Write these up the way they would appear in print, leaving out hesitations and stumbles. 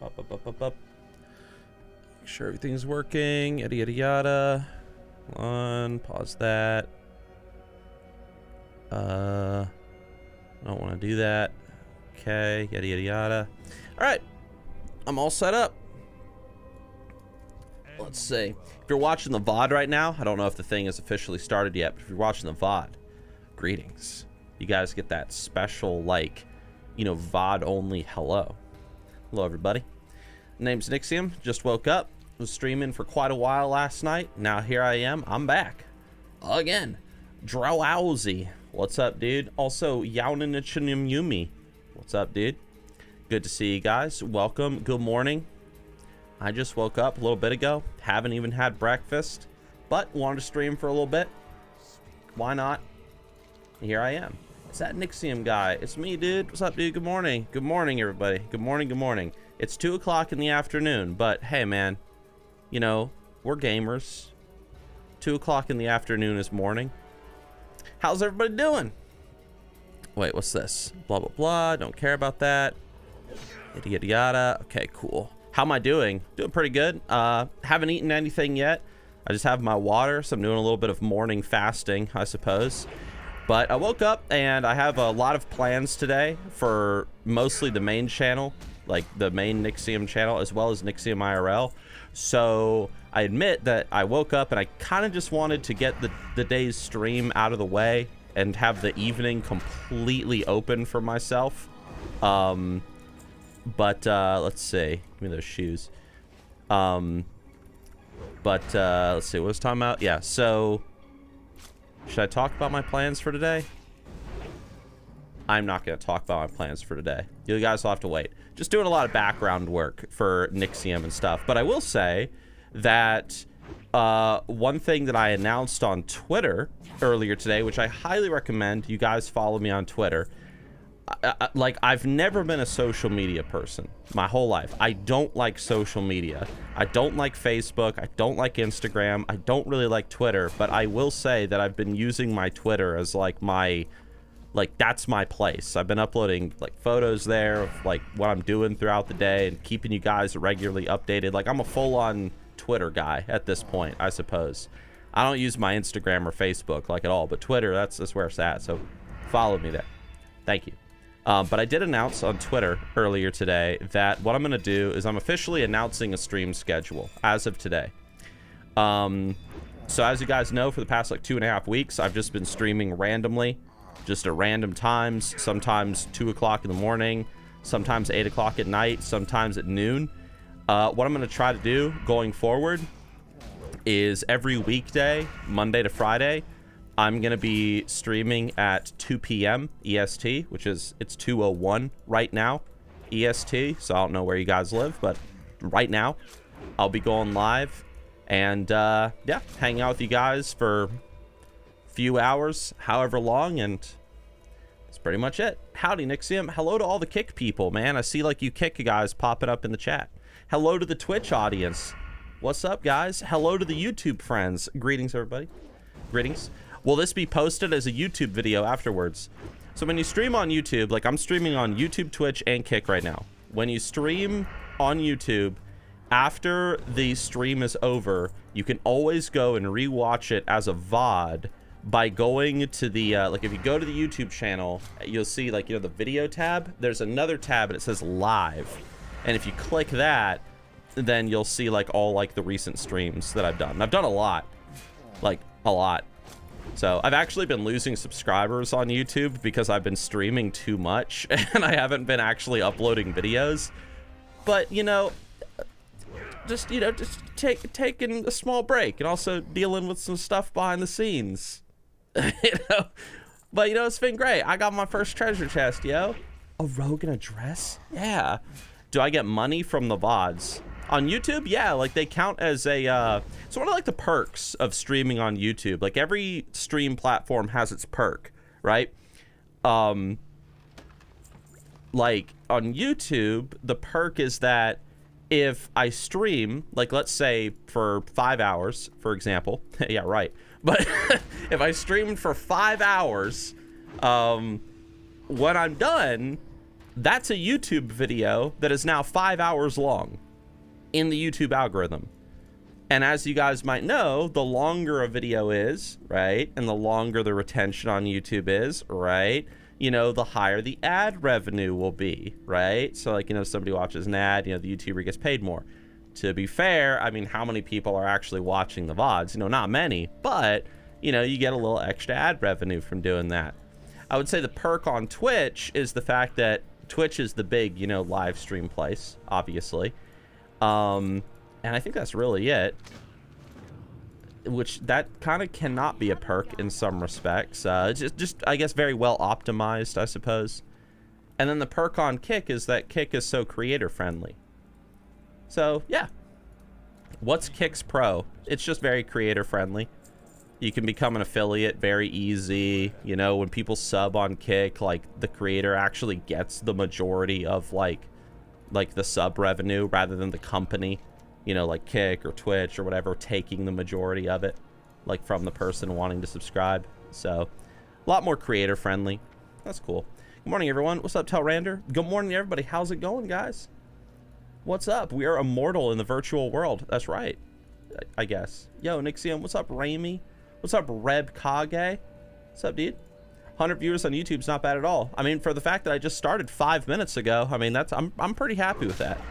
Make sure everything's working. Yada yada yada. Hold on. Pause that. I don't want to do that. Okay. Yada yada yada. All right. I'm all set up. Let's see. If you're watching the VOD right now, I don't know if the thing is officially started yet, but if you're watching the VOD, greetings. You guys get that special, like, you know, VOD only hello. Hello, everybody. Name's Nixxiom. Just woke up. Was streaming for quite a while last night. Now here I am. I'm back. Again. Drowsy. What's up, dude? Also, Nixxiom Yumi. What's up, dude? Good to see you guys. Welcome. Good morning. I just woke up a little bit ago. Haven't even had breakfast, but wanted to stream for a little bit. Why not? Here I am. It's that Nixxiom guy. It's me, dude. What's up, dude? Good morning. Good morning, everybody. Good morning. Good morning. It's 2 o'clock in the afternoon, but hey, man, you know, we're gamers. 2 o'clock in the afternoon is morning. How's everybody doing? Wait, what's this? Blah, blah, blah. Don't care about that. Yada, yada, yada. Okay, cool. How am I doing? Doing pretty good. Haven't eaten anything yet. I just have my water, so I'm doing a little bit of morning fasting, I suppose. But I woke up and I have a lot of plans today for mostly the main channel, like the main Nixxiom channel, as well as Nixxiom IRL. So I admit that I woke up and I kind of just wanted to get the day's stream out of the way and have the evening completely open for myself. But let's see. Give me those shoes. Let's see. What was time out? Yeah, so should I talk about my plans for today? I'm not going to talk about my plans for today. You guys will have to wait. Just doing a lot of background work for Nixxiom and stuff. But I will say that one thing that I announced on Twitter earlier today, which I highly recommend you guys follow me on Twitter. Like, I've never been a social media person my whole life. I don't like social media. I don't like Facebook. I don't like Instagram. I don't really like Twitter. But I will say that I've been using my Twitter as like my, like, that's my place. I've been uploading like photos there of like what I'm doing throughout the day and keeping you guys regularly updated. Like, I'm a full-on Twitter guy at this point, I suppose. I don't use my Instagram or Facebook like at all, but Twitter, that's where it's at. So follow me there. Thank you. But I did announce on Twitter earlier today that what I'm going to do is I'm officially announcing a stream schedule as of today. So as you guys know, for the past like 2.5 weeks, I've just been streaming randomly, just at random times, sometimes 2 o'clock in the morning, sometimes 8 o'clock at night, sometimes at noon. What I'm going to try to do going forward is every weekday, Monday to Friday, I'm going to be streaming at 2 p.m. EST, which is, it's 2:01 right now, EST. So I don't know where you guys live, but right now I'll be going live and, yeah, hang out with you guys for a few hours, however long. And that's pretty much it. Howdy, Nixxiom. Hello to all the Kick people, man. I see like you Kick guys popping up in the chat. Hello to the Twitch audience. What's up, guys? Hello to the YouTube friends. Greetings, everybody. Greetings. Will this be posted as a YouTube video afterwards? So when you stream on YouTube, like I'm streaming on YouTube, Twitch, and Kick right now. When you stream on YouTube, after the stream is over, you can always go and rewatch it as a VOD by going to the, like if you go to the YouTube channel, you'll see like, you know, the video tab. There's another tab and it says live. And if you click that, then you'll see like all like the recent streams that I've done. And I've done a lot, like a lot. So I've actually been losing subscribers on YouTube because I've been streaming too much and I haven't been actually uploading videos. But, you know, just taking a small break and also dealing with some stuff behind the scenes. You know, but, you know, it's been great. I got my first treasure chest, yo. A rogue in a dress? Yeah. Do I get money from the VODs? On YouTube, yeah, like they count as a, it's one of like the perks of streaming on YouTube. Like every stream platform has its perk, right? Like on YouTube, the perk is that if I stream, like let's say for 5 hours, for example, yeah, right. But if I streamed for 5 hours, when I'm done, That's a YouTube video that is now 5 hours long in the YouTube algorithm. And as you guys might know, the longer a video is, right, and the longer the retention on YouTube is, right, you know, the higher the ad revenue will be, right? So, like, you know, somebody watches an ad, you know, the YouTuber gets paid more. To be fair, I mean, how many people are actually watching the VODs? You know, not many, but, you know, you get a little extra ad revenue from doing that. I would say the perk on Twitch is the fact that Twitch is the big, you know, live stream place, obviously. And I think that's really it. Which, that kind of cannot be a perk in some respects. Just, I guess, very well optimized, I suppose. And then the perk on Kick is that Kick is so creator friendly. So, yeah. What's Kick's pro? It's just very creator friendly. You can become an affiliate very easy. You know, when people sub on Kick, like, the creator actually gets the majority of, like the sub revenue rather than the company. You know, like Kick or Twitch or whatever, taking the majority of it, like, from the person wanting to subscribe. So, a lot more creator friendly. That's cool. Good morning, everyone. What's up, Telrander? Good morning, everybody. How's it going, guys? What's up? We are immortal in the virtual world. That's right, I guess. Yo, Nixxiom. What's up, Raimi? What's up, Reb Kage? What's up, dude? 100 viewers on YouTube's not bad at all. I mean, for the fact that I just started 5 minutes ago, I mean, I'm pretty happy with that.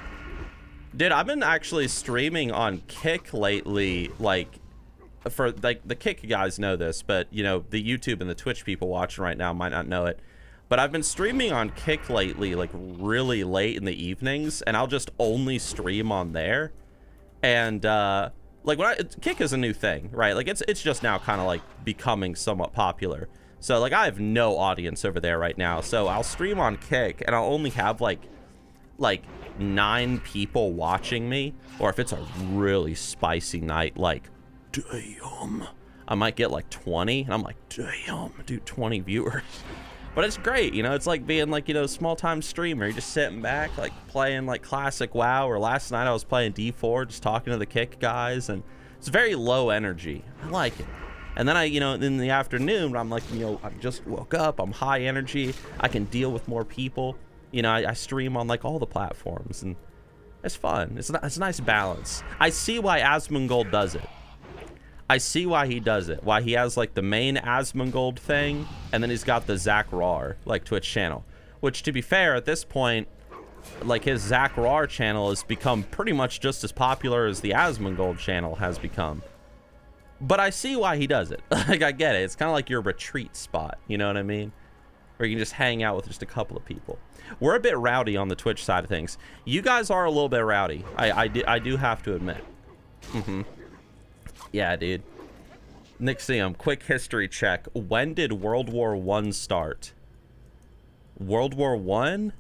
Dude, I've been actually streaming on Kick lately, like, for, like, the Kick guys know this, but, you know, the YouTube and the Twitch people watching right now might not know it. But I've been streaming on Kick lately, like, really late in the evenings, and I'll just only stream on there. And, like, Kick is a new thing, right? Like, it's just now kind of, like, becoming somewhat popular. So, like, I have no audience over there right now, so I'll stream on Kick, and I'll only have, like 9 people watching me, or if it's a really spicy night, like, damn, I might get like 20, and I'm like, damn, dude, 20 viewers. But it's great, you know, it's like being, like, you know, small-time streamer. You're just sitting back, like, playing, like, classic WoW, or last night I was playing D4, just talking to the Kick guys, and it's very low energy. I like it. And then I, you know, in the afternoon, I'm like, you know, I just woke up, I'm high energy, I can deal with more people. You know, I stream on, like, all the platforms, and it's fun. It's a nice balance. I see why Asmongold does it. I see why he does it. Why he has, like, the main Asmongold thing, and then he's got the Zach Rar, like, Twitch channel. Which, to be fair, at this point, like, his Zach Rar channel has become pretty much just as popular as the Asmongold channel has become. But I see why he does it. Like, I get it. It's kind of like your retreat spot, you know what I mean? Where you can just hang out with just a couple of people. We're a bit rowdy on the Twitch side of things. You guys are a little bit rowdy. I do have to admit. Yeah, dude. Nixxiom, quick history check. When did World War I start? World War I?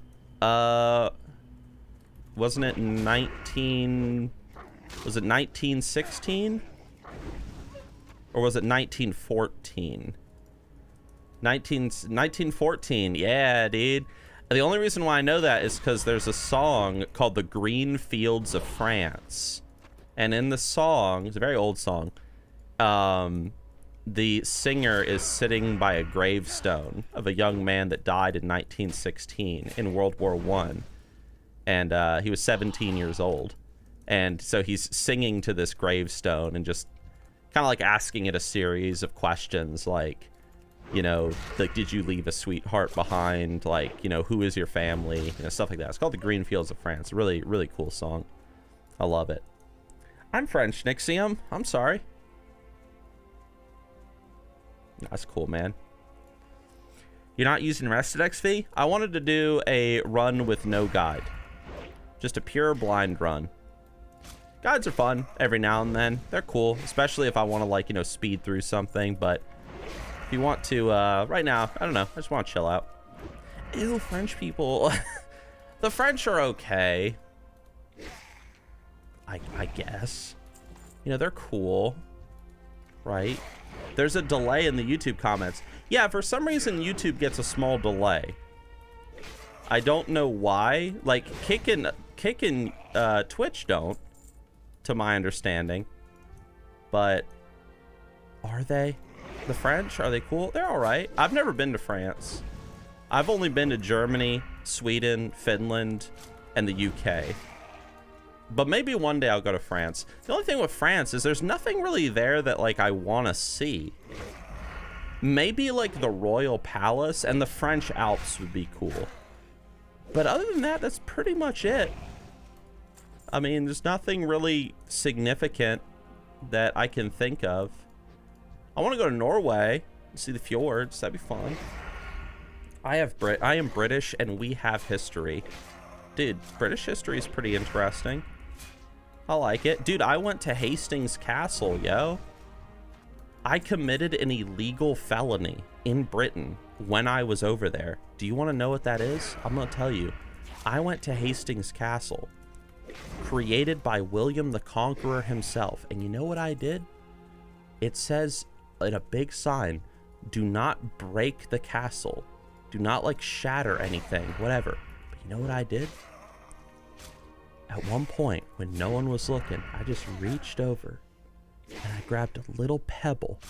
Wasn't it 1916? Or was it 1914? 1914, yeah, dude. The only reason why I know that is because there's a song called The Green Fields of France. And in the song, it's a very old song, the singer is sitting by a gravestone of a young man that died in 1916 in World War I. And he was 17 years old. And so he's singing to this gravestone and just kind of like asking it a series of questions like, you know, like, did you leave a sweetheart behind? Like, you know, who is your family? You know, stuff like that. It's called The Green Fields of France. Really, really cool song. I love it. I'm French, Nixxiom. I'm sorry. That's cool, man. You're not using Rested XP? I wanted to do a run with no guide. Just a pure blind run. Guides are fun every now and then. They're cool, especially if I want to, like, you know, speed through something, but if you want to, right now, I don't know. I just want to chill out. Ew, French people. The French are okay. I guess. You know, they're cool. Right? There's a delay in the YouTube comments. Yeah, for some reason, YouTube gets a small delay. I don't know why. Like, Kick and Twitch don't, to my understanding. But are they? The French, are they cool? They're all right. I've never been to France. I've only been to Germany, Sweden, Finland, and the UK. But maybe one day I'll go to France. The only thing with France is there's nothing really there that, like, I want to see. Maybe, like, the Royal Palace and the French Alps would be cool. But other than that, that's pretty much it. I mean, there's nothing really significant that I can think of. I want to go to Norway and see the fjords. That'd be fun. I am British, and we have history. Dude, British history is pretty interesting. I like it. Dude, I went to Hastings Castle, yo. I committed an illegal felony in Britain when I was over there. Do you want to know what that is? I'm going to tell you. I went to Hastings Castle, created by William the Conqueror himself. And you know what I did? It says in a big sign, do not break the castle. Do not, like, shatter anything, whatever. But you know what I did? At one point, when no one was looking, I just reached over and I grabbed a little pebble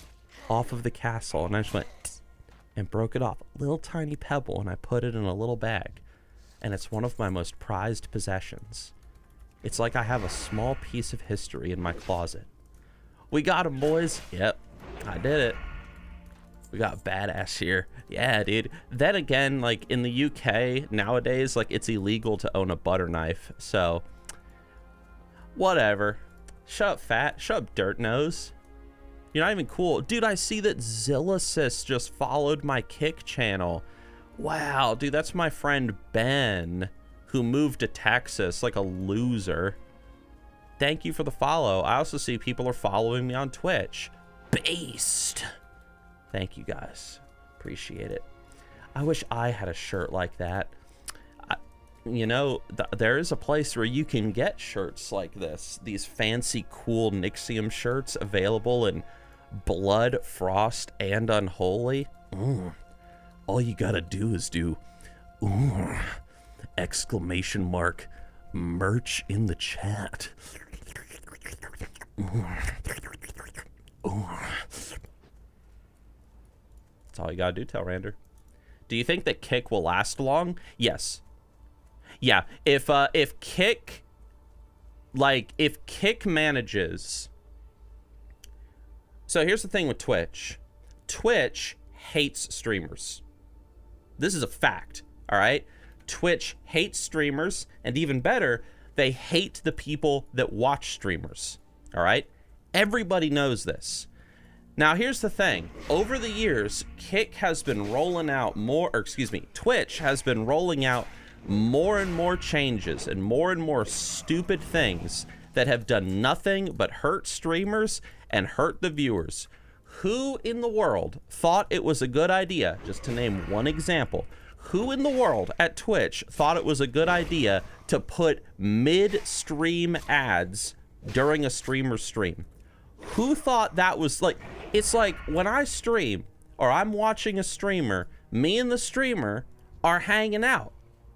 off of the castle, and I just went and broke it off. A little tiny pebble, and I put it in a little bag. And it's one of my most prized possessions. It's like I have a small piece of history in my closet. We got him, boys. Yep, I did it. We got badass here. Yeah, dude. Then again, like, in the UK nowadays, like, it's illegal to own a butter knife. So, whatever. Shut up, fat. Shut up, dirt nose. You're not even cool. Dude, I see that Zillasis just followed my Kick channel. Wow, dude, that's my friend Ben, who moved to Texas like a loser. Thank you for the follow. I also see people are following me on Twitch. Based. Thank you, guys. Appreciate it. I wish I had a shirt like that. You know, there is a place where you can get shirts like this. These fancy, cool Nixxiom shirts available in Blood, Frost, and Unholy. All you gotta do is do exclamation mark merch in the chat. That's all you gotta do, Telrander. Do you think that Kick will last long? Yes. Yeah, if Kick manages. So here's the thing with Twitch. Twitch hates streamers. This is a fact, all right? Twitch hates streamers, and even better, they hate the people that watch streamers, all right? Everybody knows this. Now, here's the thing. Over the years, Twitch has been rolling out more and more changes and more stupid things that have done nothing but hurt streamers and hurt the viewers. Who in the world thought it was a good idea, just to name one example, who in the world at Twitch thought it was a good idea to put mid-stream ads during a streamer's stream? Who thought that was, like, it's like when I stream or I'm watching a streamer, me and the streamer are hanging out.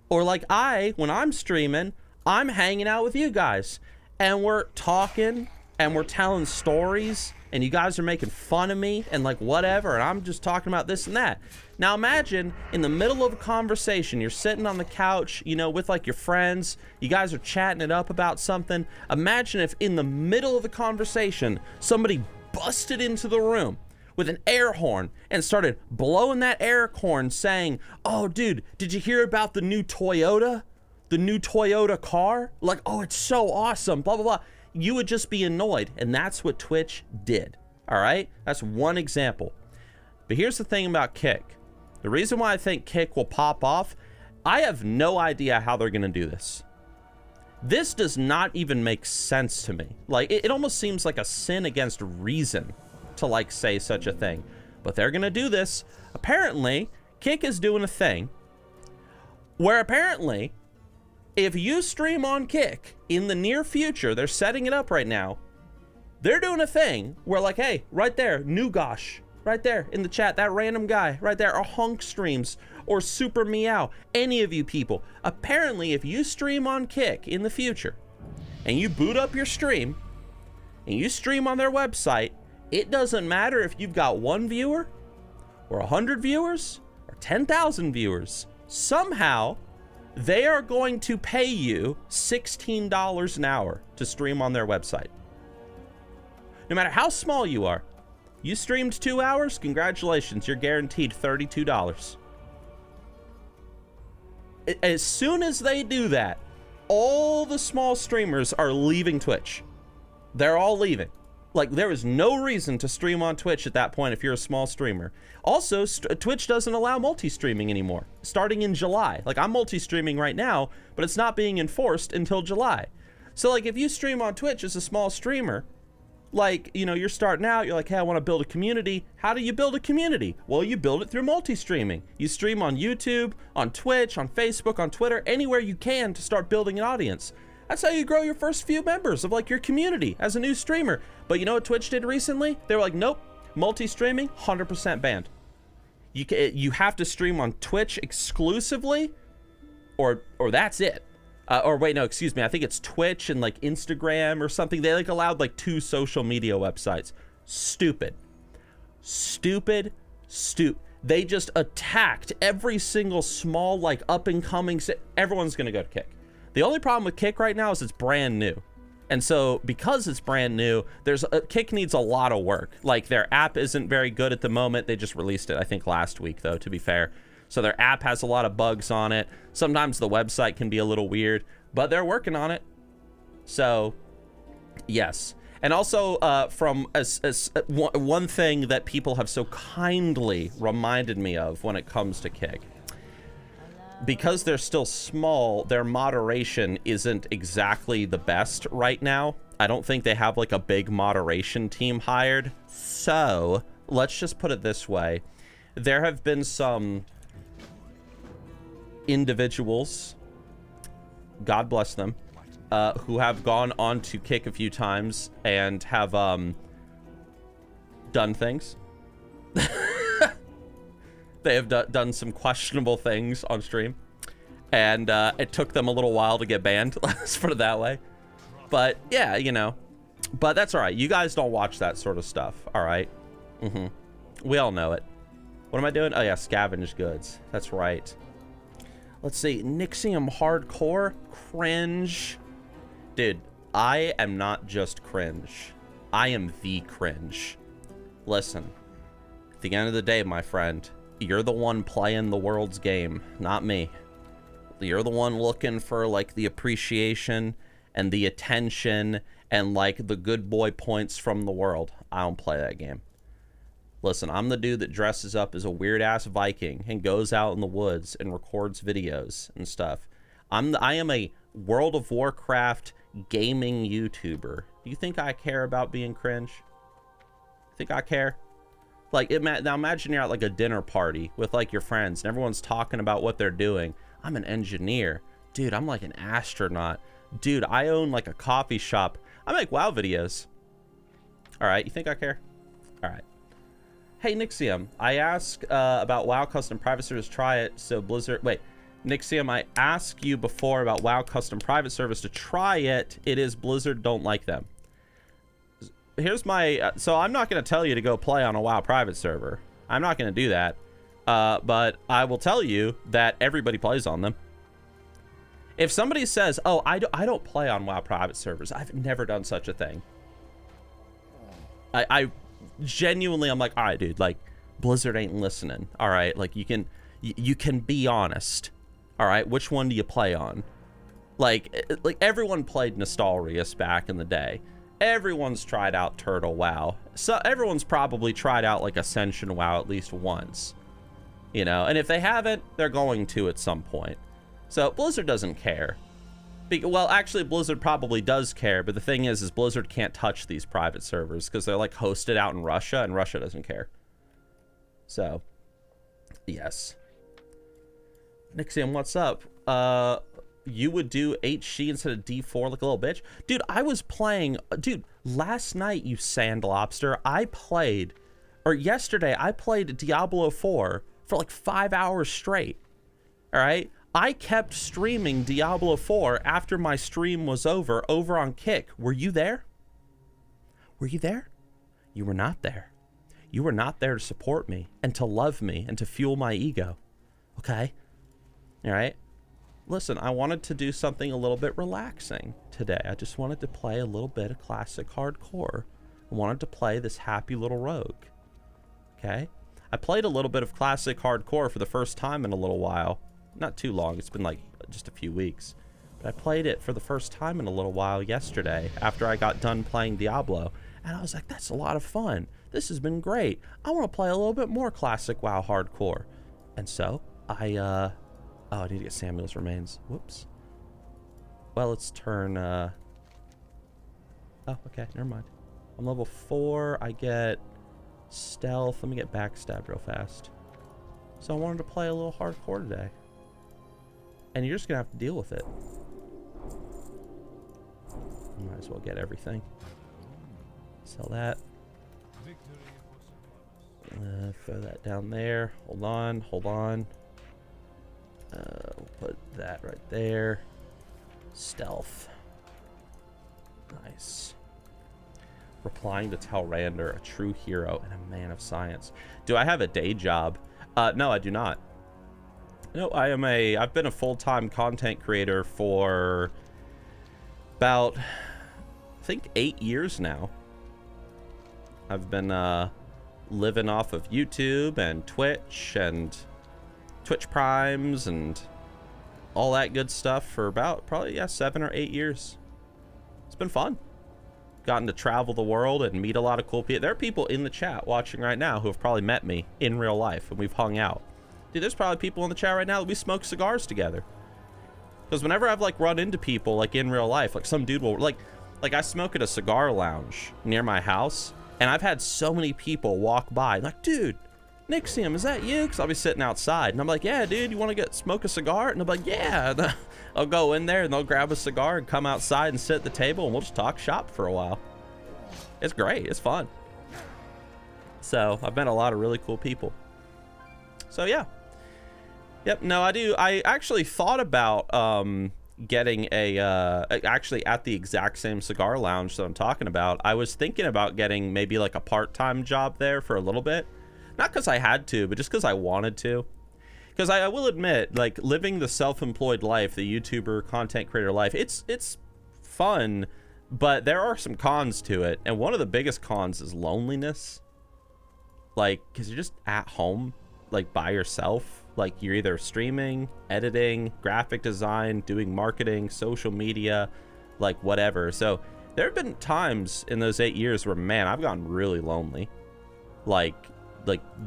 Or like when I'm streaming, I'm hanging out with you guys and we're talking and we're telling stories and you guys are making fun of me and like whatever, and I'm just talking about this and that. Now imagine in the middle of a conversation, you're sitting on the couch, you know, with like your friends, you guys are chatting it up about something. Imagine if in the middle of the conversation, somebody busted into the room with an air horn and started blowing that air horn saying, oh dude, did you hear about the new Toyota? The new Toyota car? Like, oh, it's so awesome, blah, blah, blah. You would just be annoyed, and that's what Twitch did, all right? That's one example. But here's the thing about Kick. The reason why I think Kick will pop off, I have no idea how they're gonna do this. This does not even make sense to me. Like, it almost seems like a sin against reason to like say such a thing, but they're gonna do this. Apparently, Kick is doing a thing where apparently, if you stream on Kick in the near future, they're setting it up right now. They're doing a thing where like, hey, right there, Nugosh, right there in the chat, that random guy right there, or Hunk Streams, or Super Meow, any of you people. Apparently, if you stream on Kick in the future, and you boot up your stream, and you stream on their website, it doesn't matter if you've got 1 viewer, or 100 viewers, or 10,000 viewers. Somehow, they are going to pay you $16 an hour to stream on their website. No matter how small you are, you streamed 2 hours, congratulations, you're guaranteed $32. As soon as they do that, all the small streamers are leaving Twitch. They're all leaving. Like, there is no reason to stream on Twitch at that point if you're a small streamer. Also, Twitch doesn't allow multi-streaming anymore, starting in July. Like, I'm multi-streaming right now, but it's not being enforced until July. So, like, if you stream on Twitch as a small streamer, like, you know, you're starting out, you're like, hey, I want to build a community. How do you build a community? Well, you build it through multi-streaming. You stream on YouTube, on Twitch, on Facebook, on Twitter, anywhere you can to start building an audience. That's how you grow your first few members of like your community as a new streamer. But you know what Twitch did recently? They were like, nope, multi-streaming, 100% banned. You have to stream on Twitch exclusively, or that's it. Or wait, no, excuse me. I think it's Twitch and like Instagram or something. They like allowed like 2 social media websites. Stupid. They just attacked every single small like up and coming. Everyone's gonna go to Kick. The only problem with Kick right now is it's brand new. And so because it's brand new, Kick needs a lot of work. Like their app isn't very good at the moment. They just released it, I think last week though, to be fair. So their app has a lot of bugs on it. Sometimes the website can be a little weird, but they're working on it. So yes. And also from one thing that people have so kindly reminded me of when it comes to Kick. Because they're still small, their moderation isn't exactly the best right now. I don't think they have like a big moderation team hired. So let's just put it this way. There have been some individuals, God bless them, who have gone on to Kick a few times and have done things. They have done some questionable things on stream, and it took them a little while to get banned. Let's put it that way. But yeah, you know, but that's all right. You guys don't watch that sort of stuff, all right? We all know it. What am I doing? Oh yeah, scavenge goods. That's right. Let's see, Nixxiom hardcore cringe. Dude, I am not just cringe. I am the cringe. Listen, at the end of the day, my friend, you're the one playing the world's game, not me. You're the one looking for like the appreciation and the attention and like the good boy points from the world. I don't play that game. Listen, I'm the dude that dresses up as a weird ass Viking and goes out in the woods and records videos and stuff. I am a World of Warcraft gaming YouTuber. Do you think I care about being cringe? Think I care? Like, now imagine you're at like a dinner party with like your friends and everyone's talking about what they're doing. I'm an engineer. Dude, I'm like an astronaut. Dude, I own like a coffee shop. I make WoW videos. All right, you think I care? All right. Hey, Nixxiom, I asked about WoW custom private servers, try it, so Blizzard... Wait, Nixxiom, I asked you before about WoW custom private servers to try it. It is Blizzard don't like them. Here's my... so I'm not going to tell you to go play on a WoW private server. I'm not going to do that. But I will tell you that everybody plays on them. If somebody says, oh, I don't play on WoW private servers, I've never done such a thing. I genuinely, I'm like, all right, dude, like, Blizzard ain't listening. All right, like, you can be honest. All right, which one do you play on? Like everyone played Nostalrius back in the day. Everyone's tried out Turtle WoW. So everyone's probably tried out like Ascension WoW at least once. You know, and if they haven't, they're going to at some point. So Blizzard doesn't care. Well, actually, Blizzard probably does care, but the thing is Blizzard can't touch these private servers because they're like hosted out in Russia, and Russia doesn't care. So, yes. Nixxiom, what's up? You would do HG instead of D4 like a little bitch? Dude, I was playing... Dude, last night, you sand lobster, I played... Or yesterday, I played Diablo 4 for like 5 hours straight. All right? I kept streaming Diablo 4 after my stream was over on Kick. Were you there? Were you there? You were not there. You were not there to support me and to love me and to fuel my ego. Okay? All right? Listen, I wanted to do something a little bit relaxing today. I just wanted to play a little bit of classic hardcore. I wanted to play this happy little rogue. Okay? I played a little bit of classic hardcore for the first time in a little while. Not too long. It's been like just a few weeks. But I played it for the first time in a little while yesterday after I got done playing Diablo. And I was like, that's a lot of fun. This has been great. I want to play a little bit more classic WoW hardcore. And so I I need to get Samuel's remains. Whoops. Well, let's turn oh, okay, never mind. I'm level 4. I get stealth. Let me get backstabbed real fast. So I wanted to play a little hardcore today. And you're just gonna have to deal with it. Might as well get everything. Sell that. Throw that down there. Hold on, hold on. We'll put that right there. Stealth. Nice. Replying to Telrander, a true hero and a man of science. Do I have a day job? No, I do not. No, I've been a full-time content creator for about, I think, 8 years now. I've been living off of YouTube and Twitch and Twitch Primes and all that good stuff for about probably 7 or 8 years. It's been fun. Gotten to travel the world and meet a lot of cool people. There are people in the chat watching right now who have probably met me in real life and we've hung out. Dude, there's probably people in the chat right now that we smoke cigars together. Because whenever I've like run into people like in real life, like some dude will like I smoke at a cigar lounge near my house and I've had so many people walk by like, dude, Nixxiom, is that you? Because I'll be sitting outside and I'm like, yeah, dude, you want to smoke a cigar? And I'm like, yeah. I'll go in there and they'll grab a cigar and come outside and sit at the table and we'll just talk shop for a while. It's great. It's fun. So I've met a lot of really cool people. So yeah. Yep. No, I do. I actually thought about getting a actually at the exact same cigar lounge that I'm talking about. I was thinking about getting maybe like a part-time job there for a little bit. Not because I had to, but just because I wanted to. Because I will admit, like, living the self-employed life, the YouTuber, content creator life, it's fun, but there are some cons to it. And one of the biggest cons is loneliness. Like, because you're just at home, like, by yourself. Like, you're either streaming, editing, graphic design, doing marketing, social media, like, whatever. So there have been times in those 8 years where, man, I've gotten really lonely. Like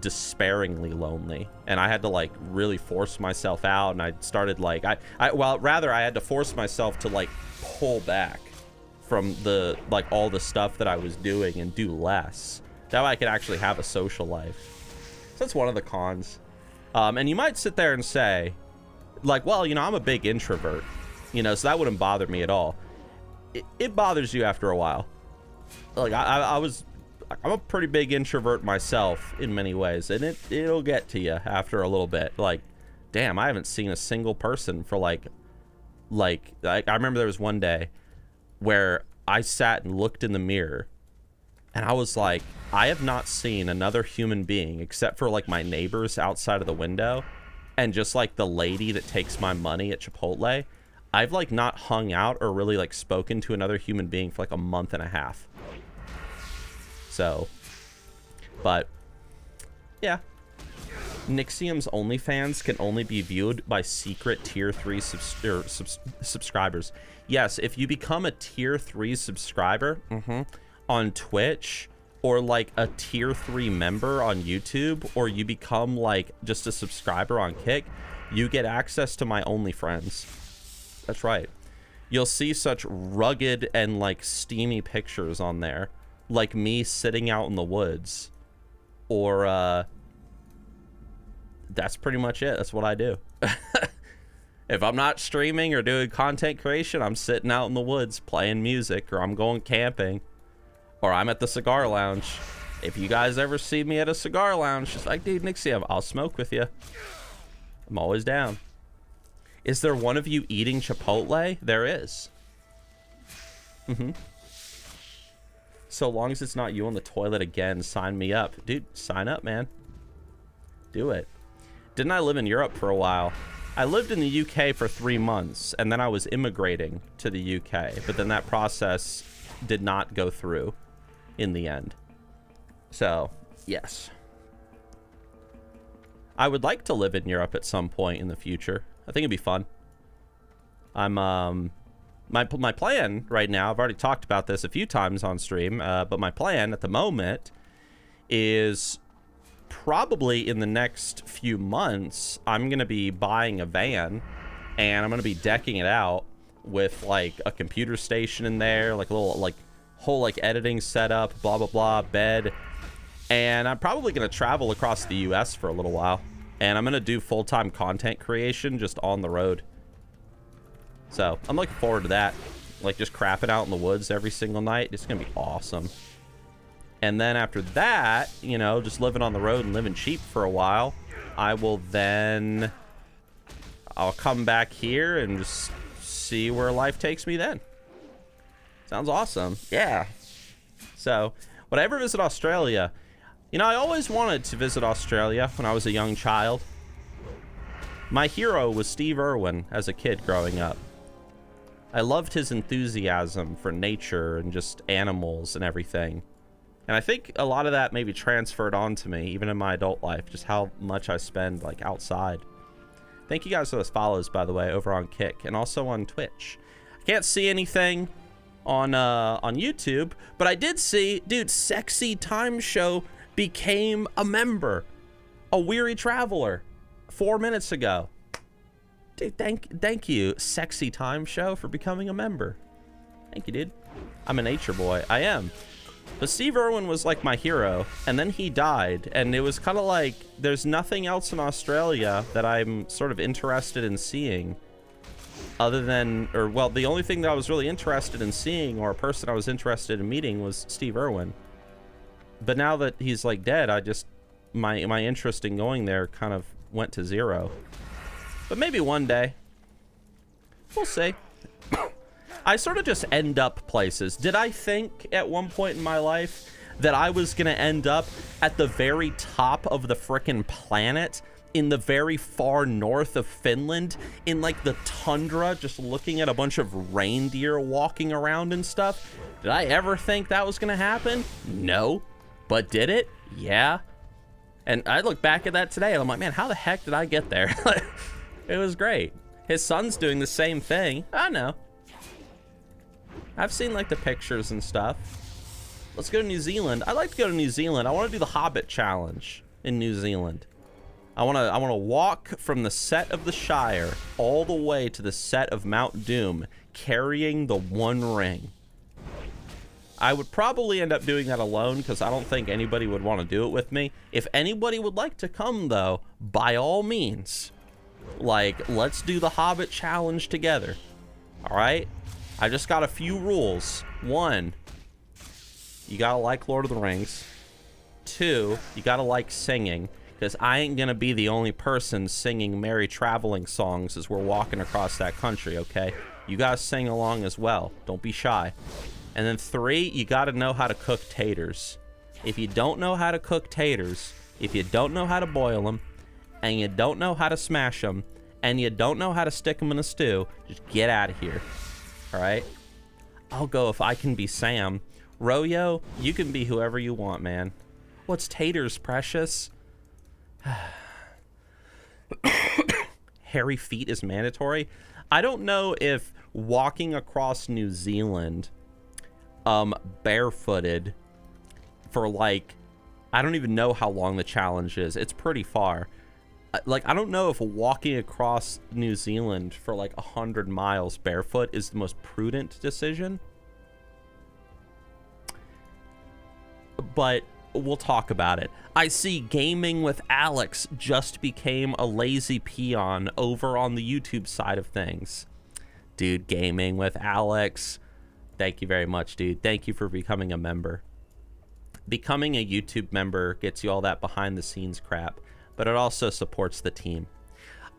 despairingly lonely, and I had to like really force myself out, and I started like I had to force myself to like pull back from the like all the stuff that I was doing and do less. That way I could actually have a social life. So that's one of the cons. And you might sit there and say like, well, you know, I'm a big introvert, you know, so that wouldn't bother me at all. It bothers you after a while. Like I'm a pretty big introvert myself in many ways, and it'll get to you after a little bit. Like, damn, I haven't seen a single person for like I remember there was one day where I sat and looked in the mirror and I was like, I have not seen another human being except for like my neighbors outside of the window and just like the lady that takes my money at Chipotle. I've like not hung out or really like spoken to another human being for like a month and a half. So, but yeah, Nixxiom's OnlyFans can only be viewed by secret tier 3 subscribers. Yes, if you become a tier 3 subscriber on Twitch, or like a tier 3 member on YouTube, or you become like just a subscriber on Kick, you get access to my OnlyFriends. That's right. You'll see such rugged and like steamy pictures on there. Like me sitting out in the woods, or that's pretty much it. That's what I do. If I'm not streaming or doing content creation, I'm sitting out in the woods playing music, or I'm going camping, or I'm at the cigar lounge. If you guys ever see me at a cigar lounge, just like, dude, Nixxiom, I'll smoke with you. I'm always down. Is there one of you eating Chipotle? There is. So long as it's not you on the toilet again, sign me up. Dude, sign up, man. Do it. Didn't I live in Europe for a while? I lived in the UK for 3 months, and then I was immigrating to the UK, but then that process did not go through in the end. So, yes. I would like to live in Europe at some point in the future. I think it'd be fun. I'm, my plan right now, I've already talked about this a few times on stream, but my plan at the moment is probably in the next few months, I'm going to be buying a van, and I'm going to be decking it out with, like, a computer station in there, like a little, like, whole, like, editing setup, blah, blah, blah, bed. And I'm probably going to travel across the US for a little while. And I'm going to do full-time content creation just on the road. So, I'm looking forward to that. Like, just crapping out in the woods every single night. It's going to be awesome. And then after that, you know, just living on the road and living cheap for a while, I will then... I'll come back here and just see where life takes me then. Sounds awesome. Yeah. So, would I ever visit Australia? You know, I always wanted to visit Australia when I was a young child. My hero was Steve Irwin as a kid growing up. I loved his enthusiasm for nature and just animals and everything. And I think a lot of that maybe transferred onto me, even in my adult life, just how much I spend, like, outside. Thank you guys for those follows, by the way, over on Kick and also on Twitch. I can't see anything on YouTube, but I did see, dude, Sexy Time Show became a member, a weary traveler, 4 minutes ago. Dude, thank you, Sexy Time Show, for becoming a member. Thank you, dude. I'm a nature boy. I am. But Steve Irwin was like my hero, and then he died, and it was kind of like there's nothing else in Australia that I'm sort of interested in seeing other than, or well, the only thing that I was really interested in seeing, or a person I was interested in meeting, was Steve Irwin. But now that he's like dead, I just, my interest in going there kind of went to zero. But maybe one day. We'll see. I sort of just end up places. Did I think at one point in my life that I was going to end up at the very top of the frickin' planet, in the very far north of Finland, in like the tundra, just looking at a bunch of reindeer walking around and stuff? Did I ever think that was going to happen? No. But did it? Yeah. And I look back at that today and I'm like, man, how the heck did I get there? It was great. His son's doing the same thing. I know. I've seen like the pictures and stuff. Let's go to New Zealand. I'd like to go to New Zealand. I want to do the Hobbit challenge in New Zealand. I want to walk from the set of the Shire all the way to the set of Mount Doom, carrying the One Ring. I would probably end up doing that alone because I don't think anybody would want to do it with me. If anybody would like to come, though, by all means, like, let's do the Hobbit challenge together. All right? I just got a few rules. 1, you gotta like Lord of the Rings. 2, you gotta like singing, because I ain't gonna be the only person singing merry traveling songs as we're walking across that country, okay? You gotta sing along as well. Don't be shy. And then 3, you gotta know how to cook taters. If you don't know how to cook taters, if you don't know how to boil them, and you don't know how to smash them, and you don't know how to stick them in a stew, just get out of here. All right? I'll go if I can be Sam. Royo, you can be whoever you want, man. What's taters, precious? Hairy feet is mandatory. I don't know if walking across New Zealand barefooted for like, I don't even know how long the challenge is. It's pretty far. Like, I don't know if walking across New Zealand for like 100 miles barefoot is the most prudent decision. But we'll talk about it. I see Gaming with Alex just became a lazy peon over on the YouTube side of things. Dude, Gaming with Alex, thank you very much, dude. Thank you for becoming a member. Becoming a YouTube member gets you all that behind the scenes crap, but it also supports the team.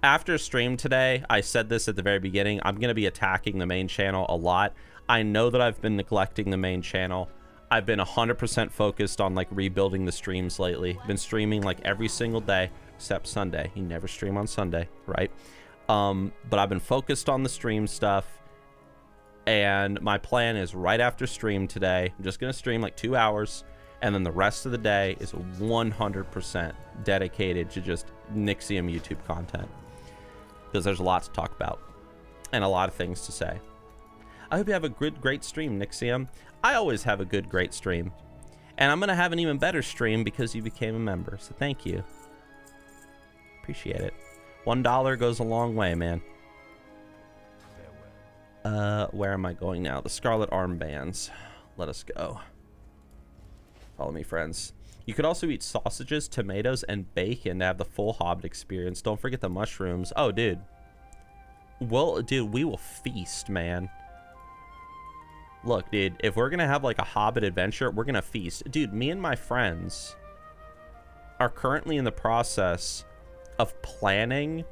After stream today, I said this at the very beginning, I'm going to be attacking the main channel a lot. I know that I've been neglecting the main channel. I've been 100% focused on like rebuilding the streams lately. Been streaming like every single day, except Sunday. You never stream on Sunday, right? But I've been focused on the stream stuff, and my plan is right after stream today, I'm just going to stream like 2 hours, and then the rest of the day is 100% dedicated to just Nixxiom YouTube content, because there's a lot to talk about and a lot of things to say. I hope you have a good, great stream, Nixxiom. I always have a good, great stream, and I'm going to have an even better stream because you became a member, so thank you. Appreciate it. $1 goes a long way, man. Where am I going now? The Scarlet Armbands. Let us go. Follow me, friends. You could also eat sausages, tomatoes, and bacon to have the full Hobbit experience. Don't forget the mushrooms. Oh, dude. Well, dude, we will feast, man. Look, dude, if we're gonna have like a Hobbit adventure, we're gonna feast. Dude, me and my friends are currently in the process of planning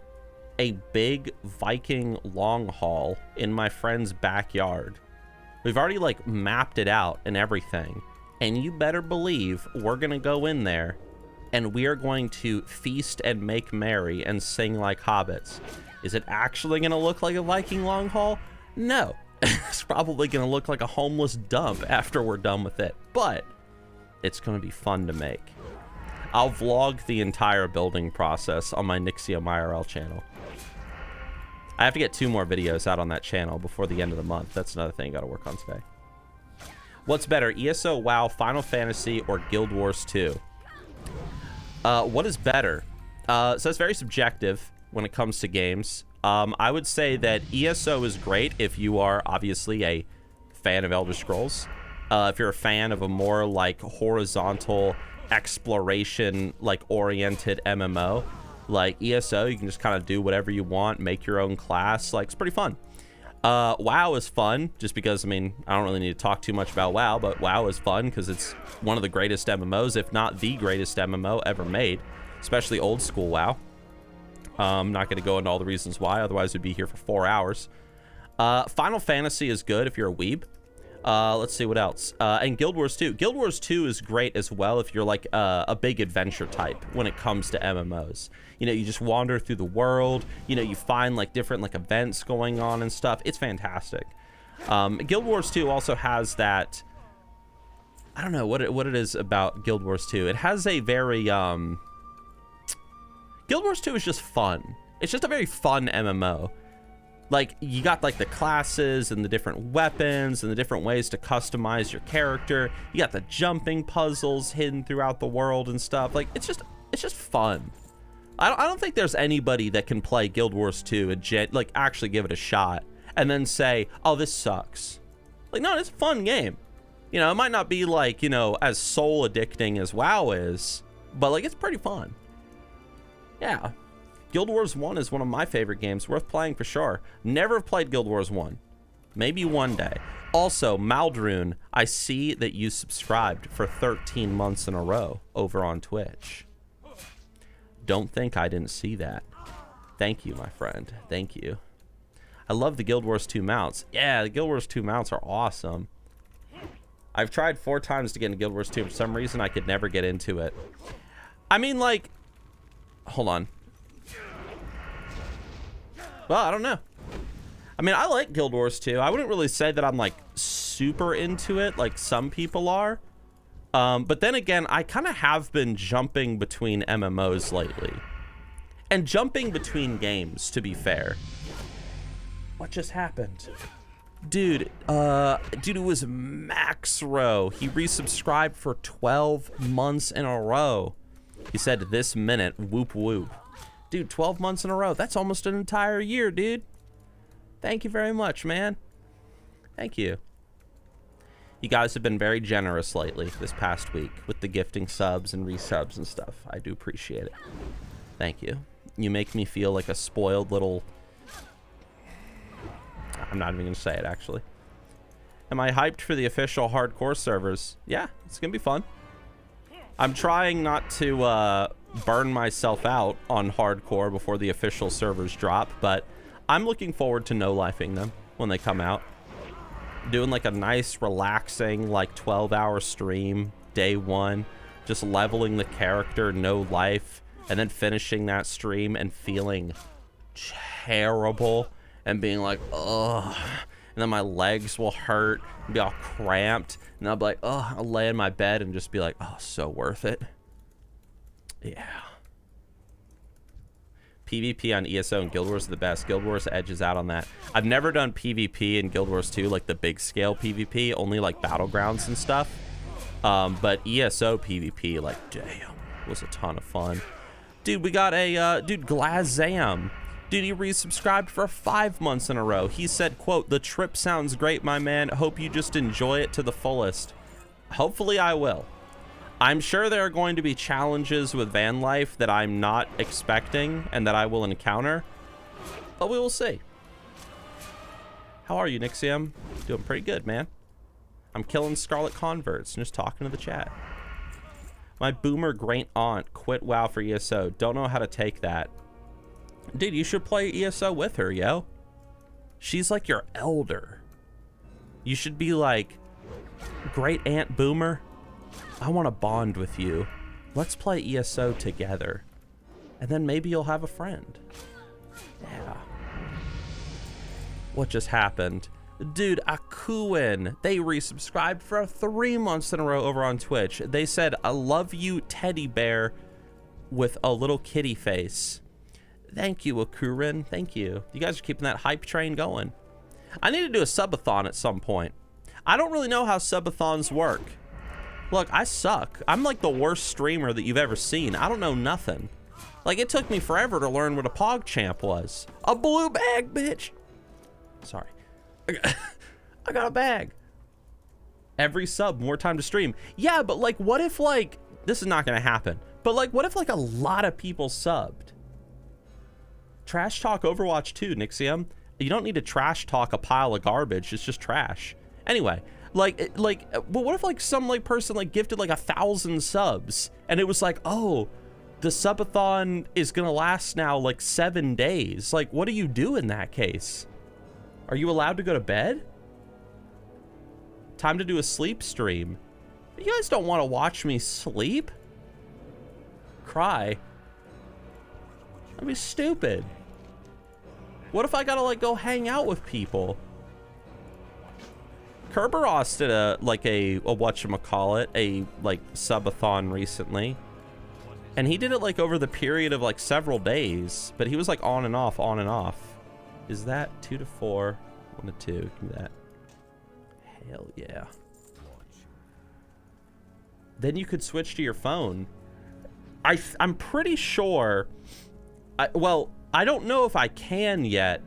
a big Viking long haul in my friend's backyard. We've already like mapped it out and everything, and you better believe we're gonna go in there and we are going to feast and make merry and sing like hobbits. Is it actually gonna look like a Viking long haul? No. It's probably gonna look like a homeless dump after we're done with it, but it's gonna be fun to make. I'll vlog the entire building process on my Nixxiom IRL channel. I have to get 2 more videos out on that channel before the end of the month. That's another thing I gotta work on today. What's better, ESO, WoW, Final Fantasy, or Guild Wars 2? What is better? So it's very subjective when it comes to games. I would say that ESO is great if you are obviously a fan of Elder Scrolls. If you're a fan of a more like horizontal exploration like oriented MMO like ESO, you can just kind of do whatever you want, make your own class. Like, it's pretty fun. WoW is fun just because, I mean, I don't really need to talk too much about WoW, but WoW is fun because it's one of the greatest MMOs, if not the greatest MMO ever made, especially old school WoW. I'm not going to go into all the reasons why, otherwise we'd be here for 4 hours. Final Fantasy is good if you're a weeb. Let's see what else. And Guild Wars 2. Guild Wars 2 is great as well if you're like a big adventure type when it comes to MMOs. You know, you just wander through the world, you know, you find like different like events going on and stuff. It's fantastic. Guild Wars 2 also has that, I don't know what it is about Guild Wars 2. It has a very, Guild Wars 2 is just fun. It's just a very fun MMO. Like, you got like the classes and the different weapons and the different ways to customize your character. You got the jumping puzzles hidden throughout the world and stuff. Like, it's just fun. I don't think there's anybody that can play Guild Wars 2 and like actually give it a shot and then say, oh, this sucks. Like, no, it's a fun game. You know, it might not be like, you know, as soul addicting as WoW is, but like, it's pretty fun. Yeah. Guild Wars 1 is one of my favorite games, worth playing for sure. Never have played Guild Wars 1. Maybe one day. Also, Maldrune, I see that you subscribed for 13 months in a row over on Twitch. Don't think I didn't see that. Thank you, my friend. Thank you. I love the Guild Wars 2 mounts. Yeah, the Guild Wars 2 mounts are awesome. I've tried 4 times to get into Guild Wars 2. For some reason, I could never get into it. I mean, like... Hold on. Well, I don't know. I mean, I like Guild Wars 2. I wouldn't really say that I'm like super into it like some people are. But then again, I kind of have been jumping between MMOs lately. And jumping between games, to be fair. What just happened? Dude, it was Maxro. He resubscribed for 12 months in a row. He said this minute, whoop whoop. Dude, 12 months in a row. That's almost an entire year, dude. Thank you very much, man. Thank you. You guys have been very generous lately this past week with the gifting subs and resubs and stuff. I do appreciate it. Thank you. You make me feel like a spoiled little... I'm not even going to say it, actually. Am I hyped for the official hardcore servers? Yeah, it's going to be fun. I'm trying not to burn myself out on hardcore before the official servers drop, but I'm looking forward to no-lifing them when they come out. Doing like a nice, relaxing, like 12-hour stream, day 1. Just leveling the character, no life. and then finishing that stream and feeling terrible and being like, ugh, and then my legs will hurt and be all cramped, and I'll be like, oh, I'll lay in my bed and just be like, oh, so worth it. Yeah. PvP on ESO and Guild Wars are the best. Guild Wars edges out on that. I've never done PvP in Guild Wars 2, like the big scale PvP, only like Battlegrounds and stuff. But ESO PvP, like, damn, was a ton of fun. Dude, we got a, dude, Glazam. Dude, he resubscribed for 5 months in a row. He said, quote, "The trip sounds great, my man. Hope you just enjoy it to the fullest." Hopefully I will. I'm sure there are going to be challenges with van life that I'm not expecting and that I will encounter, but we will see. How are you, Nixxiom? Doing pretty good, man. I'm killing Scarlet Converts and just talking to the chat. My boomer great aunt quit WoW for ESO. Don't know how to take that. Dude, you should play ESO with her, yo. She's like your elder. You should be like, great aunt boomer, I want to bond with you. Let's play ESO together. And then maybe you'll have a friend. Yeah. What just happened? Dude, Akuin, they resubscribed for 3 months in a row over on Twitch. They said, "I love you, teddy bear," with a little kitty face. Thank you, Akurin. Thank you. You guys are keeping that hype train going. I need to do a subathon at some point. I don't really know how subathons work. Look, I suck. I'm like the worst streamer that you've ever seen. I don't know nothing. Like, it took me forever to learn what a PogChamp was. A blue bag, bitch. Sorry. I got a bag. Every sub, more time to stream. Yeah, but like, what if like, this is not gonna happen, but like, what if like a lot of people subbed? Trash talk Overwatch 2, Nixxiom. You don't need to trash talk a pile of garbage. It's just trash. Anyway, but what if like some like person like gifted like 1,000 subs and it was like, oh, the subathon is gonna last now like 7 days. Like, what do you do in that case? Are you allowed to go to bed? Time to do a sleep stream. You guys don't want to watch me sleep? Cry. That'd be stupid. What if I gotta like go hang out with people? Kerberos did a whatchamacallit, a like subathon recently. And he did it like over the period of like several days, but he was like on and off, on and off. Is that 2 to 4? 1 to 2, give me that. Hell yeah. Then you could switch to your phone. I'm pretty sure, well, I don't know if I can yet,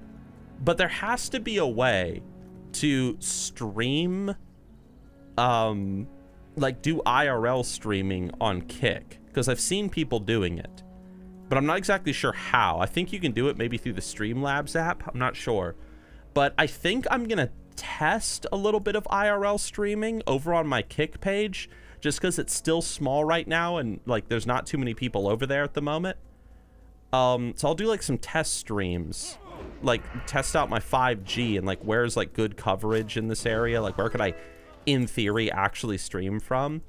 but there has to be a way to stream, like do IRL streaming on Kick, because I've seen people doing it, but I'm not exactly sure how. I think you can do it maybe through the Streamlabs app. I'm not sure, but I think I'm gonna test a little bit of IRL streaming over on my Kick page, just because it's still small right now and like there's not too many people over there at the moment. So I'll do like some test streams, like test out my 5G and like where's like good coverage in this area, like where could I in theory actually stream from.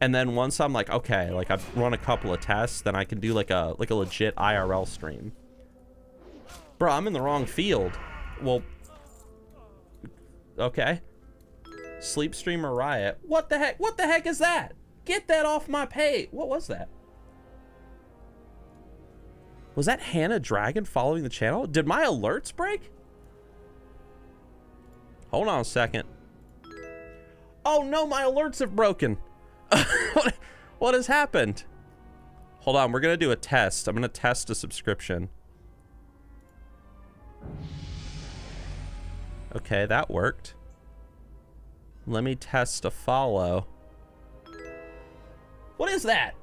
And then once I'm like, okay, like I've run a couple of tests, then I can do like a legit IRL stream. Bro, I'm in the wrong field. Well, okay. Sleep streamer riot. What the heck? What the heck is that? Get that off my page. What was that? Was that Hannah Dragon following the channel? Did my alerts break? Hold on a second. Oh no, my alerts have broken. What has happened? Hold on, we're gonna do a test. I'm gonna test a subscription. Okay, that worked. Let me test a follow. What is that?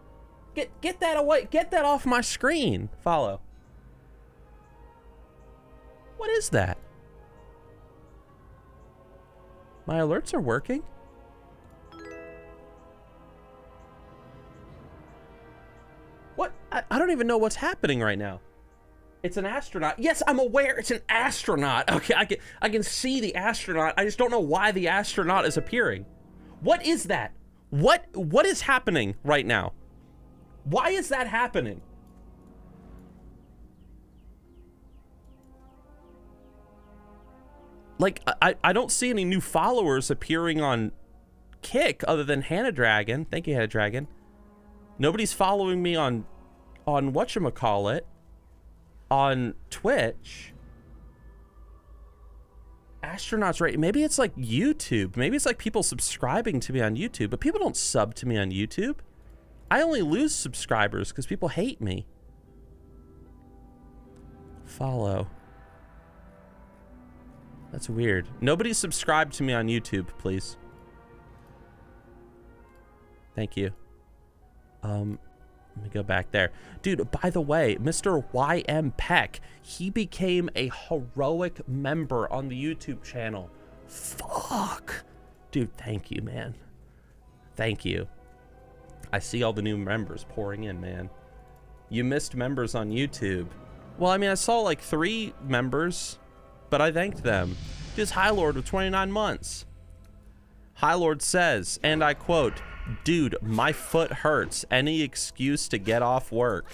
Get that away. Get that off my screen. Follow. What is that? My alerts are working. What? I don't even know what's happening right now. It's an astronaut. Yes, I'm aware it's an astronaut. Okay, I can see the astronaut. I just don't know why the astronaut is appearing. What is that? What is happening right now? Why is that happening? Like, I don't see any new followers appearing on Kick other than Hannah Dragon. Thank you, Hannah Dragon. Nobody's following me on whatchamacallit, on Twitch. Astronauts, right? Maybe it's like YouTube. Maybe it's like people subscribing to me on YouTube, but people don't sub to me on YouTube. I only lose subscribers because people hate me. Follow. That's weird. Nobody subscribe to me on YouTube, please. Thank you. Let me go back there. Dude, by the way, Mr. YM Peck, he became a heroic member on the YouTube channel. Fuck. Dude, thank you, man. Thank you. I see all the new members pouring in, man. You missed members on YouTube. Well, I mean, I saw like 3 members, but I thanked them. Just High Lord with 29 months. High Lord says, and I quote, dude, my foot hurts. Any excuse to get off work.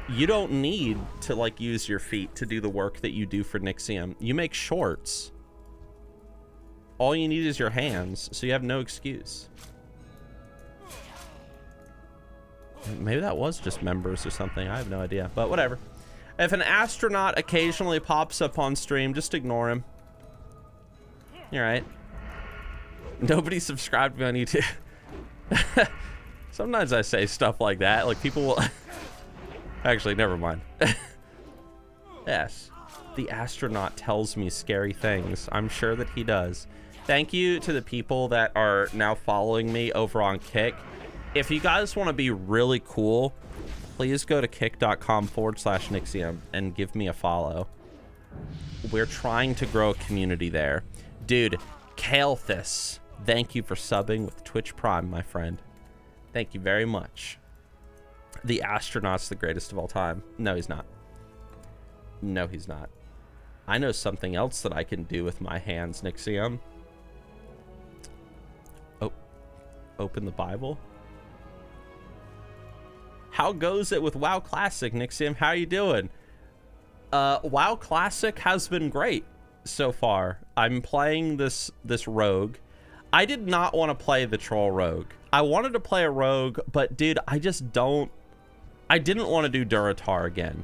You don't need to like use your feet to do the work that you do for Nixxiom. You make shorts. All you need is your hands, so you have no excuse. Maybe that was just members or something. I have no idea, but whatever. If an astronaut occasionally pops up on stream, just ignore him. You're right. Nobody subscribed to me on YouTube. Sometimes I say stuff like that. Like people will... Actually, never mind. Yes. The astronaut tells me scary things. I'm sure that he does. Thank you to the people that are now following me over on Kick. If you guys want to be really cool, please go to kick.com/Nixxiom and give me a follow. We're trying to grow a community there. Dude, Kalethis, thank you for subbing with Twitch Prime, my friend. Thank you very much. The astronaut's the greatest of all time. No, he's not. No, he's not. I know something else that I can do with my hands, Nixxiom. Oh, open the Bible. How goes it with WoW Classic, Nixxiom? How you doing? WoW Classic has been great so far. I'm playing this rogue. I did not want to play the troll rogue. I wanted to play a rogue, but dude, I didn't want to do Duratar again.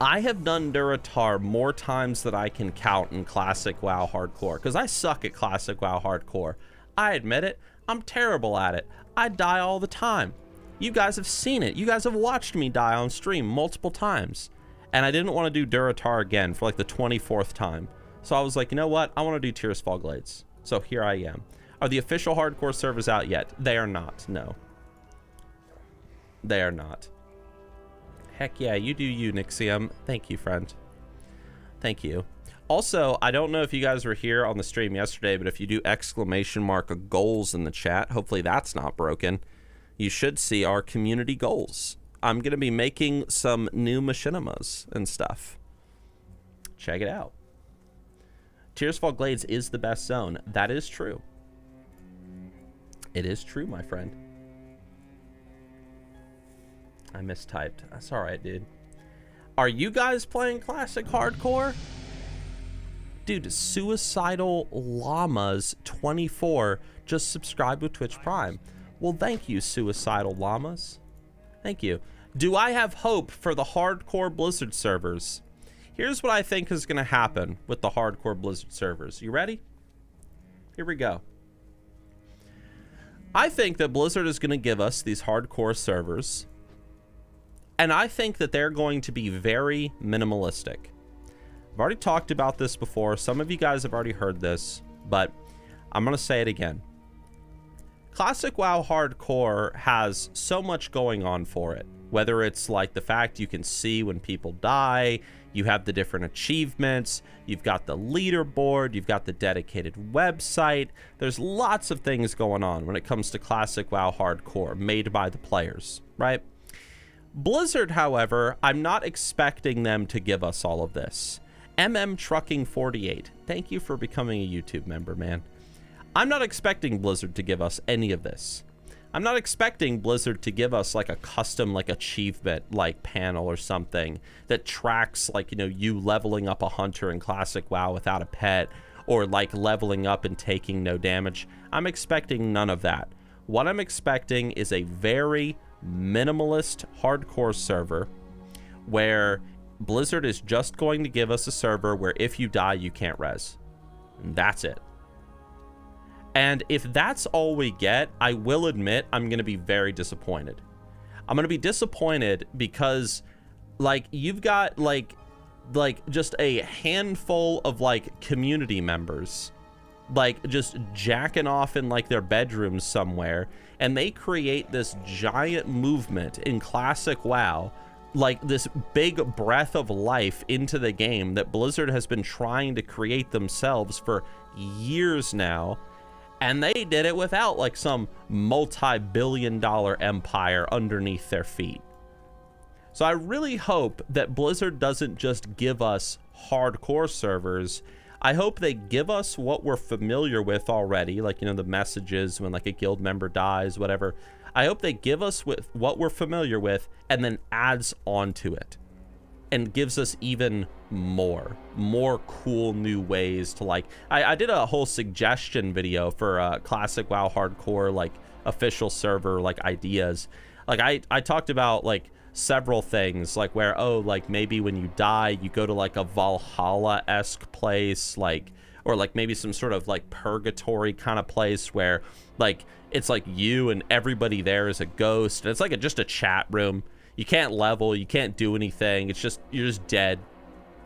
I have done Duratar more times than I can count in Classic WoW Hardcore, because I suck at Classic WoW Hardcore. I admit it. I'm terrible at it. I die all the time. You guys have seen it. You guys have watched me die on stream multiple times. And I didn't want to do Duratar again for like the 24th time. So I was like, you know what? I want to do Tearsfall Glades. So here I am. Are the official hardcore servers out yet? They are not. No. They are not. Heck yeah, you do you, Nixxiom. Thank you, friend. Thank you. Also, I don't know if you guys were here on the stream yesterday, but if you do ! goals in the chat, hopefully that's not broken. You should see our community goals. I'm going to be making some new machinimas and stuff. Check it out. Tearsfall Glades is the best zone. That is true. It is true, my friend. I mistyped. That's all right, dude. Are you guys playing Classic Hardcore? Dude, Suicidal Llamas 24 just subscribed with Twitch Prime. Well, thank you, Suicidal Llamas. Thank you. Do I have hope for the hardcore Blizzard servers? Here's what I think is going to happen with the hardcore Blizzard servers. You ready? Here we go. I think that Blizzard is going to give us these hardcore servers, and I think that they're going to be very minimalistic. I've already talked about this before. Some of you guys have already heard this, but I'm going to say it again. Classic WoW Hardcore has so much going on for it. Whether it's like the fact you can see when people die, you have the different achievements, you've got the leaderboard, you've got the dedicated website. There's lots of things going on when it comes to Classic WoW Hardcore made by the players, right? Blizzard, however, I'm not expecting them to give us all of this. Trucking48, thank you for becoming a YouTube member, man. I'm not expecting Blizzard to give us any of this. I'm not expecting Blizzard to give us like a custom like achievement like panel or something that tracks like, you know, you leveling up a hunter in Classic WoW without a pet, or like leveling up and taking no damage. I'm expecting none of that. What I'm expecting is a very minimalist hardcore server where Blizzard is just going to give us a server where if you die, you can't res. And that's it. And if that's all we get, I will admit I'm going to be very disappointed. I'm going to be disappointed because, like, you've got, like just a handful of, like, community members, like, just jacking off in, like, their bedrooms somewhere, and they create this giant movement in classic WoW, like this big breath of life into the game that Blizzard has been trying to create themselves for years now, and they did it without like some multi-billion-dollar empire underneath their feet. So I really hope that Blizzard doesn't just give us hardcore servers. I hope they give us what we're familiar with already, like, you know, the messages when like a guild member dies, whatever. I hope they give us with what we're familiar with and then adds on to it and gives us even more cool new ways to, like, I did a whole suggestion video for classic WoW hardcore, like, official server, like, ideas. Like, I talked about, like, several things, like, where, oh, like, maybe when you die, you go to, like, a Valhalla-esque place, like, or, like, maybe some sort of, like, purgatory kind of place where, like, it's like you and everybody there is a ghost, and it's like just a chat room. You can't level, you can't do anything. It's just, you're just dead,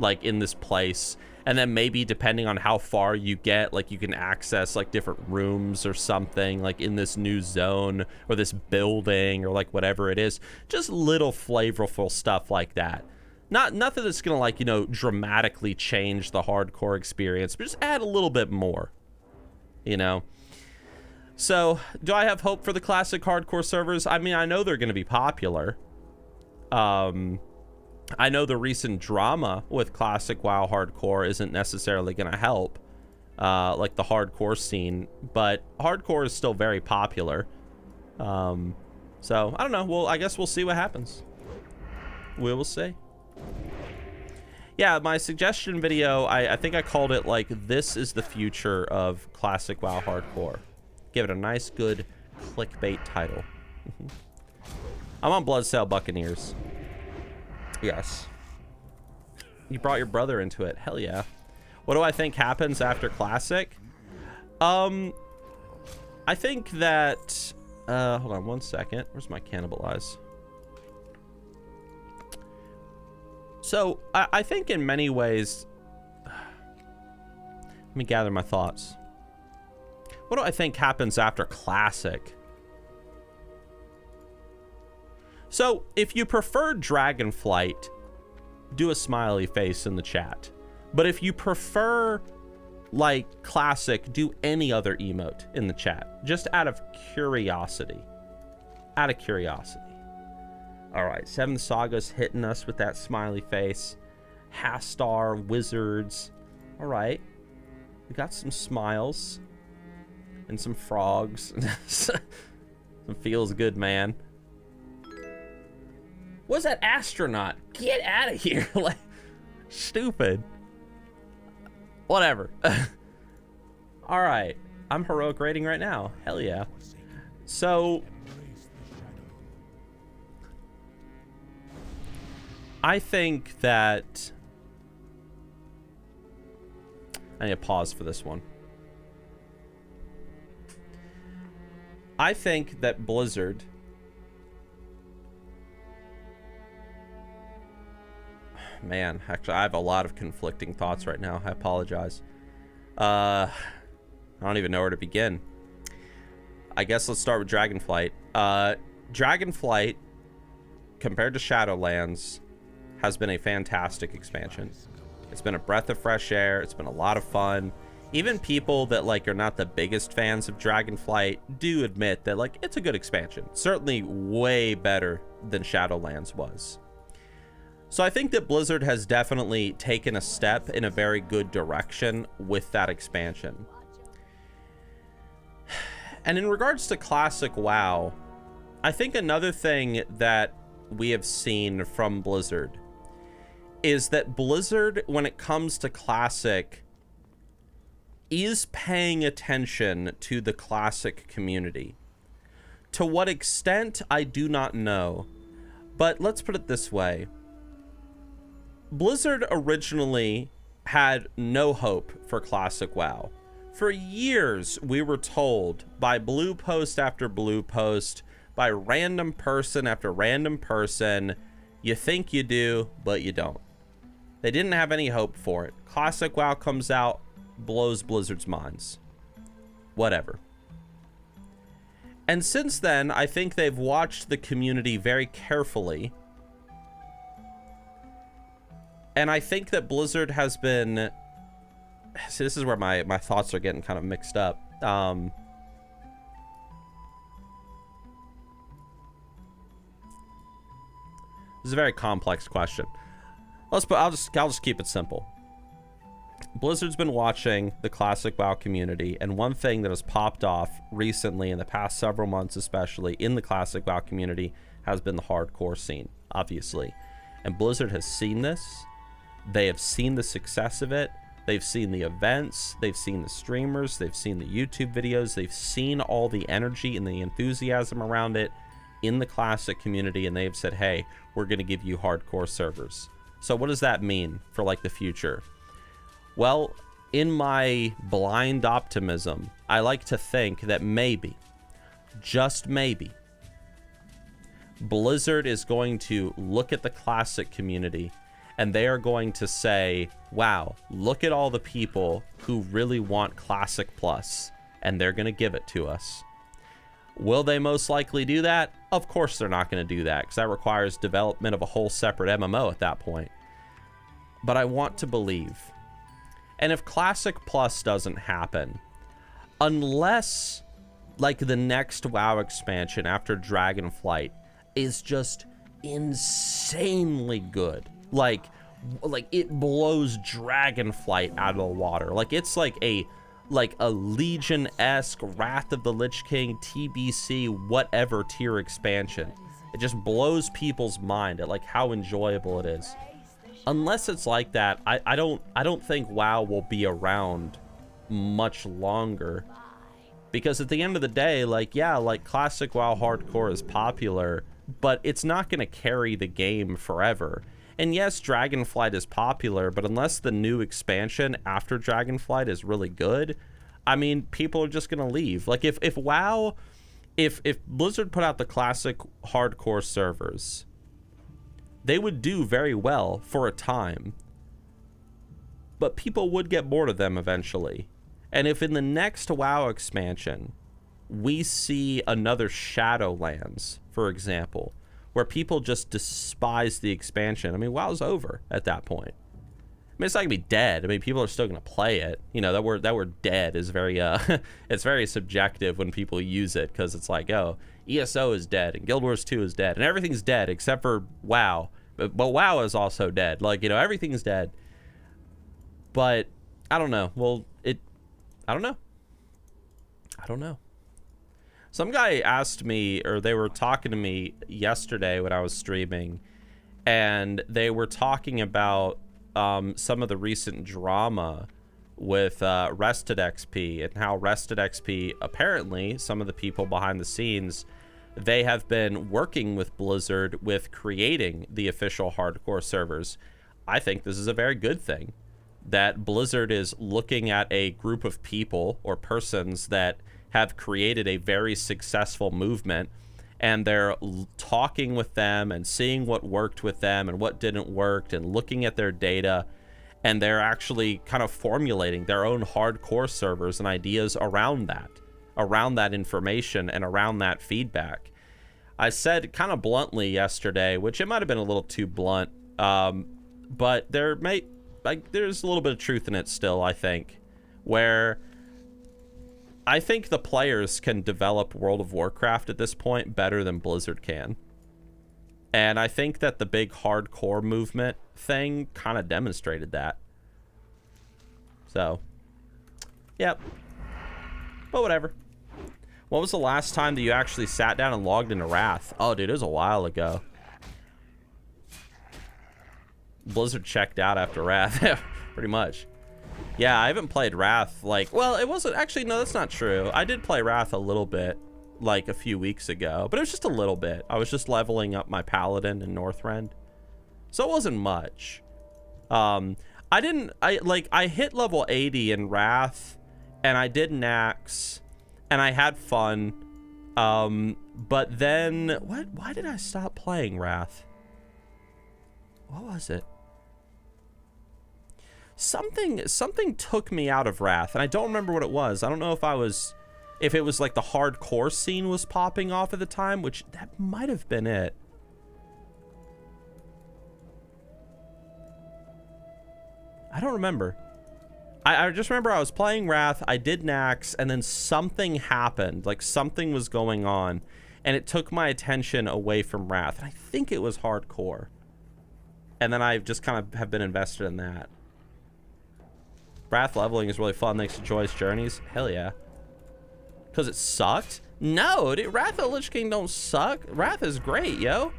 like, in this place. And then maybe depending on how far you get, like, you can access like different rooms or something, like in this new zone or this building or like whatever it is. Just little flavorful stuff like that. Nothing that's gonna, like, you know, dramatically change the hardcore experience, but just add a little bit more, you know. So, do I have hope for the classic hardcore servers? I mean, I know they're going to be popular. I know the recent drama with classic WoW hardcore isn't necessarily going to help, like the hardcore scene, but hardcore is still very popular. So, I don't know. Well, I guess we'll see what happens. We will see. Yeah, my suggestion video, I think I called it, like, this is the future of classic WoW hardcore. Give it a nice, good clickbait title. I'm on Bloodsail Buccaneers. Yes. You brought your brother into it. Hell yeah. What do I think happens after Classic? I think that... hold on one second. Where's my Cannibalize? So, I think in many ways... Let me gather my thoughts. What do I think happens after Classic? So, if you prefer Dragonflight, do a smiley face in the chat. But if you prefer, like, Classic, do any other emote in the chat. Just out of curiosity. Out of curiosity. Alright, Seventh Saga's hitting us with that smiley face. Hastar, Wizards. Alright. We got some smiles. And some frogs. Some feels good, man. What's that astronaut? Get out of here. Like, stupid. Whatever. Alright. I'm heroic rating right now. Hell yeah. So, I think that... I need to pause for this one. I think that Blizzard... Man, actually, I have a lot of conflicting thoughts right now. I apologize. I don't even know where to begin. I guess let's start with Dragonflight. Dragonflight, compared to Shadowlands, has been a fantastic expansion. It's been a breath of fresh air. It's been a lot of fun. Even people that, like, are not the biggest fans of Dragonflight do admit that, like, it's a good expansion. Certainly way better than Shadowlands was. So I think that Blizzard has definitely taken a step in a very good direction with that expansion. And in regards to Classic WoW, I think another thing that we have seen from Blizzard is that Blizzard, when it comes to Classic, is paying attention to the Classic community. To what extent, I do not know. But let's put it this way. Blizzard originally had no hope for Classic WoW. For years, we were told by blue post after blue post, by random person after random person, you think you do, but you don't. They didn't have any hope for it. Classic WoW comes out, blows Blizzard's minds. Whatever. And since then, I think they've watched the community very carefully. And I think that Blizzard has been... See, this is where my thoughts are getting kind of mixed up. This is a very complex question. I'll just keep it simple. Blizzard's been watching the Classic WoW community, and one thing that has popped off recently, in the past several months especially, in the Classic WoW community, has been the hardcore scene, obviously. And Blizzard has seen this. They have seen the success of it. They've seen the events. They've seen the streamers. They've seen the YouTube videos. They've seen all the energy and the enthusiasm around it in the Classic community, and they've said, hey, we're going to give you hardcore servers. So what does that mean for, like, the future? Well, in my blind optimism, I like to think that maybe, just maybe, Blizzard is going to look at the Classic community and they are going to say, wow, look at all the people who really want Classic Plus, and they're going to give it to us. Will they most likely do that? Of course they're not going to do that, because that requires development of a whole separate MMO at that point. But I want to believe. And if Classic Plus doesn't happen, unless, like, the next WoW expansion after Dragonflight is just insanely good, like it blows Dragonflight out of the water, like it's like a Legion-esque Wrath of the Lich King TBC whatever tier expansion, it just blows people's mind at like how enjoyable it is. Unless it's like that, I don't think WoW will be around much longer, because at the end of the day, like, yeah, like Classic WoW hardcore is popular, but it's not going to carry the game forever. And yes, Dragonflight is popular, but unless the new expansion after Dragonflight is really good, I mean, people are just going to leave. Like, if WoW, if Blizzard put out the Classic hardcore servers, they would do very well for a time, but people would get bored of them eventually. And if in the next WoW expansion, we see another Shadowlands, for example, where people just despise the expansion, I mean, WoW's over at that point. I mean, it's not gonna be dead. I mean, people are still gonna play it. You know, that word dead is very, it's very subjective when people use it, because it's like, oh, ESO is dead, and Guild Wars 2 is dead, and everything's dead except for WoW. But WoW is also dead. Like, you know, everything's dead. But, I don't know. Well, I don't know. I don't know. Some guy asked me, or they were talking to me yesterday when I was streaming, and they were talking about some of the recent drama with Rested XP, and how Rested XP, apparently, some of the people behind the scenes, they have been working with Blizzard with creating the official hardcore servers. I think this is a very good thing, that Blizzard is looking at a group of people or persons that have created a very successful movement, and they're talking with them and seeing what worked with them and what didn't work, and looking at their data, and they're actually kind of formulating their own hardcore servers and ideas around that information and around that feedback. I said kind of bluntly yesterday, which it might have been a little too blunt, but there's a little bit of truth in it still, I think, where I think the players can develop World of Warcraft at this point better than Blizzard can. And I think that the big hardcore movement thing kind of demonstrated that. So, yep. But whatever. When was the last time that you actually sat down and logged into Wrath? Oh, dude, it was a while ago. Blizzard checked out after Wrath. Pretty much. Yeah, I haven't played Wrath, like, well, it wasn't, actually, no, that's not true. I did play Wrath a little bit, like, a few weeks ago, but it was just a little bit. I was just leveling up my Paladin in Northrend, so it wasn't much. I hit level 80 in Wrath, and I did Nax, and I had fun, but then, why did I stop playing Wrath? What was it? Something took me out of Wrath, and I don't remember what it was. I don't know if it was like the hardcore scene was popping off at the time, which that might have been it. I don't remember. I just remember I was playing Wrath, I did Nax, and then something happened, like something was going on, and it took my attention away from Wrath, and I think it was hardcore. And then I just kind of have been invested in that. Wrath leveling is really fun thanks to Joy's Journeys. Hell yeah. Because it sucked? No, dude, Wrath of the Lich King don't suck. Wrath is great, yo.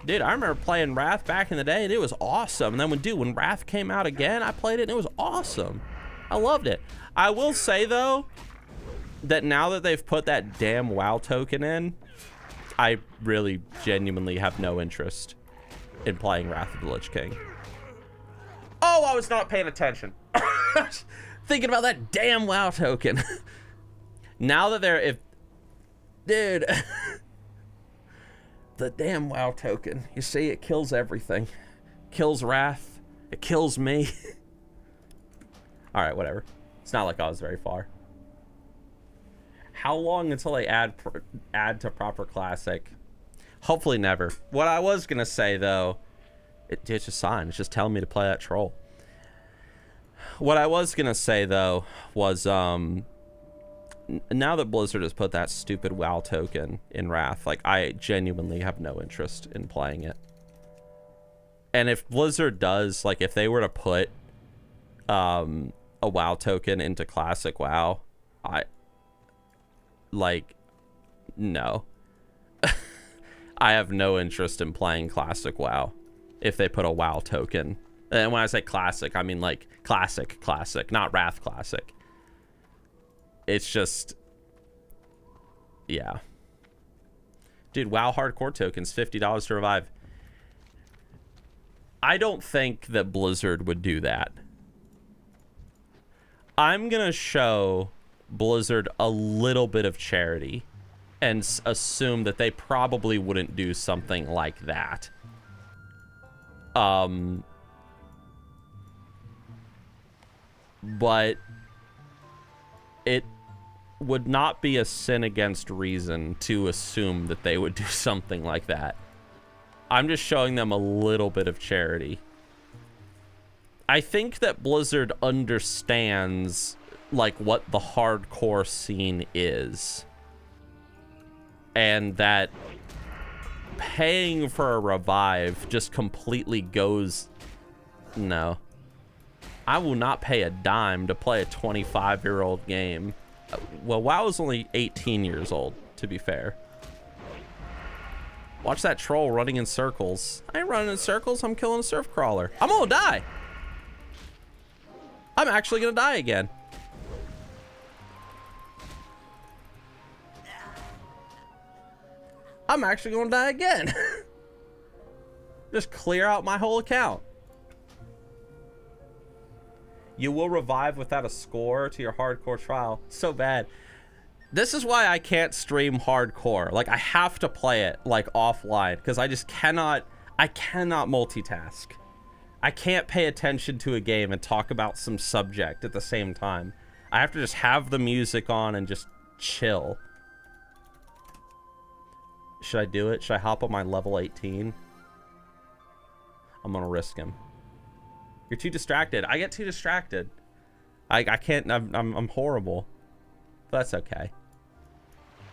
Dude, I remember playing Wrath back in the day, and it was awesome. And then when Wrath came out again, I played it, and it was awesome. I loved it. I will say, though, that now that they've put that damn WoW token in, I really genuinely have no interest in playing Wrath of the Lich King. Oh, I was not paying attention. Thinking about that damn WoW token. Now that dude, the damn WoW token. You see, it kills everything. Kills Wrath. It kills me. All right, whatever. It's not like I was very far. How long until they add to proper classic? Hopefully never. What I was gonna say though, it's just a sign. It's just telling me to play that troll. What I was gonna say though was now that Blizzard has put that stupid WoW token in Wrath, like I genuinely have no interest in playing it. And if Blizzard does, like if they were to put a WoW token into classic WoW, no. I have no interest in playing classic WoW if they put a WoW token. And when I say classic, I mean like classic, not Wrath classic. It's just, yeah. Dude, WoW hardcore tokens, $50 to revive. I don't think that Blizzard would do that. I'm gonna show Blizzard a little bit of charity and assume that they probably wouldn't do something like that. But it would not be a sin against reason to assume that they would do something like that. I'm just showing them a little bit of charity. I think that Blizzard understands like what the hardcore scene is, and that paying for a revive just completely goes, no. I will not pay a dime to play a 25-year-old game. Well, WoW is only 18 years old, to be fair. Watch that troll running in circles. I ain't running in circles, I'm killing a surf crawler. I'm gonna die. I'm actually gonna die again. I'm actually gonna die again. Just clear out my whole account. You will revive without a score to your hardcore trial. So bad. This is why I can't stream hardcore. Like, I have to play it, like, offline, because I just cannot, I cannot multitask. I can't pay attention to a game and talk about some subject at the same time. I have to just have the music on and just chill. Should I do it? Should I hop on my level 18? I'm gonna risk him. You're too distracted. I get too distracted. I can't, I'm horrible. But that's okay.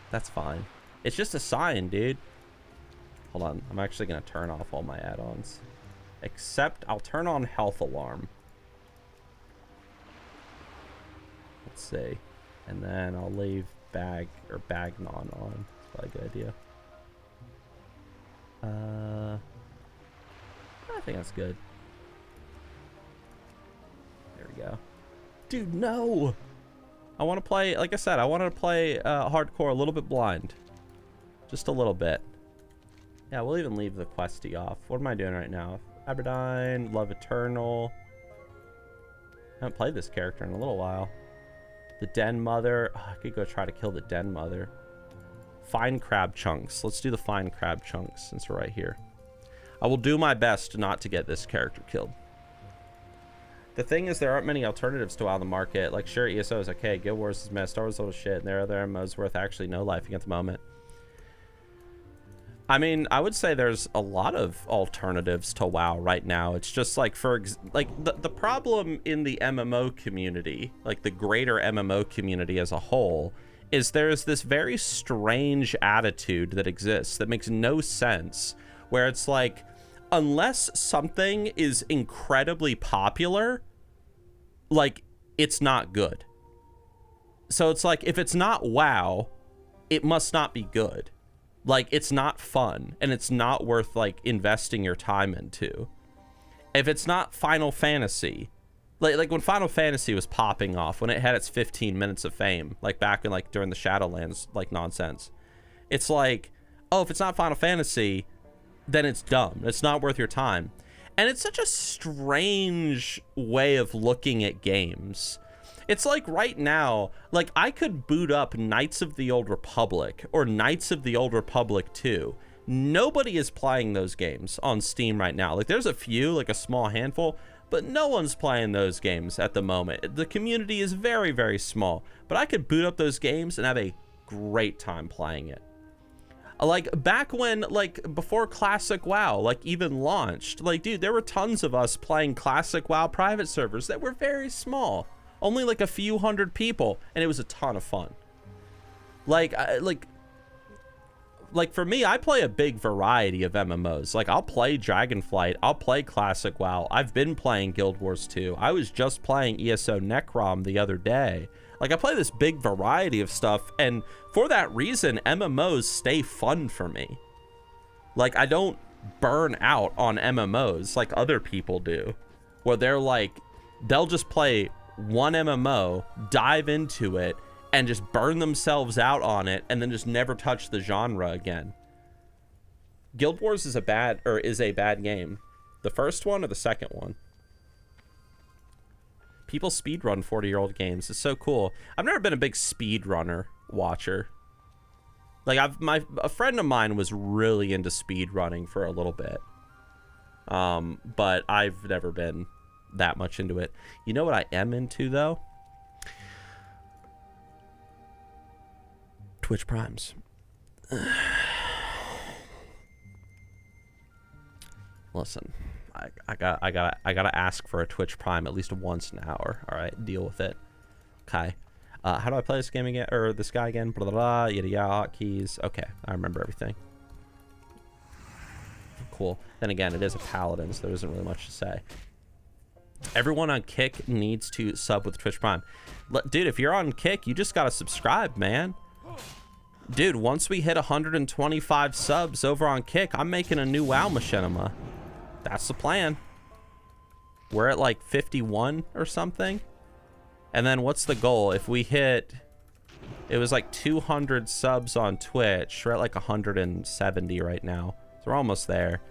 That's fine. It's just a sign, dude. Hold on. I'm actually going to turn off all my add-ons. Except I'll turn on health alarm. Let's see. And then I'll leave Bagnon on. That's probably a good idea. I think that's good. There we go. Dude, no. I want to play, like I said, I wanted to play hardcore a little bit blind. Just a little bit. Yeah, we'll even leave the questy off. What am I doing right now? Aberdine, Love Eternal. I haven't played this character in a little while. The Den Mother. Oh, I could go try to kill the Den Mother. Fine Crab Chunks. Let's do the Fine Crab Chunks since we're right here. I will do my best not to get this character killed. The thing is, there aren't many alternatives to WoW on the market. Like, sure, ESO is okay, Guild Wars is messed, Star Wars is little shit, and there are other MMOs worth actually no lifing at the moment. I mean, I would say there's a lot of alternatives to WoW right now. It's just like, the problem in the MMO community, like the greater MMO community as a whole, is there's this very strange attitude that exists that makes no sense, where it's like, unless something is incredibly popular, like, it's not good. So it's like, if it's not WoW, it must not be good. Like, it's not fun, and it's not worth, like, investing your time into. If it's not Final Fantasy, like when Final Fantasy was popping off, when it had its 15 minutes of fame, like back in, like, during the Shadowlands, like, nonsense, it's like, oh, if it's not Final Fantasy, then it's dumb. It's not worth your time. And it's such a strange way of looking at games. It's like right now, like, I could boot up Knights of the Old Republic or Knights of the Old Republic 2. Nobody is playing those games on Steam right now. Like, there's a few, like a small handful, but no one's playing those games at the moment. The community is very, very small. But I could boot up those games and have a great time playing it. Like, back when, like, before Classic WoW, like, even launched, like, dude, there were tons of us playing Classic WoW private servers that were very small. Only like a few hundred people, and it was a ton of fun. Like for me, I play a big variety of MMOs. Like, I'll play Dragonflight, I'll play Classic WoW, I've been playing Guild Wars 2. I was just playing ESO Necrom the other day. Like, I play this big variety of stuff, and for that reason, MMOs stay fun for me. Like, I don't burn out on MMOs like other people do, where they're like, they'll just play one MMO, dive into it, and just burn themselves out on it, and then just never touch the genre again. Guild Wars is a bad game. The first one or the second one? People speedrun 40-year-old games. It's so cool. I've never been a big speedrunner watcher. Like, a friend of mine was really into speedrunning for a little bit. But I've never been that much into it. You know what I am into, though? Twitch Primes. Listen, I gotta ask for a Twitch Prime at least once an hour. All right, deal with it. Okay. How do I play this game again, or this guy again? Blah, blah, blah, yada yada, hotkeys. Okay, I remember everything. Cool. Then again, it is a paladin, so there isn't really much to say. Everyone on Kick needs to sub with Twitch Prime. Dude, if you're on Kick, you just gotta subscribe, man. Dude, once we hit 125 subs over on Kick, I'm making a new WoW machinima. That's the plan. We're at like 51 or something. And then what's the goal? If we hit, it was like 200 subs on Twitch. We're at like 170 right now. So we're almost there.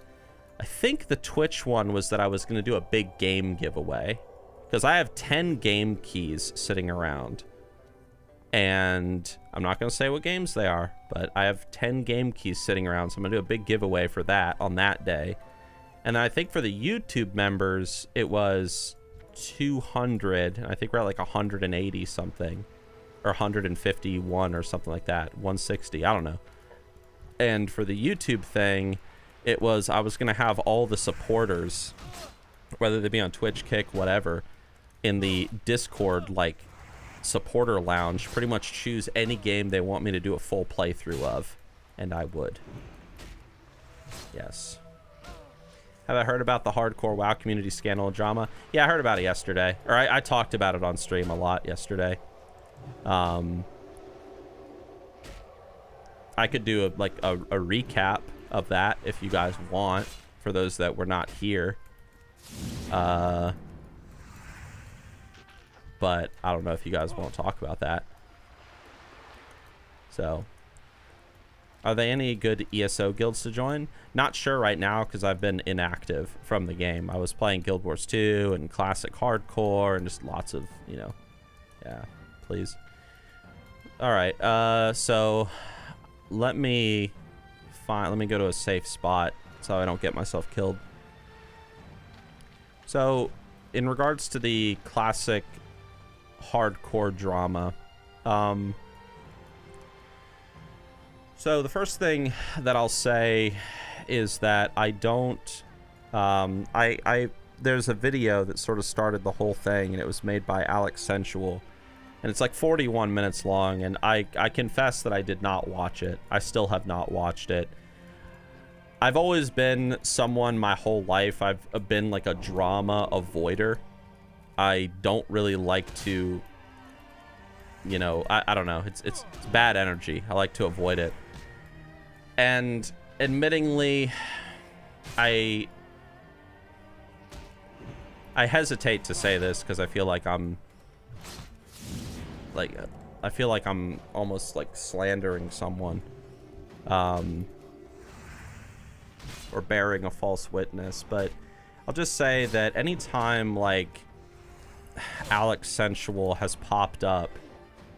I think the Twitch one was that I was going to do a big game giveaway, because I have 10 game keys sitting around, and I'm not going to say what games they are, but I have 10 game keys sitting around, so I'm going to do a big giveaway for that on that day. And then I think for the YouTube members, it was 200, and I think we're at like 180 something, or 151 or something like that, 160, I don't know. And for the YouTube thing, it was, I was going to have all the supporters, whether they be on Twitch, Kick, whatever, in the Discord, like, supporter lounge, pretty much choose any game they want me to do a full playthrough of, and I would. Yes. Have I heard about the hardcore WoW community scandal and drama? Yeah, I heard about it yesterday. Or I talked about it on stream a lot yesterday. I could do a recap of that if you guys want, for those that were not here. but I don't know if you guys want to talk about that. So, are there any good ESO guilds to join? Not sure right now because I've been inactive from the game. I was playing Guild Wars 2 and Classic Hardcore and just lots of, you know, yeah, please. All right, so let me go to a safe spot so I don't get myself killed. So, in regards to the Classic Hardcore drama, so the first thing that I'll say is that I don't, there's a video that sort of started the whole thing, and it was made by Alex Sensual, and it's like 41 minutes long, and I confess that I did not watch it. I still have not watched it. I've always been someone my whole life, I've been like a drama avoider. I don't really like to, you know, I don't know, it's bad energy. I like to avoid it. And admittingly, I hesitate to say this because I feel like I'm almost like slandering someone, or bearing a false witness, but I'll just say that anytime like Alex Sensual has popped up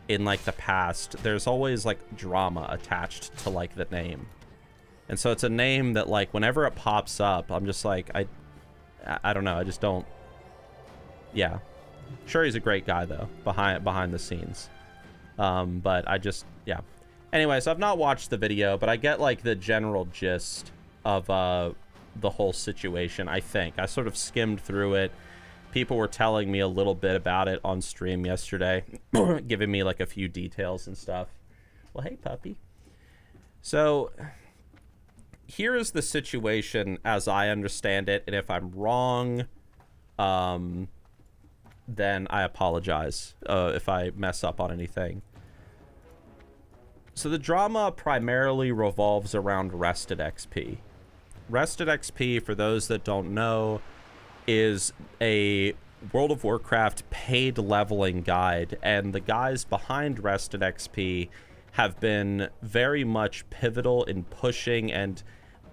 in like the past, there's always like drama attached to like the name. And so it's a name that like whenever it pops up, I'm just like, I don't know, I just don't. Yeah, sure, he's a great guy though behind the scenes, but I just, yeah. Anyway, so I've not watched the video, but I get like the general gist of the whole situation. I think I sort of skimmed through it. People were telling me a little bit about it on stream yesterday, giving me like a few details and stuff. Well, hey, puppy. So here is the situation as I understand it, and if I'm wrong, then I apologize if I mess up on anything. So the drama primarily revolves around Rested XP. Rested XP, for those that don't know, is a World of Warcraft paid leveling guide, and the guys behind Rested XP have been very much pivotal in pushing, and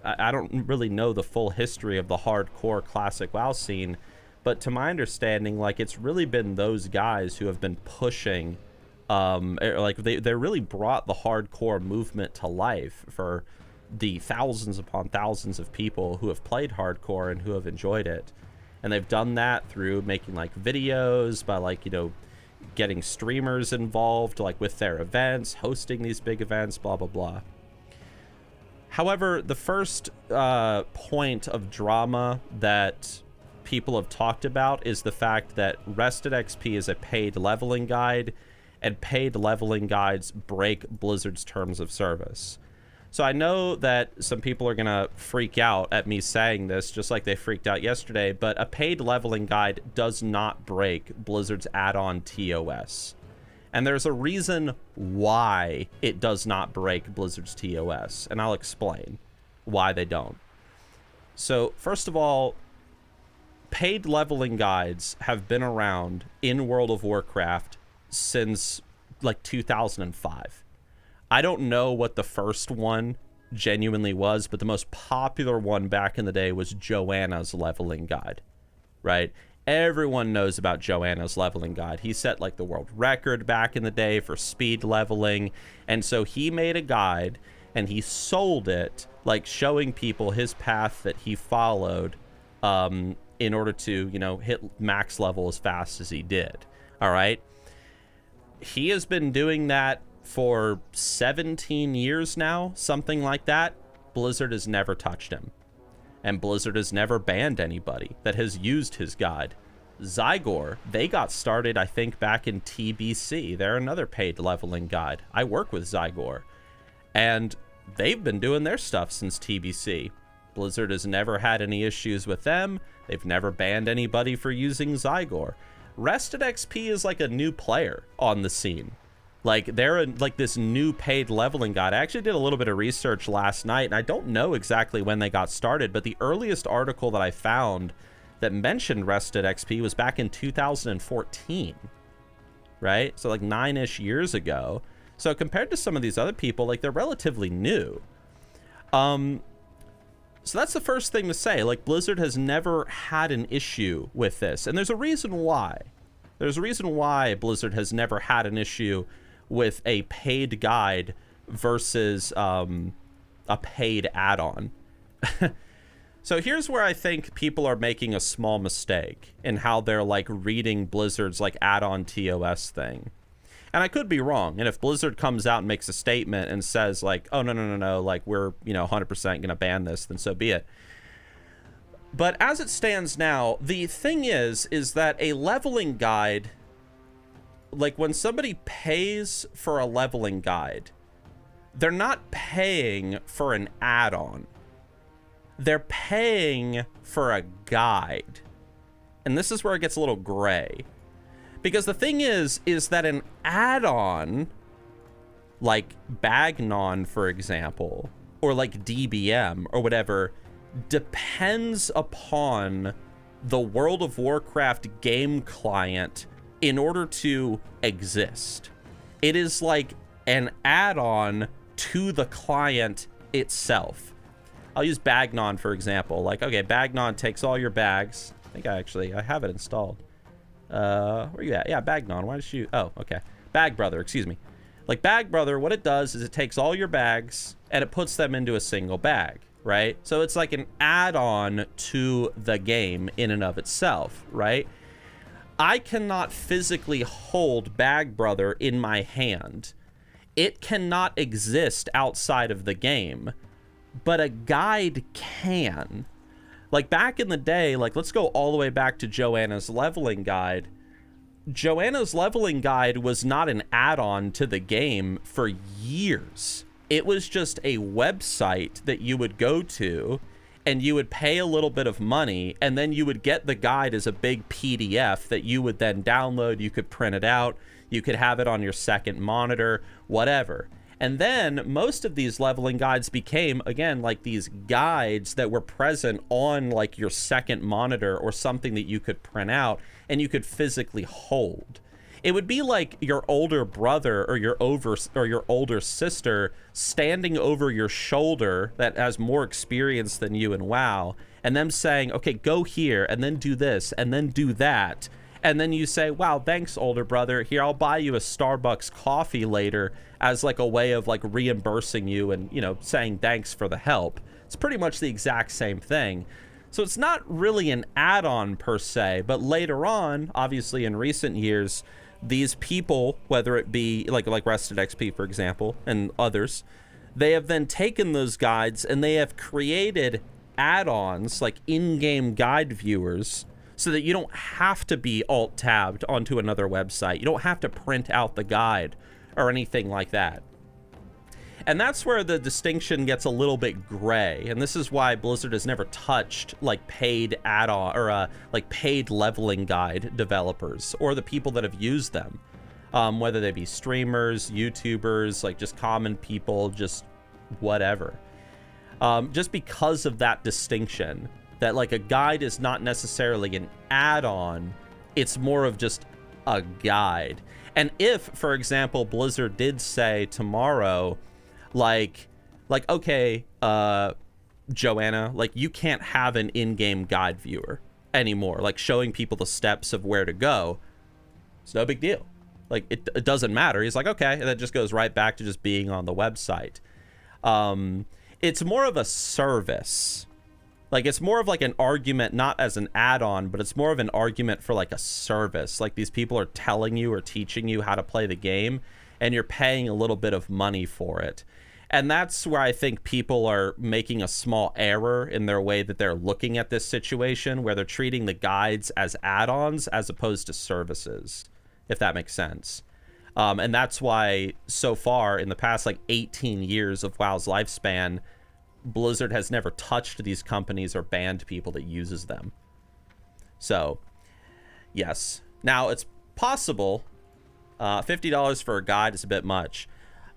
I don't really know the full history of the hardcore classic WoW scene, but to my understanding, like, it's really been those guys who have been pushing, like they really brought the hardcore movement to life for the thousands upon thousands of people who have played hardcore and who have enjoyed it. And they've done that through making like videos, by like, you know, getting streamers involved, like with their events, hosting these big events, blah, blah, blah. However, the first point of drama that people have talked about is the fact that Rested XP is a paid leveling guide, and paid leveling guides break Blizzard's terms of service. So I know that some people are going to freak out at me saying this, just like they freaked out yesterday, but a paid leveling guide does not break Blizzard's add-on TOS. And there's a reason why it does not break Blizzard's TOS, and I'll explain why they don't. So, first of all, paid leveling guides have been around in World of Warcraft since, like, 2005. I don't know what the first one genuinely was, but the most popular one back in the day was Joanna's leveling guide, right? Everyone knows about Joanna's leveling guide. He set like the world record back in the day for speed leveling, and so he made a guide and he sold it, like showing people his path that he followed in order to, you know, hit max level as fast as he did. All right, he has been doing that for 17 years now, something like that. Blizzard has never touched him, and Blizzard has never banned anybody that has used his guide. Zygor, they got started, I think, back in TBC. They're another paid leveling guide. I work with Zygor, and they've been doing their stuff since TBC. Blizzard has never had any issues with them. They've never banned anybody for using Zygor. Rested XP is like a new player on the scene. Like, they're like this new paid leveling guide. I actually did a little bit of research last night, and I don't know exactly when they got started, but the earliest article that I found that mentioned Rested XP was back in 2014. right? So like 9-ish years ago. So compared to some of these other people, like they're relatively new. So that's the first thing to say. Like Blizzard has never had an issue with this. And there's a reason why. There's a reason why Blizzard has never had an issue with a paid guide versus a paid add-on. So here's where I think people are making a small mistake in how they're like reading Blizzard's like add-on TOS thing. And I could be wrong. And if Blizzard comes out and makes a statement and says like, oh, no, like we're, 100% going to ban this, then so be it. But as it stands now, the thing is that a leveling guide, like when somebody pays for a leveling guide, they're not paying for an add-on. They're paying for a guide. And this is where it gets a little gray. Because the thing is that an add-on, like Bagnon, for example, or like DBM or whatever, depends upon the World of Warcraft game client in order to exist. It is like an add-on to the client itself. I'll use Bagnon, for example. Like, okay, Bagnon takes all your bags. I think I have it installed. Where are you at? Yeah, Bagnon. Why did you... Oh, okay. Bag Brother, excuse me. Like, Bag Brother, what it does is it takes all your bags and it puts them into a single bag, right? So it's like an add-on to the game in and of itself, right? I cannot physically hold Bag Brother in my hand. It cannot exist outside of the game, but a guide can. Like back in the day, like let's go all the way back to Joanna's leveling guide. Joanna's leveling guide was not an add-on to the game for years. It was just a website that you would go to and you would pay a little bit of money and then you would get the guide as a big PDF that you would then download. You could print it out. You could have it on your second monitor, whatever. And then most of these leveling guides became, again, like these guides that were present on like your second monitor or something that you could print out and you could physically hold. It would be like your older brother or your older sister standing over your shoulder that has more experience than you in WoW and them saying, okay, go here and then do this and then do that. And then you say, wow, thanks, older brother. Here, I'll buy you a Starbucks coffee later as like a way of like reimbursing you and, saying thanks for the help. It's pretty much the exact same thing. So it's not really an add-on per se, but later on, obviously in recent years, these people, whether it be like Rested XP, for example, and others, they have then taken those guides and they have created add-ons like in-game guide viewers so that you don't have to be alt-tabbed onto another website. You don't have to print out the guide or anything like that. And that's where the distinction gets a little bit gray. And this is why Blizzard has never touched like paid add-on or like paid leveling guide developers or the people that have used them, whether they be streamers, YouTubers, like just common people, just whatever. Just because of that distinction. That like a guide is not necessarily an add-on, it's more of just a guide. And if, for example, Blizzard did say tomorrow, like okay, Joanna, like you can't have an in-game guide viewer anymore, like showing people the steps of where to go, it's no big deal. Like it doesn't matter. He's like, okay, and that just goes right back to just being on the website. It's more of a service. Like, it's more of like an argument, not as an add-on, but it's more of an argument for like a service. Like these people are telling you or teaching you how to play the game and you're paying a little bit of money for it. And that's where I think people are making a small error in their way that they're looking at this situation, where they're treating the guides as add-ons as opposed to services, if that makes sense. And that's why so far in the past like 18 years of WoW's lifespan, Blizzard has never touched these companies or banned people that uses them. So, yes. Now, it's possible. $50 for a guide is a bit much.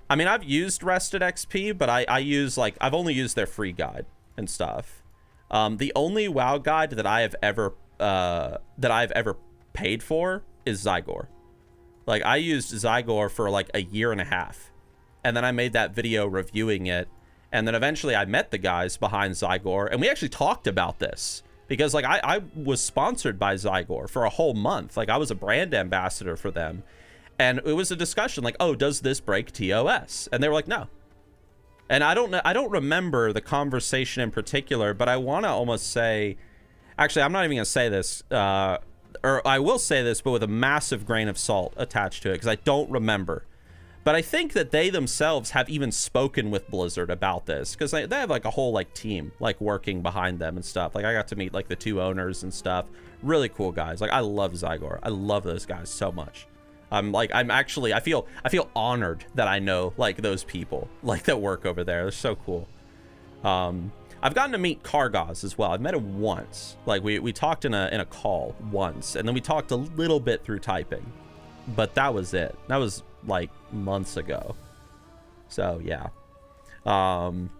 I mean, I've used Rested XP, but I use like I've only used their free guide and stuff. The only WoW guide that I have ever paid for is Zygor. Like, I used Zygor for like a year and a half, and then I made that video reviewing it, and then eventually I met the guys behind Zygor, and we actually talked about this, because like I was sponsored by Zygor for a whole month. Like, I was a brand ambassador for them, and it was a discussion like, oh, does this break TOS? And they were like, no. And I don't remember the conversation in particular, but I want to almost say, actually, I'm not even gonna say this, or I will say this, but with a massive grain of salt attached to it, because I don't remember. But I think that they themselves have even spoken with Blizzard about this, because they have like a whole like team like working behind them and stuff. Like, I got to meet like the 2 owners and stuff. Really cool guys. Like, I love Zygor. I love those guys so much. I feel honored that I know like those people like that work over there. They're so cool. I've gotten to meet Kargaz as well. I've met him once. Like, we talked in a call once, and then we talked a little bit through typing, but that was it. That was like months ago. So yeah. But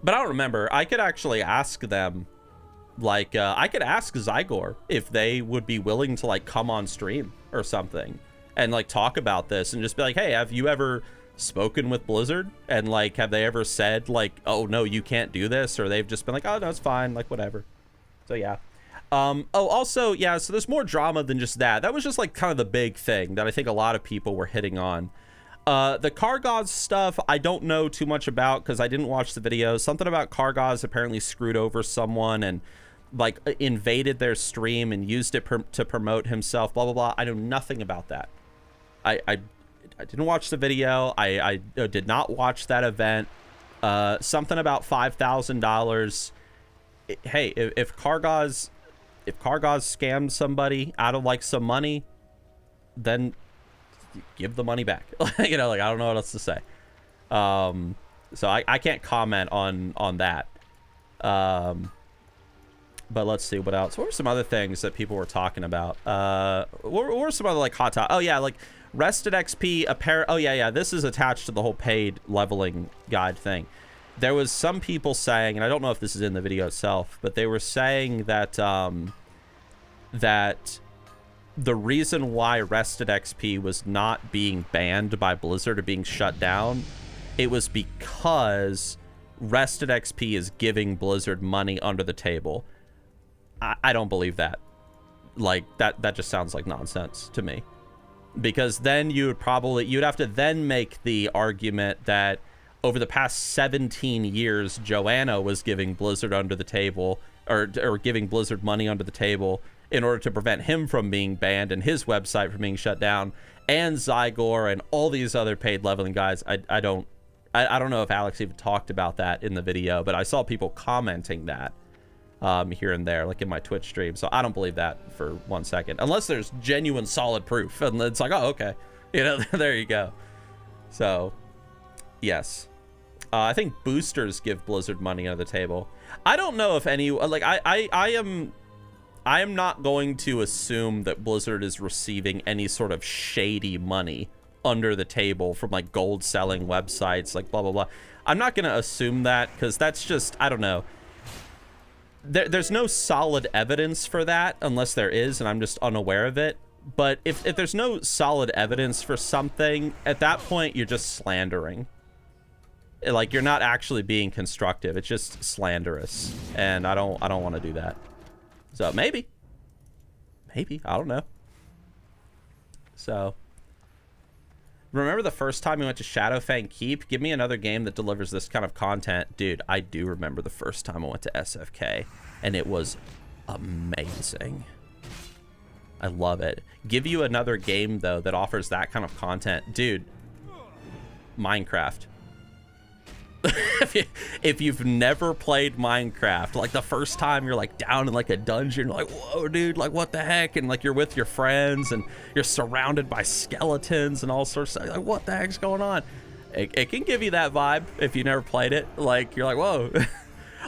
I don't remember. I could actually ask them, like, I could ask Zygor if they would be willing to like come on stream or something and like talk about this, and just be like, hey, have you ever spoken with Blizzard, and like, have they ever said like, oh no, you can't do this, or they've just been like, oh no, it's fine, like whatever. So yeah. Oh, also, yeah, so there's more drama than just that. That was just like kind of the big thing that I think a lot of people were hitting on. The Kargaz stuff, I don't know too much about, because I didn't watch the video. Something about Kargaz apparently screwed over someone and like invaded their stream and used it to promote himself, blah blah blah. I know nothing about that. I didn't watch the video. I did not watch that event. Something about $5,000. Hey, if Kargaz scammed somebody out of like some money, then give the money back. You know, like, I don't know what else to say. So I can't comment on that. But let's see what else. What were some other things that people were talking about? What were some other like hot topics? Oh yeah, like Rested XP apparent. Oh yeah, this is attached to the whole paid leveling guide thing. There was some people saying, and I don't know if this is in the video itself, but they were saying that that the reason why Rested XP was not being banned by Blizzard or being shut down, it was because Rested XP is giving Blizzard money under the table. I don't believe that. Like, that just sounds like nonsense to me. Because then you'd have to then make the argument that over the past 17 years, Joanna was giving Blizzard under the table, or giving Blizzard money under the table in order to prevent him from being banned and his website from being shut down, and Zygor and all these other paid leveling guys. I don't know if Alex even talked about that in the video, but I saw people commenting that here and there, like in my Twitch stream. So I don't believe that for 1 second, unless there's genuine solid proof, and it's like, oh, okay, you know, there you go. So yes. I think boosters give Blizzard money under the table. I don't know if any, like, I am not going to assume that Blizzard is receiving any sort of shady money under the table from like gold selling websites, like blah blah blah. I'm not going to assume that, because that's just, I don't know. There's no solid evidence for that, unless there is, and I'm just unaware of it. But if there's no solid evidence for something, at that point you're just slandering. Like, you're not actually being constructive. It's just slanderous, and I don't want to do that. So maybe I don't know. So remember the first time we went to Shadowfang Keep? Give me another game that delivers this kind of content. Dude, I do remember the first time I went to SFK, and it was amazing. I love it. Give you another game though that offers that kind of content. Dude, Minecraft. If you've never played Minecraft, like the first time you're like down in like a dungeon, like, whoa dude, like what the heck, and like you're with your friends and you're surrounded by skeletons and all sorts of, like, what the heck's going on? It can give you that vibe if you never played it. Like, you're like, whoa.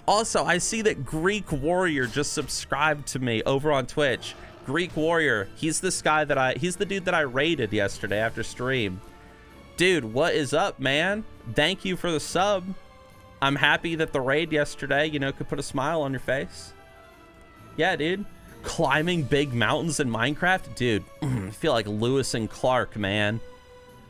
Also, I see that Greek Warrior just subscribed to me over on Twitch. Greek Warrior, he's this guy he's the dude that I raided yesterday after stream. Dude, what is up, man? Thank you for the sub. I'm happy that the raid yesterday, you know, could put a smile on your face. Yeah, dude. Climbing big mountains in Minecraft? Dude, I feel like Lewis and Clark, man.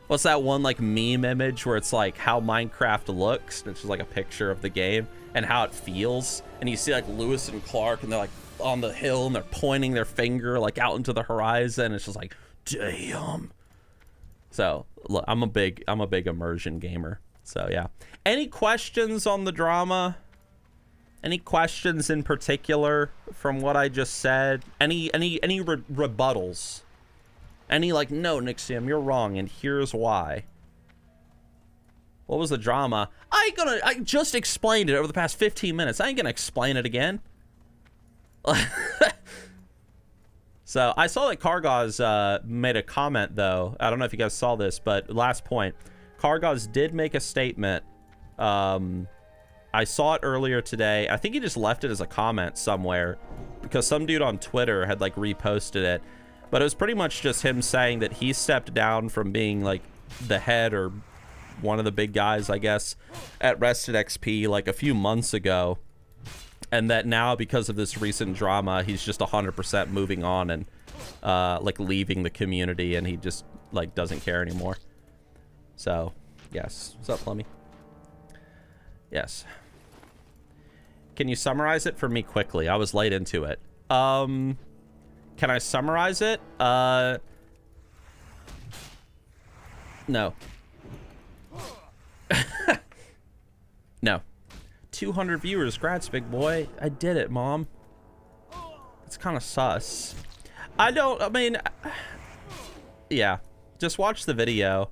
What's that one like meme image where it's like how Minecraft looks? It's just like a picture of the game and how it feels. And you see like Lewis and Clark and they're like on the hill and they're pointing their finger like out into the horizon. It's just like, damn. So look, I'm a big immersion gamer. So yeah. Any questions on the drama? Any questions in particular from what I just said? Any rebuttals? Any like, no, Nixxiom, you're wrong, and here's why. What was the drama? I just explained it over the past 15 minutes. I ain't gonna explain it again. So I saw that Kargaz made a comment though. I don't know if you guys saw this, but last point, Kargaz did make a statement. I saw it earlier today. I think he just left it as a comment somewhere because some dude on Twitter had like reposted it. But it was pretty much just him saying that he stepped down from being like the head or one of the big guys, I guess, at Rested XP like a few months ago. And that now because of this recent drama, he's just 100% moving on and like leaving the community, and he just like doesn't care anymore. So, yes. What's up, Plummy? Yes. Can you summarize it for me quickly? I was late into it. Can I summarize it? No. No. 200 viewers, grats, big boy. I did it, Mom. It's kind of sus. I mean, yeah. Just watch the video.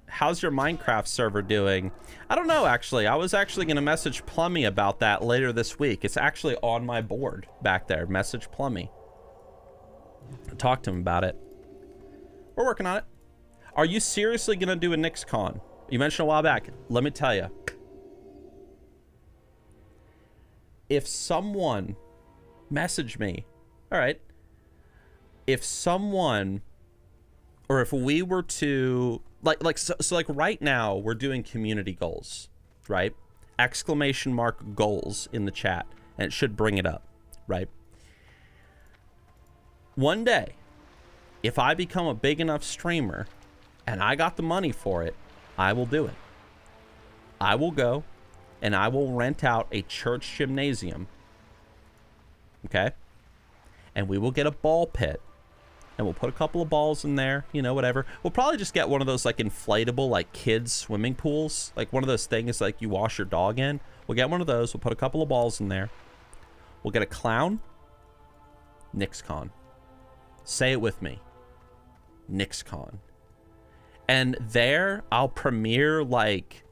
How's your Minecraft server doing? I don't know, actually. I was actually going to message Plummy about that later this week. It's actually on my board back there. Message Plummy. Talk to him about it. We're working on it. Are you seriously gonna do a NixCon? You mentioned a while back. Let me tell you. If someone message me, all right. If someone, or if we were to so like right now we're doing community goals, right? Exclamation mark goals in the chat, and it should bring it up, right? One day, if I become a big enough streamer and I got the money for it, I will do it. I will go and I will rent out a church gymnasium. Okay? And we will get a ball pit. And we'll put a couple of balls in there, you know, whatever. We'll probably just get one of those like inflatable like kids swimming pools. Like one of those things like you wash your dog in. We'll get one of those. We'll put a couple of balls in there. We'll get a clown. NixCon. Say it with me. NixCon. And there I'll premiere like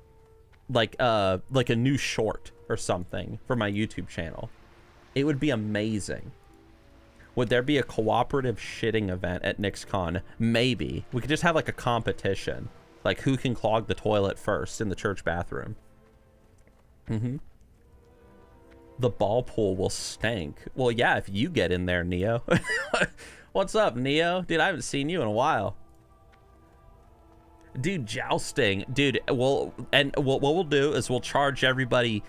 a new short or something for my YouTube channel. It would be amazing. Would there be a cooperative shitting event at NixCon? Maybe. We could just have like a competition. Like who can clog the toilet first in the church bathroom. The ball pool will stink. Well, yeah, if you get in there, Neo. What's up, Neo? Dude, I haven't seen you in a while. Dude, jousting. Dude, what we'll do is we'll charge everybody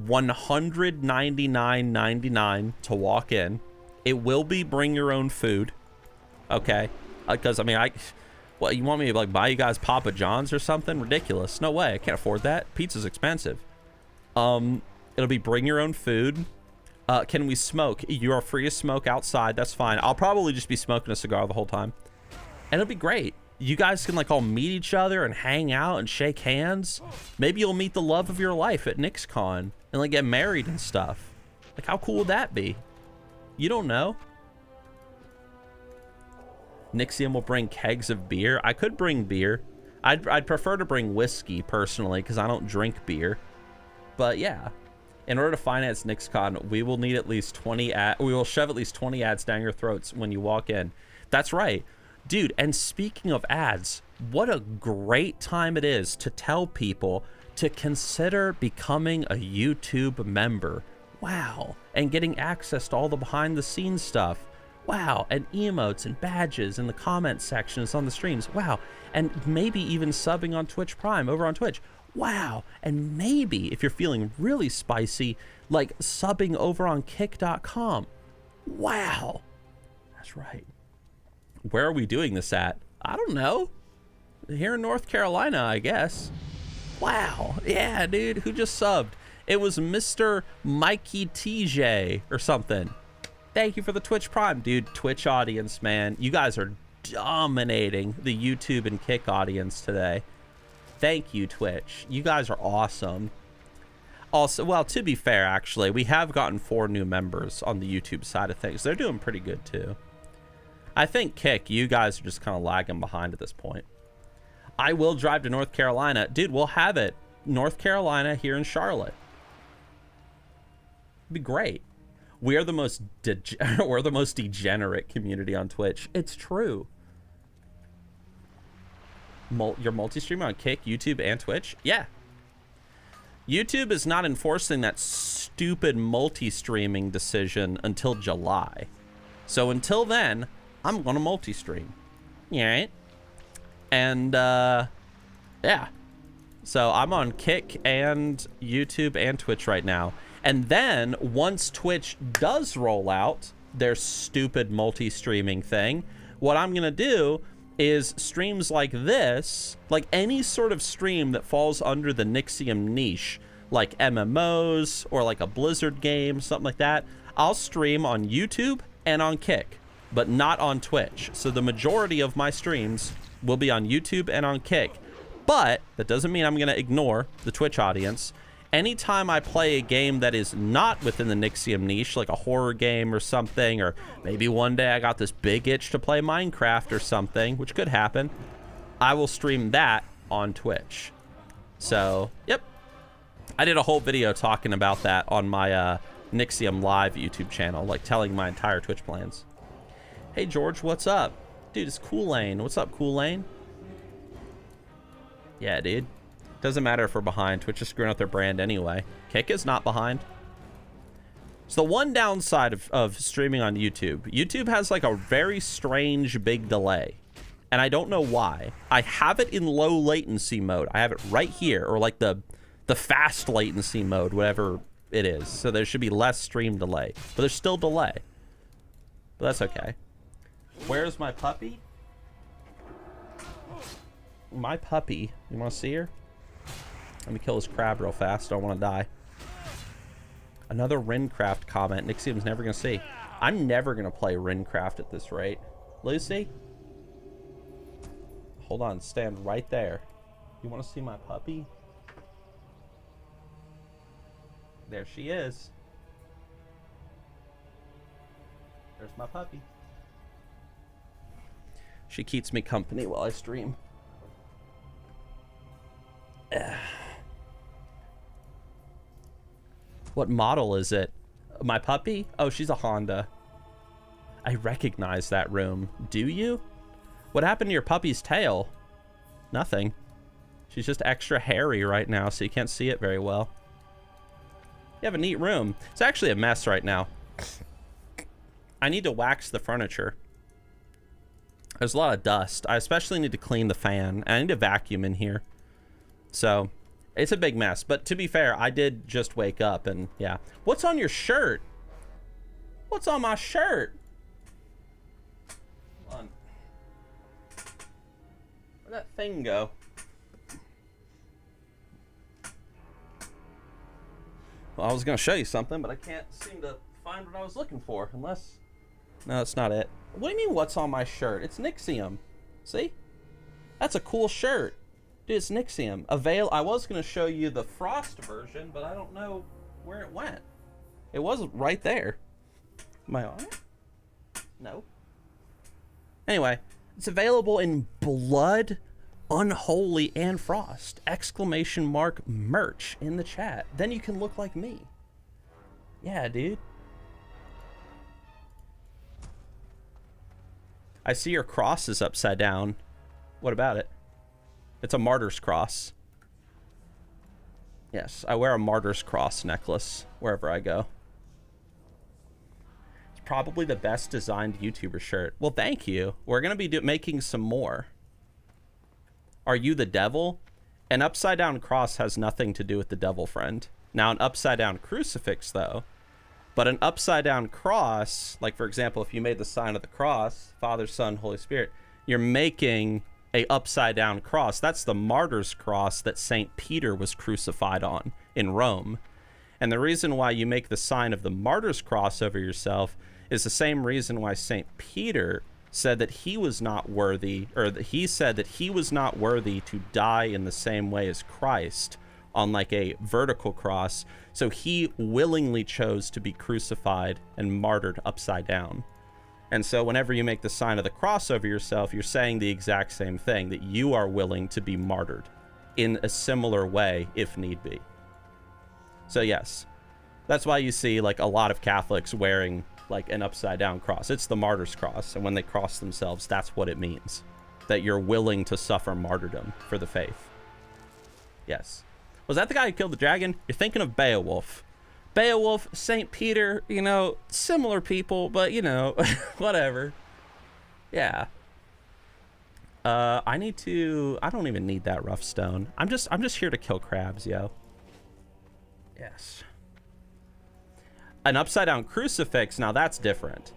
$199.99 to walk in. It will be bring your own food. Okay? Because, I mean, what, you want me to, like, buy you guys Papa John's or something? Ridiculous. No way. I can't afford that. Pizza's expensive. It'll be bring your own food. Can we smoke? You are free to smoke outside. That's fine. I'll probably just be smoking a cigar the whole time. And it'll be great. You guys can like all meet each other and hang out and shake hands. Maybe you'll meet the love of your life at NixCon and like get married and stuff. Like how cool would that be? You don't know. Nixxiom will bring kegs of beer. I could bring beer. I'd prefer to bring whiskey personally because I don't drink beer. But yeah. In order to finance NixCon, we will need at least 20 we will shove at least 20 ads down your throats when you walk in. That's right. Dude, and speaking of ads, what a great time it is to tell people to consider becoming a YouTube member. Wow. And getting access to all the behind the scenes stuff. Wow. And emotes and badges in the comment sections on the streams. Wow. And maybe even subbing on Twitch Prime over on Twitch. Wow. And maybe if you're feeling really spicy, like subbing over on kick.com. Wow. That's right. Where are we doing this at? I don't know. Here in North Carolina, I guess. Wow. Yeah, dude. Who just subbed? It was Mr. Mikey TJ or something. Thank you for the Twitch Prime, dude. Twitch audience, man. You guys are dominating the YouTube and Kick audience today. Thank you, Twitch. You guys are awesome. Also, well, to be fair, actually, we have gotten 4 new members on the YouTube side of things. They're doing pretty good, too. I think, Kick, you guys are just kind of lagging behind at this point. I will drive to North Carolina. Dude, we'll have it. North Carolina here in Charlotte. It'd be great. We are the most we're the most degenerate community on Twitch. It's true. You're multi-streaming on Kick, YouTube, and Twitch? Yeah. YouTube is not enforcing that stupid multi-streaming decision until July. So until then, I'm going to multi-stream. Yeah, right? And, yeah. So I'm on Kick and YouTube and Twitch right now. And then once Twitch does roll out their stupid multi-streaming thing, what I'm going to do is streams like this, like any sort of stream that falls under the Nixxiom niche, like MMOs or like a Blizzard game, something like that, I'll stream on YouTube and on Kick, but not on Twitch. So the majority of my streams will be on YouTube and on Kick. But that doesn't mean I'm going to ignore the Twitch audience. Anytime I play a game that is not within the Nixxiom niche, like a horror game or something, or maybe one day I got this big itch to play Minecraft or something, which could happen, I will stream that on Twitch. So, yep. I did a whole video talking about that on my Nixxiom Live YouTube channel, like telling my entire Twitch plans. Hey, George, what's up? Dude, it's Cool Lane. What's up, Cool Lane? Yeah, dude. Doesn't matter if we're behind. Twitch is screwing up their brand anyway. Kick is not behind. So the one downside of streaming on YouTube, YouTube has like a very strange big delay. And I don't know why. I have it in low latency mode. I have it right here, or like the fast latency mode, whatever it is. So there should be less stream delay. But there's still delay. But that's okay. Where's my puppy? My puppy. You want to see her? Let me kill this crab real fast. I don't want to die. Another Rinecraft comment. Nixxiom's never going to see. I'm never going to play Rinecraft at this rate. Lucy? Hold on. Stand right there. You want to see my puppy? There she is. There's my puppy. She keeps me company while I stream. What model is it? My puppy? Oh, she's a Honda. I recognize that room. Do you? What happened to your puppy's tail? Nothing. She's just extra hairy right now, so you can't see it very well. You have a neat room. It's actually a mess right now. I need to wax the furniture. There's a lot of dust. I especially need to clean the fan. I need to vacuum in here. So, it's a big mess. But to be fair, I did just wake up and yeah. What's on your shirt? What's on my shirt? Hold on. Where'd that thing go? Well, I was going to show you something, but I can't seem to find what I was looking for. Unless... No, that's not it. What do you mean, what's on my shirt? It's Nixxiom. See? That's a cool shirt. Dude, it's Nixxiom. I was going to show you the Frost version, but I don't know where it went. It was right there. Am I on it? No. Anyway, it's available in Blood, Unholy, and Frost. ! Merch in the chat. Then you can look like me. Yeah, dude. I see your cross is upside down. What about it? It's a martyr's cross. Yes, I wear a martyr's cross necklace wherever I go. It's probably the best designed YouTuber shirt. Well, thank you. We're going to be making some more. Are you the devil? An upside down cross has nothing to do with the devil, friend. Now, an upside down crucifix, though, But an upside down cross, like for example, if you made the sign of the cross, Father, Son, Holy Spirit, you're making a upside down cross. That's the martyr's cross that St. Peter was crucified on in Rome. And the reason why you make the sign of the martyr's cross over yourself is the same reason why St. Peter said that he was not worthy, or that he said that he was not worthy to die in the same way as Christ on like a vertical cross. So he willingly chose to be crucified and martyred upside down. And so whenever you make the sign of the cross over yourself, you're saying the exact same thing, that you are willing to be martyred in a similar way if need be. So yes, that's why you see like a lot of Catholics wearing like an upside down cross. It's the martyr's cross. And when they cross themselves, that's what it means, that you're willing to suffer martyrdom for the faith. Yes. Was that the guy who killed the dragon? You're thinking of Beowulf. Beowulf, St. Peter, you know, similar people, but you know, whatever. Yeah. I don't even need that rough stone. I'm just here to kill crabs, yo. Yes. An upside down crucifix, now that's different.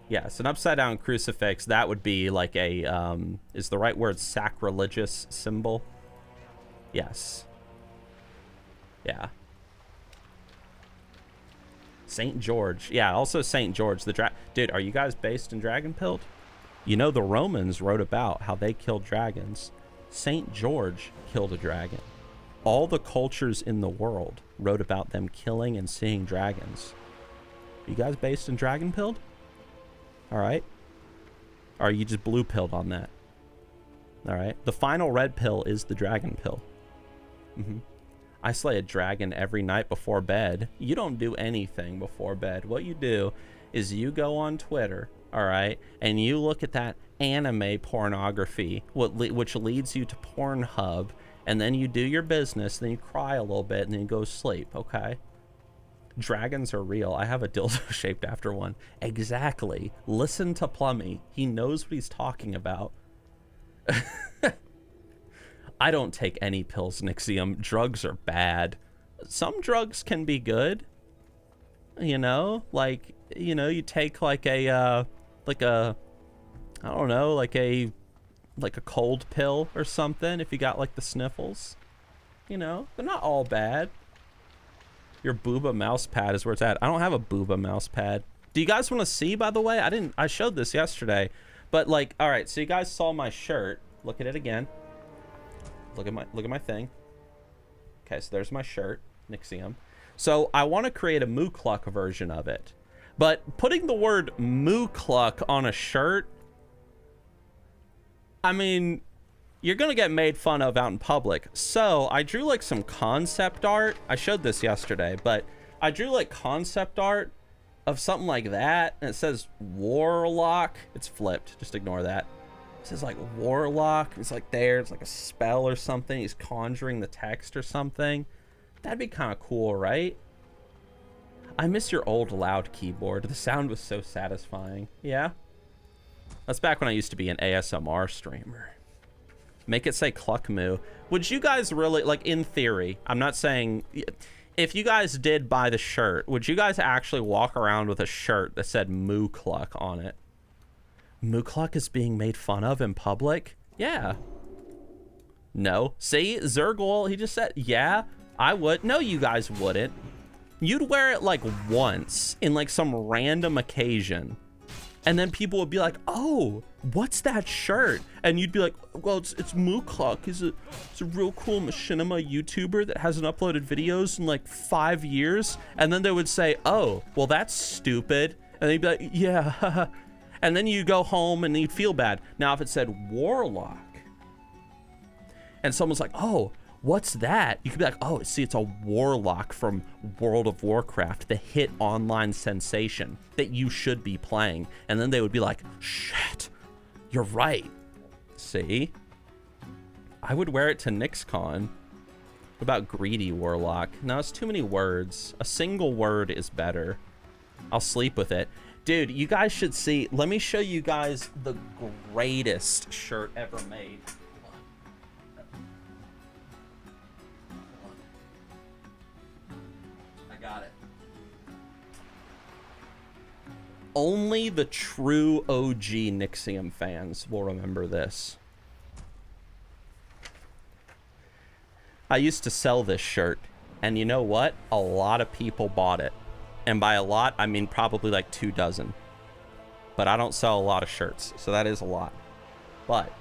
Yes, an upside down crucifix, that would be like a, is the right word sacrilegious symbol? Yes. Yeah. St. George. Yeah, also St. George. Dude, are you guys based in Dragonpilled? You know, the Romans wrote about how they killed dragons. St. George killed a dragon. All the cultures in the world wrote about them killing and seeing dragons. Are you guys based in Dragonpilled? All right. Or are you just blue-pilled on that? All right. The final red pill is the dragon pill. I slay a dragon every night before bed. You don't do anything before bed. What you do is you go on Twitter, all right, and you look at that anime pornography, which leads you to Pornhub, and then you do your business, then you cry a little bit, and then you go to sleep, okay? Dragons are real. I have a dildo shaped after one. Exactly. Listen to Plummy. He knows what he's talking about. I don't take any pills, Nixxiom. Drugs are bad. Some drugs can be good. You know, like, you know, you take like a, I don't know, like a cold pill or something if you got like the sniffles. You know, they're not all bad. Your booba mouse pad is where it's at. I don't have a booba mouse pad. Do you guys want to see, by the way? I showed this yesterday, but like, all right, so you guys saw my shirt. Look at it again. Look at my thing. Okay, so there's my shirt, Nixxiom. So I want to create a Mookluck version of it. But putting the word Mookluck on a shirt, I mean, you're going to get made fun of out in public. So I drew like some concept art. I showed this yesterday, but I drew like concept art of something like that. And it says Warlock. It's flipped. Just ignore that. It says like Warlock. It's like there. It's like a spell or something. He's conjuring the text or something. That'd be kind of cool, right? I miss your old loud keyboard. The sound was so satisfying. Yeah? That's back when I used to be an ASMR streamer. Make it say Cluck Moo. Would you guys really, like, in theory, I'm not saying, if you guys did buy the shirt, would you guys actually walk around with a shirt that said Moo Cluck on it? Moo Cluck is being made fun of in public? Yeah. No. See, Zergol, he just said, yeah, I would. No, you guys wouldn't. You'd wear it like once in like some random occasion. And then people would be like, oh, what's that shirt? And you'd be like, well, it's Moo Cluck. He's a real cool machinima YouTuber that hasn't uploaded videos in like 5 years. And then they would say, oh, well, that's stupid. And they'd be like, yeah. And then you go home and you'd feel bad. Now, if it said Warlock and someone's like, oh, what's that? You could be like, oh, see, it's a Warlock from World of Warcraft, the hit online sensation that you should be playing. And then they would be like, shit, you're right. See? I would wear it to NixCon. What about Greedy Warlock? No, it's too many words. A single word is better. I'll sleep with it. Dude, you guys should see. Let me show you guys the greatest shirt ever made. Got it. Only the true OG Nixxiom fans will remember this. I used to sell this shirt, and you know what? A lot of people bought it. And by a lot, I mean probably like 2 dozen. But I don't sell a lot of shirts, so that is a lot. But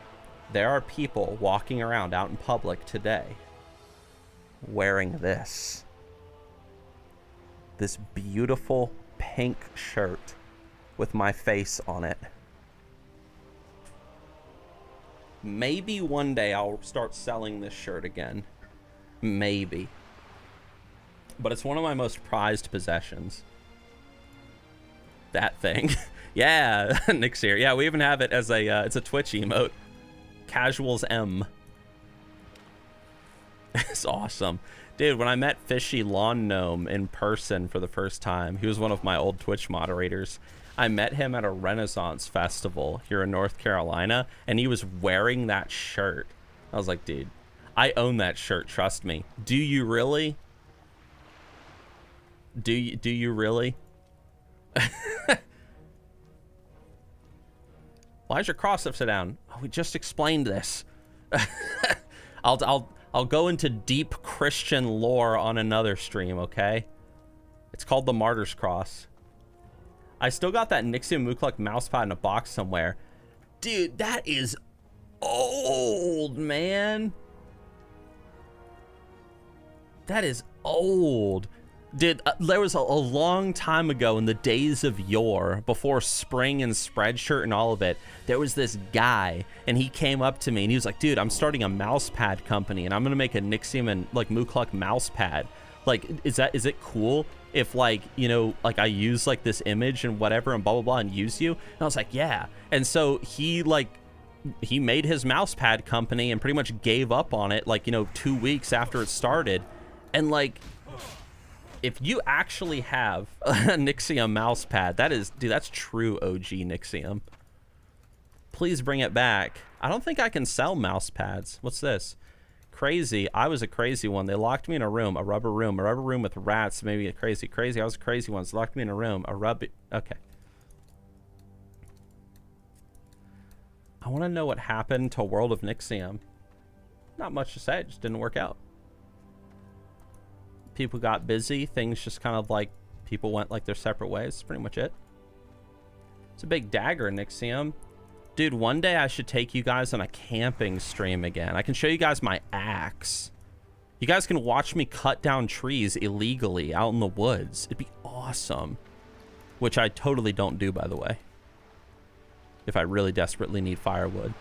there are people walking around out in public today wearing this. This beautiful pink shirt with my face on it. Maybe one day I'll start selling this shirt again. Maybe. But it's one of my most prized possessions. That thing. Yeah, Nick's here. Yeah, we even have it as a, it's a Twitch emote. Casuals M. It's awesome. Dude, when I met Fishy Lawn Gnome in person for the first time, he was one of my old Twitch moderators. I met him at a Renaissance festival here in North Carolina, and he was wearing that shirt. I was like, dude, I own that shirt, trust me. Do you really? Do you really? Why is your cross upside down? Oh, we just explained this. I'll go into deep Christian lore on another stream, okay? It's called the Martyr's Cross. I still got that Nixxiom Mookluk mousepad in a box somewhere. Dude, that is old, man. That is old. Dude, there was a long time ago in the days of yore, before Spring and Spreadshirt and all of it, there was this guy, and he came up to me, and he was like, dude, I'm starting a mousepad company, and I'm going to make a Nixxiom and, like, Mookluk mousepad. Like, is it cool if, like, you know, like, I use, like, this image and whatever and blah, blah, blah, and use you? And I was like, yeah. And so he, like, he made his mousepad company and pretty much gave up on it, like, you know, 2 weeks after it started. And, like, if you actually have a Nixxiom mousepad, that is, dude, that's true OG Nixxiom. Please bring it back. I don't think I can sell mousepads. What's this? Crazy. I was a crazy one. They locked me in a room, a rubber room with rats. Maybe a crazy. I was a crazy one. So locked me in a room, okay. I want to know what happened to World of Nixxiom. Not much to say. It just didn't work out. People got busy. Things just kind of like, people went like their separate ways. That's pretty much it. It's a big dagger, Nixxiom. Dude, one day I should take you guys on a camping stream again. I can show you guys my axe. You guys can watch me cut down trees illegally out in the woods. It'd be awesome. Which I totally don't do, by the way. If I really desperately need firewood.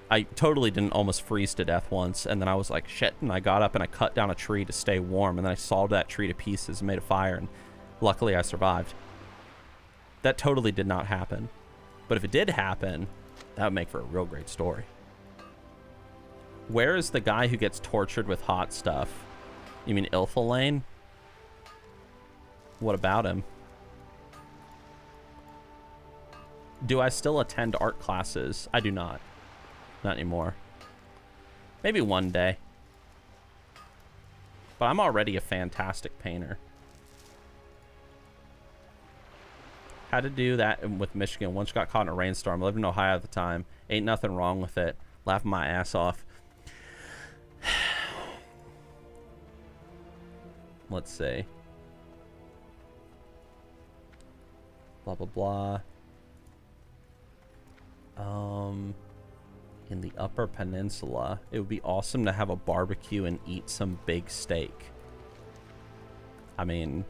I totally didn't almost freeze to death once, and then I was like, shit, and I got up and I cut down a tree to stay warm, and then I sawed that tree to pieces and made a fire, and luckily I survived. That totally did not happen. But if it did happen, that would make for a real great story. Where is the guy who gets tortured with hot stuff? You mean Ilfalane? What about him? Do I still attend art classes? I do not. Not anymore. Maybe one day. But I'm already a fantastic painter. Had to do that with Michigan. Once got caught in a rainstorm. Lived in Ohio at the time. Ain't nothing wrong with it. Laughing my ass off. Let's see. Blah, blah, blah. In the Upper Peninsula, it would be awesome to have a barbecue and eat some big steak. I mean,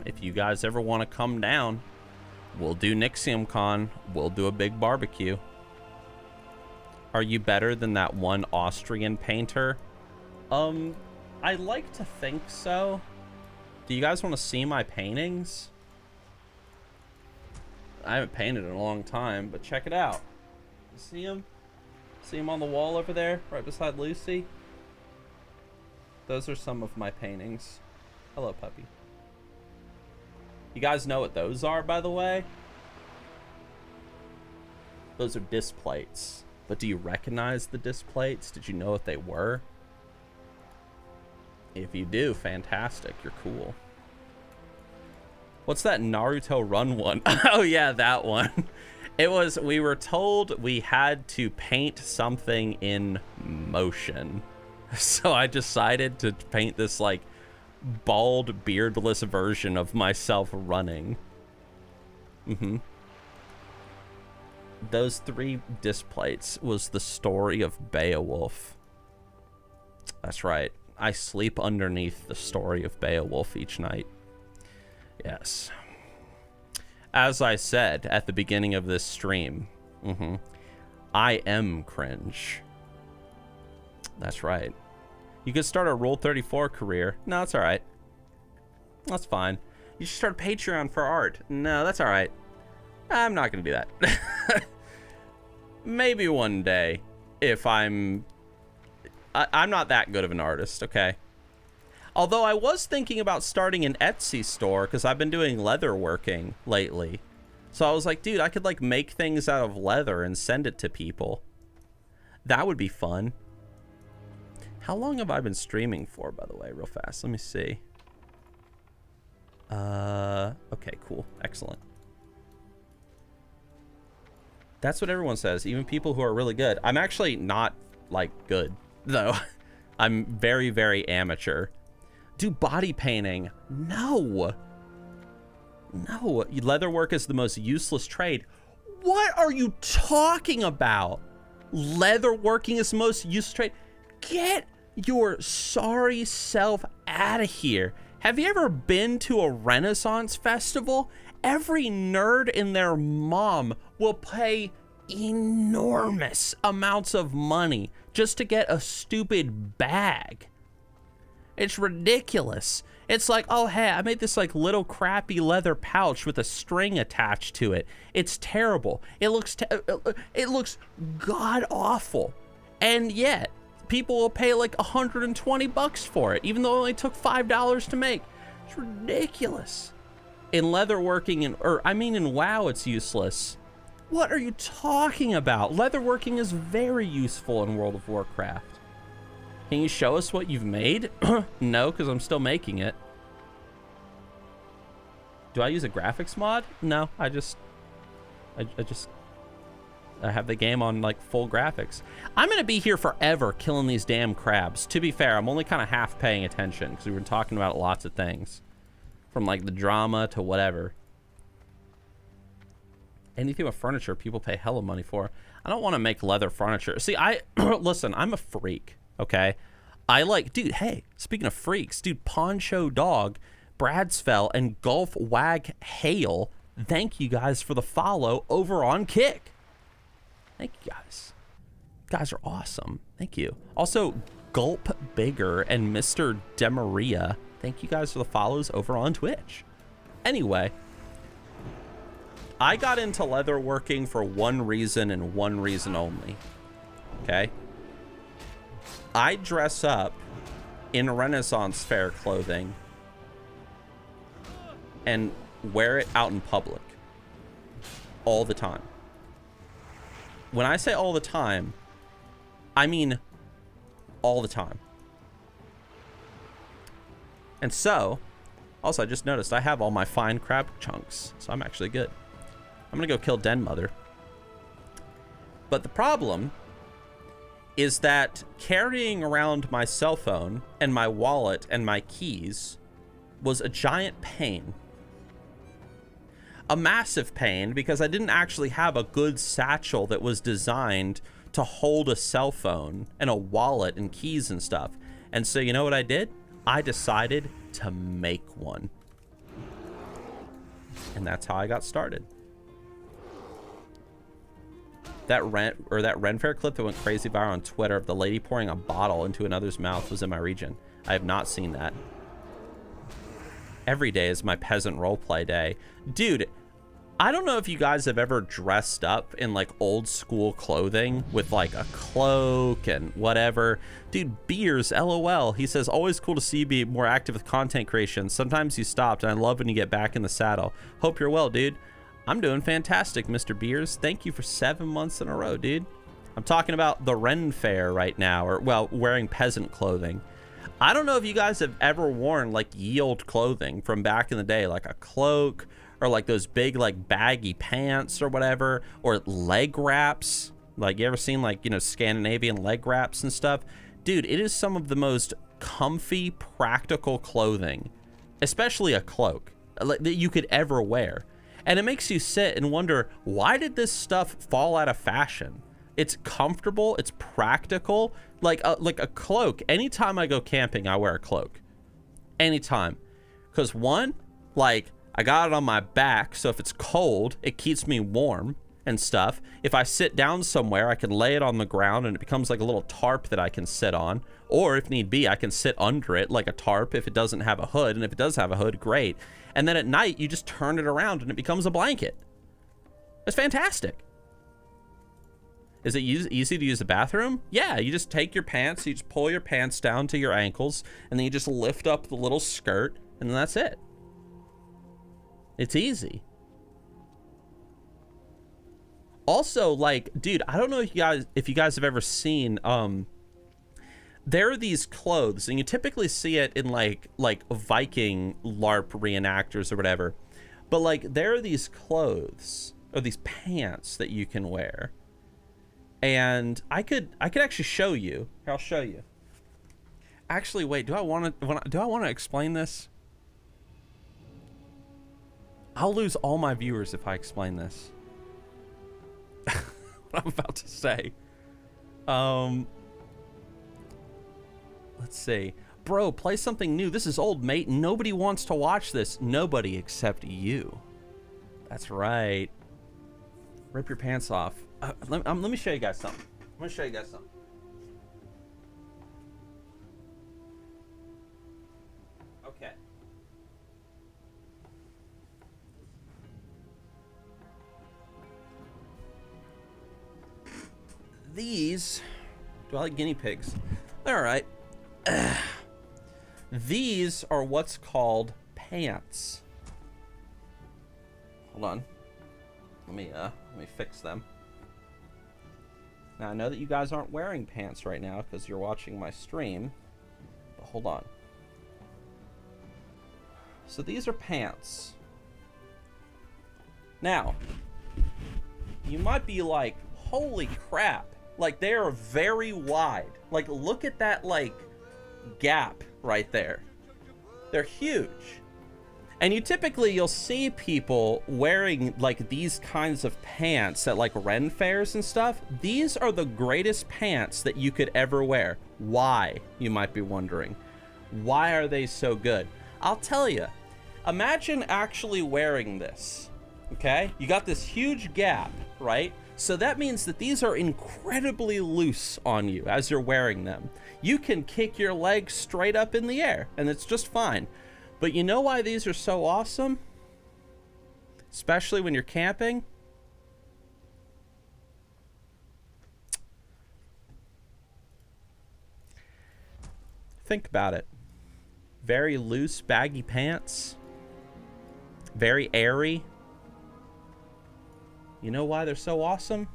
if you guys ever want to come down, we'll do Nixxiom Con. We'll do a big barbecue. Are you better than that one Austrian painter? I like to think so. Do you guys want to see my paintings? I haven't painted in a long time, but check it out. You see him? See him on the wall over there, right beside Lucy? Those are some of my paintings. Hello, puppy. You guys know what those are, by the way? Those are disc plates. But do you recognize the disc plates? Did you know what they were? If you do, fantastic. You're cool. What's that Naruto Run one? Oh yeah, that one. It was, we were told we had to paint something in motion. So I decided to paint this like bald, beardless version of myself running. Those 3 disc plates was the story of Beowulf. That's right. I sleep underneath the story of Beowulf each night. Yes. As I said at the beginning of this stream, I am cringe. That's right. You could start a Rule 34 career. No, that's all right. That's fine. You should start a Patreon for art. No, that's all right. I'm not going to do that. Maybe one day, if I'm not that good of an artist, okay? Although I was thinking about starting an Etsy store because I've been doing leather working lately. So I was like, dude, I could like make things out of leather and send it to people. That would be fun. How long have I been streaming for, by the way, real fast? Let me see. Okay, cool. Excellent. That's what everyone says, even people who are really good. I'm actually not, like, good, though. I'm very, very amateur. Do body painting? No. No. Leatherwork is the most useless trade. What are you talking about? Leatherworking is the most useless trade? Get your sorry self out of here. Have you ever been to a Renaissance festival? Every nerd and their mom will pay enormous amounts of money just to get a stupid bag. It's ridiculous. It's like, oh, hey, I made this like little crappy leather pouch with a string attached to it. It's terrible. It looks god awful. And yet, people will pay like $120 for it, even though it only took $5 to make. It's ridiculous. In leatherworking, in WoW, it's useless. What are you talking about? Leatherworking is very useful in World of Warcraft. Can you show us what you've made? No, because I'm still making it. Do I use a graphics mod? No, I have the game on like full graphics. I'm gonna be here forever killing these damn crabs. To be fair, I'm only kind of half paying attention because we've been talking about lots of things, from like the drama to whatever. Anything with furniture, people pay hella money for. I don't want to make leather furniture. See, listen, I'm a freak, okay? I like, dude, hey, speaking of freaks, dude, Poncho Dog, Bradsfell, and Gulf Wag Hale, thank you guys for the follow over on Kick. Thank you guys. You guys are awesome. Thank you. Also, Gulp Bigger and Mr. Demaria, thank you guys for the follows over on Twitch. Anyway, I got into leatherworking for one reason and one reason only, okay? I dress up in Renaissance fair clothing and wear it out in public all the time. When I say all the time, I mean all the time. And so, also I just noticed I have all my fine crab chunks, so I'm actually good. I'm gonna go kill Den Mother. But the problem is that carrying around my cell phone and my wallet and my keys was a giant pain. A massive pain, because I didn't actually have a good satchel that was designed to hold a cell phone and a wallet and keys and stuff. And so you know what I did? I decided to make one. And that's how I got started. That Ren Fair clip that went crazy viral on Twitter of the lady pouring a bottle into another's mouth was in my region. I have not seen that. Every day is my peasant roleplay day. Dude, I don't know if you guys have ever dressed up in like old school clothing with like a cloak and whatever. Dude, Beers, LOL. He says, always cool to see you be more active with content creation. Sometimes you stopped and I love when you get back in the saddle. Hope you're well, dude. I'm doing fantastic, Mr. Beers. Thank you for 7 months in a row, dude. I'm talking about the Ren Fair right now, or, well, wearing peasant clothing. I don't know if you guys have ever worn like ye old clothing from back in the day, like a cloak or like those big like baggy pants or whatever, or leg wraps. Like, you ever seen like, you know, Scandinavian leg wraps and stuff? Dude, it is some of the most comfy, practical clothing, especially a cloak, that you could ever wear. And it makes you sit and wonder, why did this stuff fall out of fashion? It's comfortable, it's practical, like a cloak. Anytime I go camping, I wear a cloak. Anytime. Because one, like, I got it on my back, so if it's cold, it keeps me warm and stuff. If I sit down somewhere, I can lay it on the ground and it becomes like a little tarp that I can sit on. Or if need be, I can sit under it like a tarp if it doesn't have a hood. And if it does have a hood, great. And then at night, you just turn it around and it becomes a blanket. It's fantastic. Is it easy to use the bathroom? Yeah, you just take your pants, you just pull your pants down to your ankles, and then you just lift up the little skirt, and then that's it. It's easy. Also, like, dude, I don't know if you guys have ever seen, there are these clothes, and you typically see it in like Viking LARP reenactors or whatever, but like there are these clothes or these pants that you can wear. And I could actually show you. Here, I'll show you. Actually, wait. Do I want to explain this? I'll lose all my viewers if I explain this. What I'm about to say. Let's see. Bro, play something new. This is old, mate. Nobody wants to watch this. Nobody except you. That's right. Rip your pants off. Let me show you guys something. I'm gonna show you guys something. Okay. These, do I like guinea pigs? They're all right. These are what's called pants. Hold on. Let me fix them. Now, I know that you guys aren't wearing pants right now because you're watching my stream, but hold on. So these are pants. Now, you might be like, holy crap, like they are very wide. Like, look at that, like, gap right there. They're huge. And you'll see people wearing like these kinds of pants at like Ren fairs and stuff. These are the greatest pants that you could ever wear. Why, you might be wondering? Why are they so good? I'll tell you. Imagine actually wearing this, okay? You got this huge gap, right? So that means that these are incredibly loose on you as you're wearing them. You can kick your legs straight up in the air and it's just fine. But you know why these are so awesome? Especially when you're camping? Think about it. Very loose, baggy pants. Very airy. You know why they're so awesome?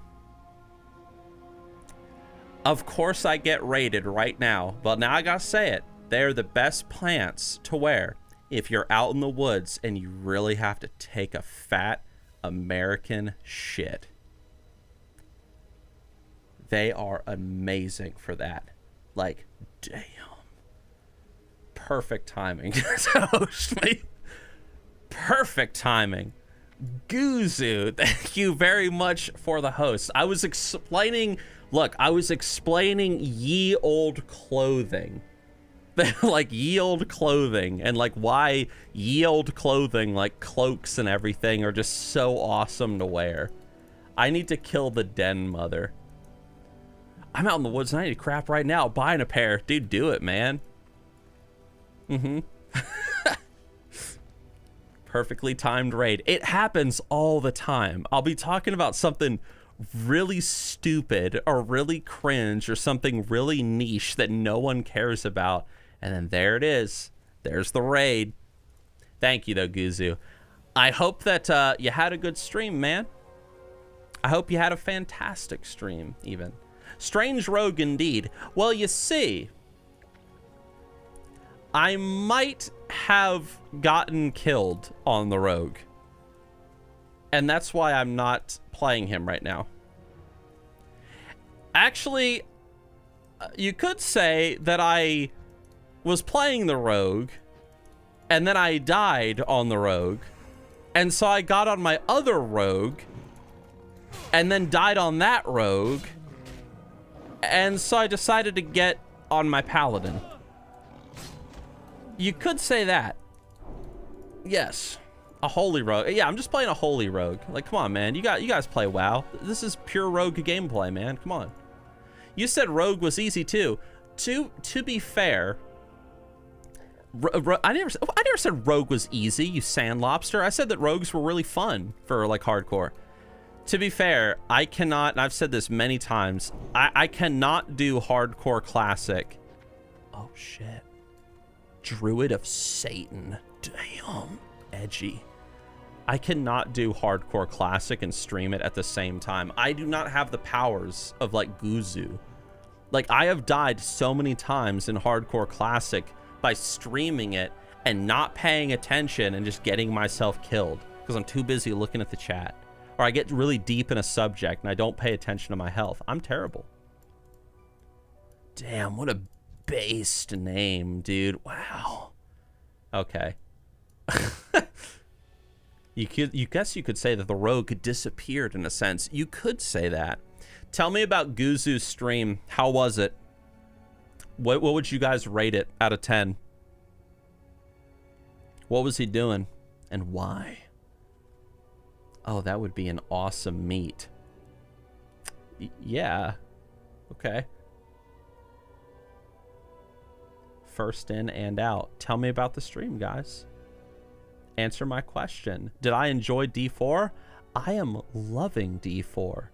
Of course I get rated right now, but now I gotta say it. They're the best pants to wear if you're out in the woods and you really have to take a fat American shit. They are amazing for that. Like, damn. Perfect timing. Perfect timing. Guzu, thank you very much for the host. I was explaining ye old clothing. Like ye old clothing, and like why ye old clothing, like cloaks and everything, are just so awesome to wear. I need to kill the den mother. I'm out in the woods and I need crap right now. Buying a pair. Dude, do it, man. Perfectly timed raid. It happens all the time. I'll be talking about something really stupid or really cringe or something really niche that no one cares about. And then there it is. There's the raid. Thank you, though, Guzu. I hope that you had a good stream, man. I hope you had a fantastic stream, even. Strange rogue indeed. Well, you see, I might have gotten killed on the rogue. And that's why I'm not playing him right now. Actually, you could say that I was playing the rogue, and then I died on the rogue, and so I got on my other rogue, and then died on that rogue, and so I decided to get on my paladin. You could say that. Yes. A holy rogue. Yeah, I'm just playing a holy rogue. Like, come on, man. You guys play WoW. This is pure rogue gameplay, man. Come on. You said rogue was easy too. To be fair, I never said rogue was easy, you sand lobster. I said that rogues were really fun for like hardcore. To be fair, I cannot, and I've said this many times, I cannot do hardcore classic. Oh shit. Druid of Satan. Damn. Edgy. I cannot do hardcore classic and stream it at the same time. I do not have the powers of like Guzu. Like, I have died so many times in hardcore classic by streaming it and not paying attention and just getting myself killed because I'm too busy looking at the chat. Or I get really deep in a subject and I don't pay attention to my health. I'm terrible. Damn, what a based name, dude. Wow. Okay. You guess you could say that the rogue disappeared in a sense. You could say that. Tell me about Guzu's stream. How was it? What would you guys rate it out of 10? What was he doing and why? Oh, that would be an awesome meet. Yeah. Okay. First in and out. Tell me about the stream, guys. Answer my question. Did I enjoy D4? I am loving D4.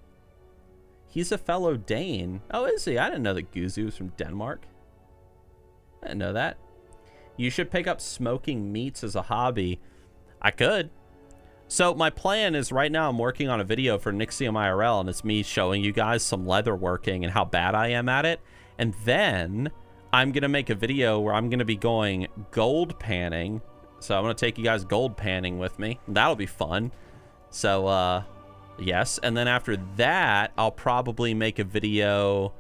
He's a fellow Dane. Oh, is he? I didn't know that Guzu was from Denmark. I didn't know that. You should pick up smoking meats as a hobby. I could. So my plan is right now I'm working on a video for Nixxiom IRL, and it's me showing you guys some leather working and how bad I am at it. And then I'm going to make a video where I'm going to be going gold panning. So I'm going to take you guys gold panning with me. That'll be fun. So, yes. And then after that, I'll probably make a video.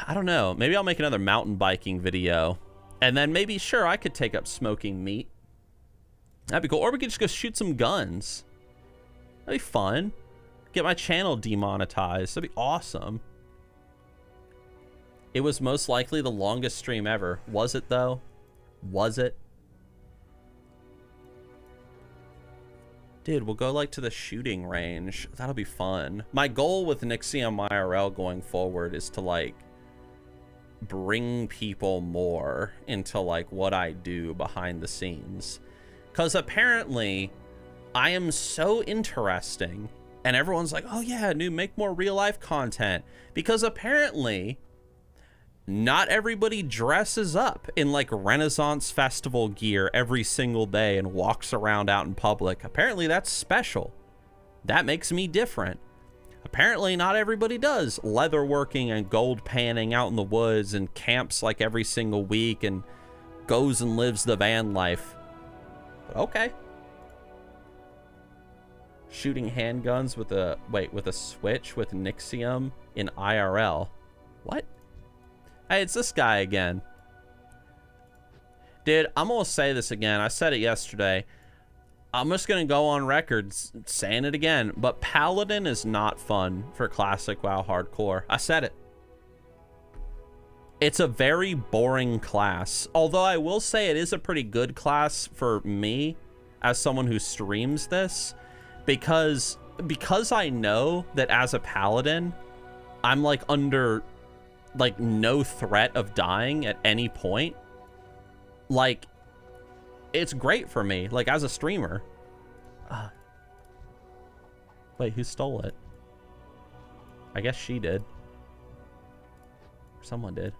I don't know. Maybe I'll make another mountain biking video. And then maybe, sure, I could take up smoking meat. That'd be cool. Or we could just go shoot some guns. That'd be fun. Get my channel demonetized. That'd be awesome. It was most likely the longest stream ever. Was it, though? Was it? Dude, we'll go like to the shooting range. That'll be fun. My goal with Nixxiom IRL going forward is to like bring people more into like what I do behind the scenes. Because apparently I am so interesting and everyone's like, oh yeah, dude, make more real life content. Because apparently not everybody dresses up in like Renaissance festival gear every single day and walks around out in public. Apparently that's special. That makes me different. Apparently not everybody does leather working and gold panning out in the woods and camps like every single week and goes and lives the van life. But okay. Shooting handguns with a, wait, with a switch with Nixxiom in IRL. What? Hey, it's this guy again. Dude, I'm gonna say this again. I said it yesterday. I'm just gonna go on record saying it again. But Paladin is not fun for classic WoW hardcore. I said it. It's a very boring class. Although I will say it is a pretty good class for me as someone who streams this. Because I know that as a Paladin, I'm like under like no threat of dying at any point. Like, it's great for me, like as a streamer. Wait, who stole it? I guess she did. Or someone did.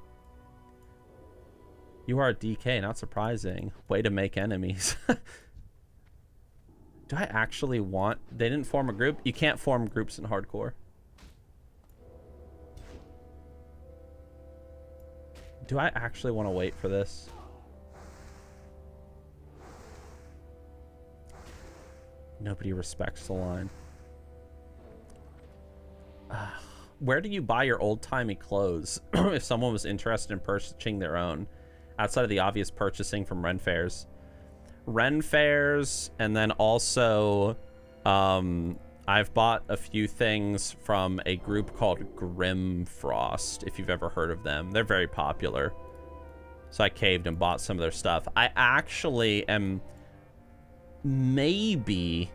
You are a DK, not surprising. Way to make enemies. Do I actually want... They didn't form a group? You can't form groups in hardcore. Do I actually want to wait for this? Nobody respects the line. Where do you buy your old-timey clothes if someone was interested in purchasing their own, outside of the obvious purchasing from Ren fairs? Ren fairs, and then also I've bought a few things from a group called Grim Frost, if you've ever heard of them. They're very popular. So I caved and bought some of their stuff. I actually am... Maybe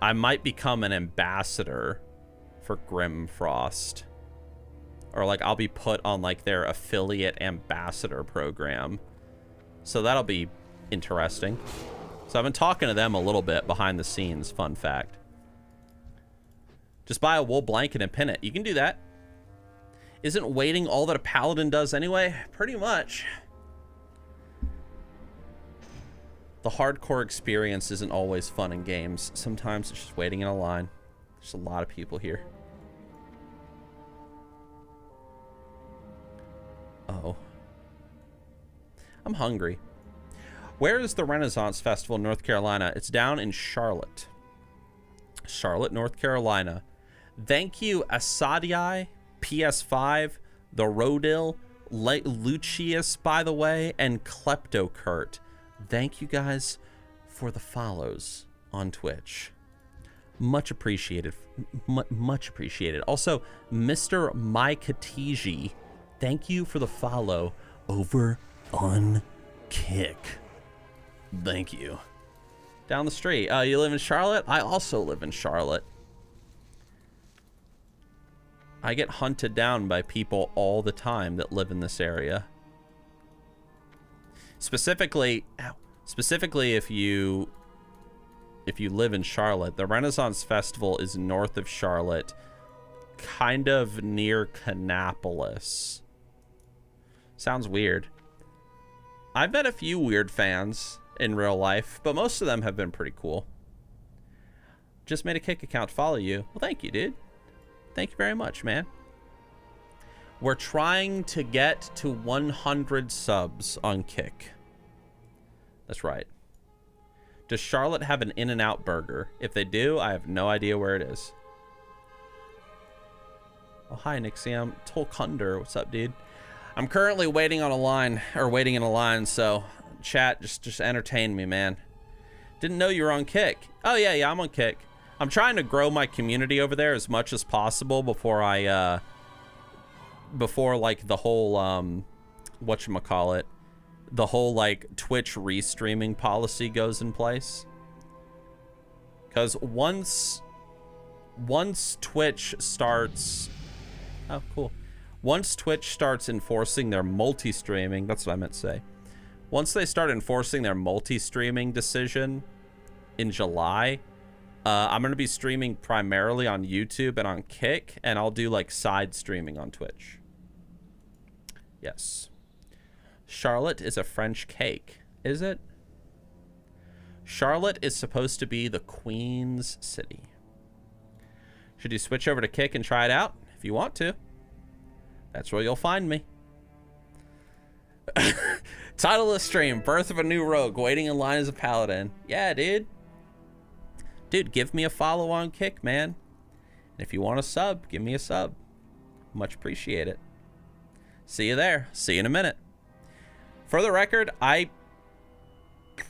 I might become an ambassador for Grim Frost, or like I'll be put on like their affiliate ambassador program, so that'll be interesting. So I've been talking to them a little bit behind the scenes. Fun fact. Just buy a wool blanket and pin it. You can do that. Isn't waiting all that a paladin does anyway? Pretty much. The hardcore experience isn't always fun in games. Sometimes it's just waiting in a line. There's a lot of people here. Oh. I'm hungry. Where is the Renaissance Festival in North Carolina? It's down in Charlotte. Charlotte, North Carolina. Thank you, Asadii, PS5, The Rodil, Lucius, by the way, and Kleptokurt. Thank you guys for the follows on Twitch. Much appreciated. Much appreciated. Also, Mr. Maikatiji, thank you for the follow over on Kick. Thank you. Down the street. You live in Charlotte? I also live in Charlotte. I get hunted down by people all the time that live in this area. Specifically if you live in Charlotte, the Renaissance Festival is north of Charlotte, kind of near Canopolis. Sounds weird. I've met a few weird fans in real life, but most of them have been pretty cool. Just made a Kick account to follow you. Well, thank you, dude. Thank you very much, man. We're trying to get to 100 subs on Kick. That's right. Does Charlotte have an In-N-Out burger? If they do, I have no idea where it is. Oh, hi, Nixxiom. Tolkunder, what's up, dude? I'm currently waiting in a line, so chat, just entertain me, man. Didn't know you were on Kick. Oh, yeah, I'm on Kick. I'm trying to grow my community over there as much as possible before like the whole, whatchamacallit, the whole like Twitch restreaming policy goes in place. Because once Twitch starts, oh, cool. Once Twitch starts enforcing their multi-streaming, that's what I meant to say. Once they start enforcing their multi-streaming decision in July, I'm going to be streaming primarily on YouTube and on Kick, and I'll do like side streaming on Twitch. Yes. Charlotte is a French cake, is it? Charlotte is supposed to be the Queen's city. Should you switch over to Kick and try it out? If you want to. That's where you'll find me. Title of the stream, Birth of a New Rogue, waiting in line as a paladin. Yeah, dude. Dude, give me a follow on Kick, man. And if you want a sub, give me a sub. Much appreciate it. See you there. See you in a minute. For the record, I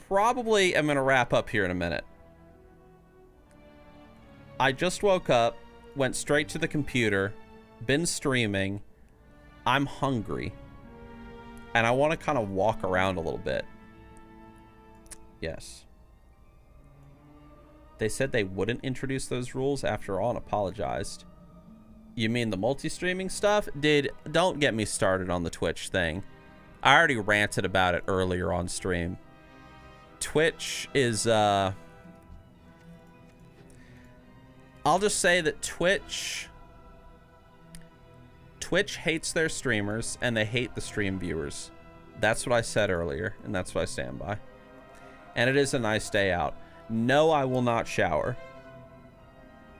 probably am going to wrap up here in a minute. I just woke up, went straight to the computer, been streaming. I'm hungry. And I want to kind of walk around a little bit. Yes. They said they wouldn't introduce those rules after all and apologized. You mean the multi-streaming stuff? Dude, don't get me started on the Twitch thing. I already ranted about it earlier on stream. Twitch is, I'll just say that Twitch hates their streamers and they hate the stream viewers. That's what I said earlier, and that's what I stand by. And it is a nice day out. No, I will not shower.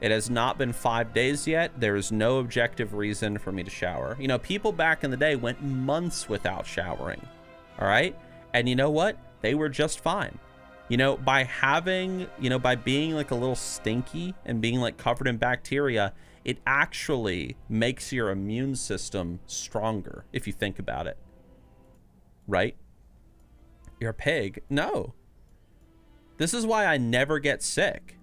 It has not been 5 days yet. There is no objective reason for me to shower. You know, people back in the day went months without showering. All right? And you know what? They were just fine. You know, by having, you know, by being like a little stinky and being like covered in bacteria, it actually makes your immune system stronger if you think about it. Right? You're a pig. No. This is why I never get sick.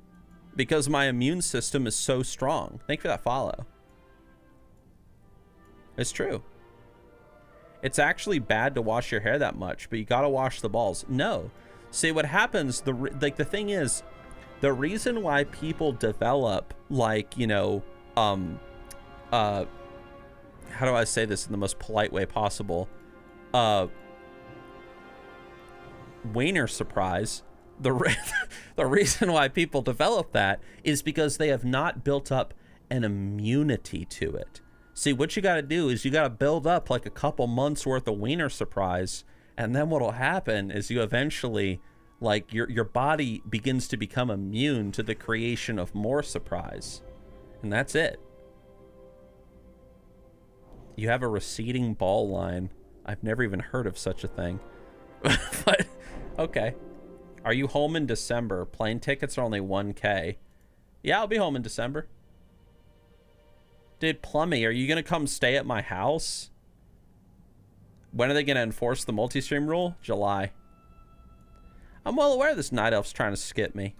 Because my immune system is so strong. Thank you for that follow. It's true. It's actually bad to wash your hair that much, but you gotta wash the balls. No. See, what happens, the thing is, the reason why people develop, like, you know, how do I say this in the most polite way possible? Wiener surprise. The reason why people develop that is because they have not built up an immunity to it. See, what you got to do is you got to build up like a couple months worth of wiener surprise, and then what'll happen is you eventually, like, your body begins to become immune to the creation of more surprise, and that's it. You have a receding ball line. I've never even heard of such a thing. But okay. Are you home in December? Plane tickets are only 1K. Yeah, I'll be home in December. Dude, Plummy, are you going to come stay at my house? When are they going to enforce the multi-stream rule? July. I'm well aware this Night Elf's trying to skip me.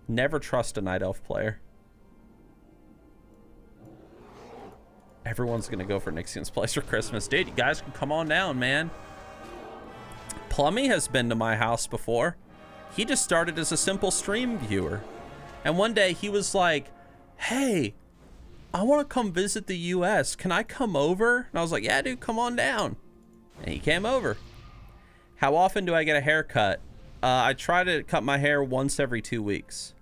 Never trust a Night Elf player. Everyone's going to go for Nixxiom's place for Christmas. Dude, you guys can come on down, man. Plummy has been to my house before. He just started as a simple stream viewer. And one day he was like, hey, I want to come visit the US. Can I come over? And I was like, yeah, dude, come on down. And he came over. How often do I get a haircut? I try to cut my hair once every 2 weeks.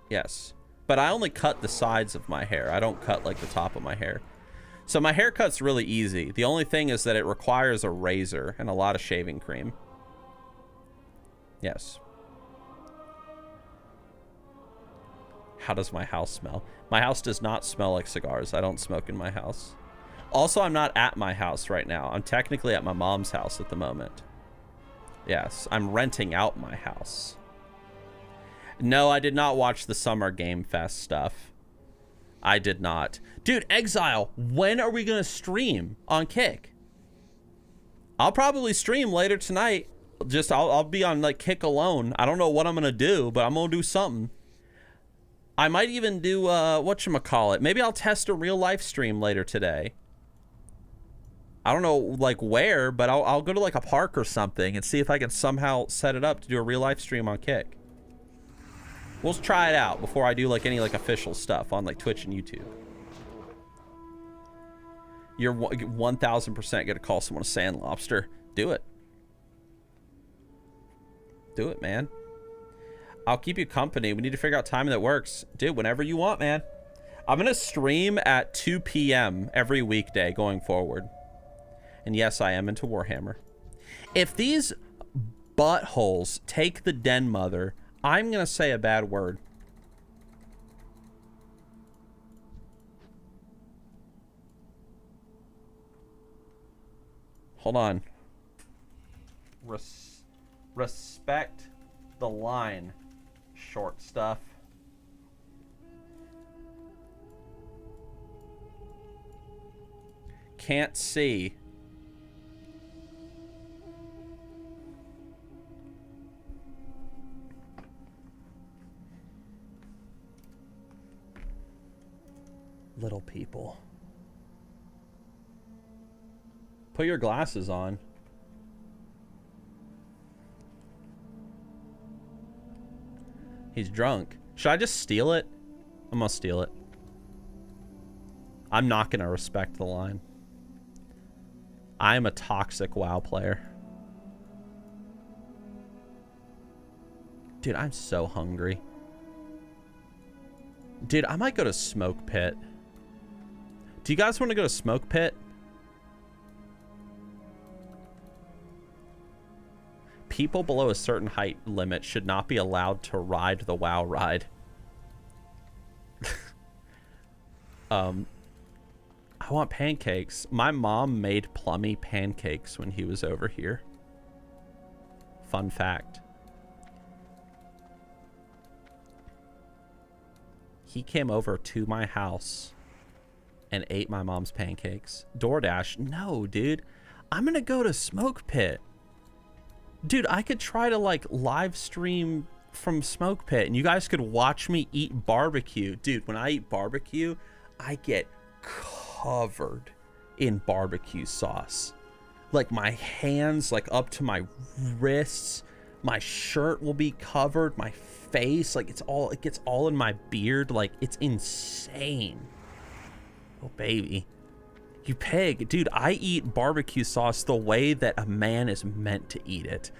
Yes. But I only cut the sides of my hair. I don't cut like the top of my hair. So my haircut's really easy. The only thing is that it requires a razor and a lot of shaving cream. Yes. How does my house smell? My house does not smell like cigars. I don't smoke in my house. Also, I'm not at my house right now. I'm technically at my mom's house at the moment. Yes, I'm renting out my house. No, I did not watch the Summer Game Fest stuff. I did not. Dude, Exile, when are we going to stream on Kick? I'll probably stream later tonight. Just, I'll be on, like, Kick alone. I don't know what I'm going to do, but I'm going to do something. I might even do, whatchamacallit. Maybe I'll test a real life stream later today. I don't know, like, where, but I'll go to, like, a park or something and see if I can somehow set it up to do a real life stream on Kick. We'll try it out before I do, like, any, like, official stuff on, like, Twitch and YouTube. You're 1,000% going to call someone a sand lobster. Do it. Do it, man. I'll keep you company. We need to figure out timing that works. Dude, whenever you want, man. I'm going to stream at 2 p.m. every weekday going forward. And yes, I am into Warhammer. If these buttholes take the Den Mother, I'm going to say a bad word. Hold on. Respect the line, short stuff. Can't see. Little people. Put your glasses on. He's drunk. Should I just steal it? I'm gonna steal it. I'm not gonna respect the line. I'm a toxic WoW player. Dude, I'm so hungry. Dude, I might go to Smoke Pit. Do you guys want to go to Smoke Pit? People below a certain height limit should not be allowed to ride the WoW ride. I I want pancakes. My mom made Plummy pancakes when he was over here. Fun fact. He came over to my house and ate my mom's pancakes. DoorDash? No, dude. I'm gonna go to Smoke Pit. Dude, I could try to like live stream from Smoke Pit and you guys could watch me eat barbecue. Dude, when I eat barbecue, I get covered in barbecue sauce. Like my hands like up to my wrists. My shirt will be covered. My face, like it gets all in my beard. Like it's insane. Oh baby. You pig. Dude, I eat barbecue sauce the way that a man is meant to eat it.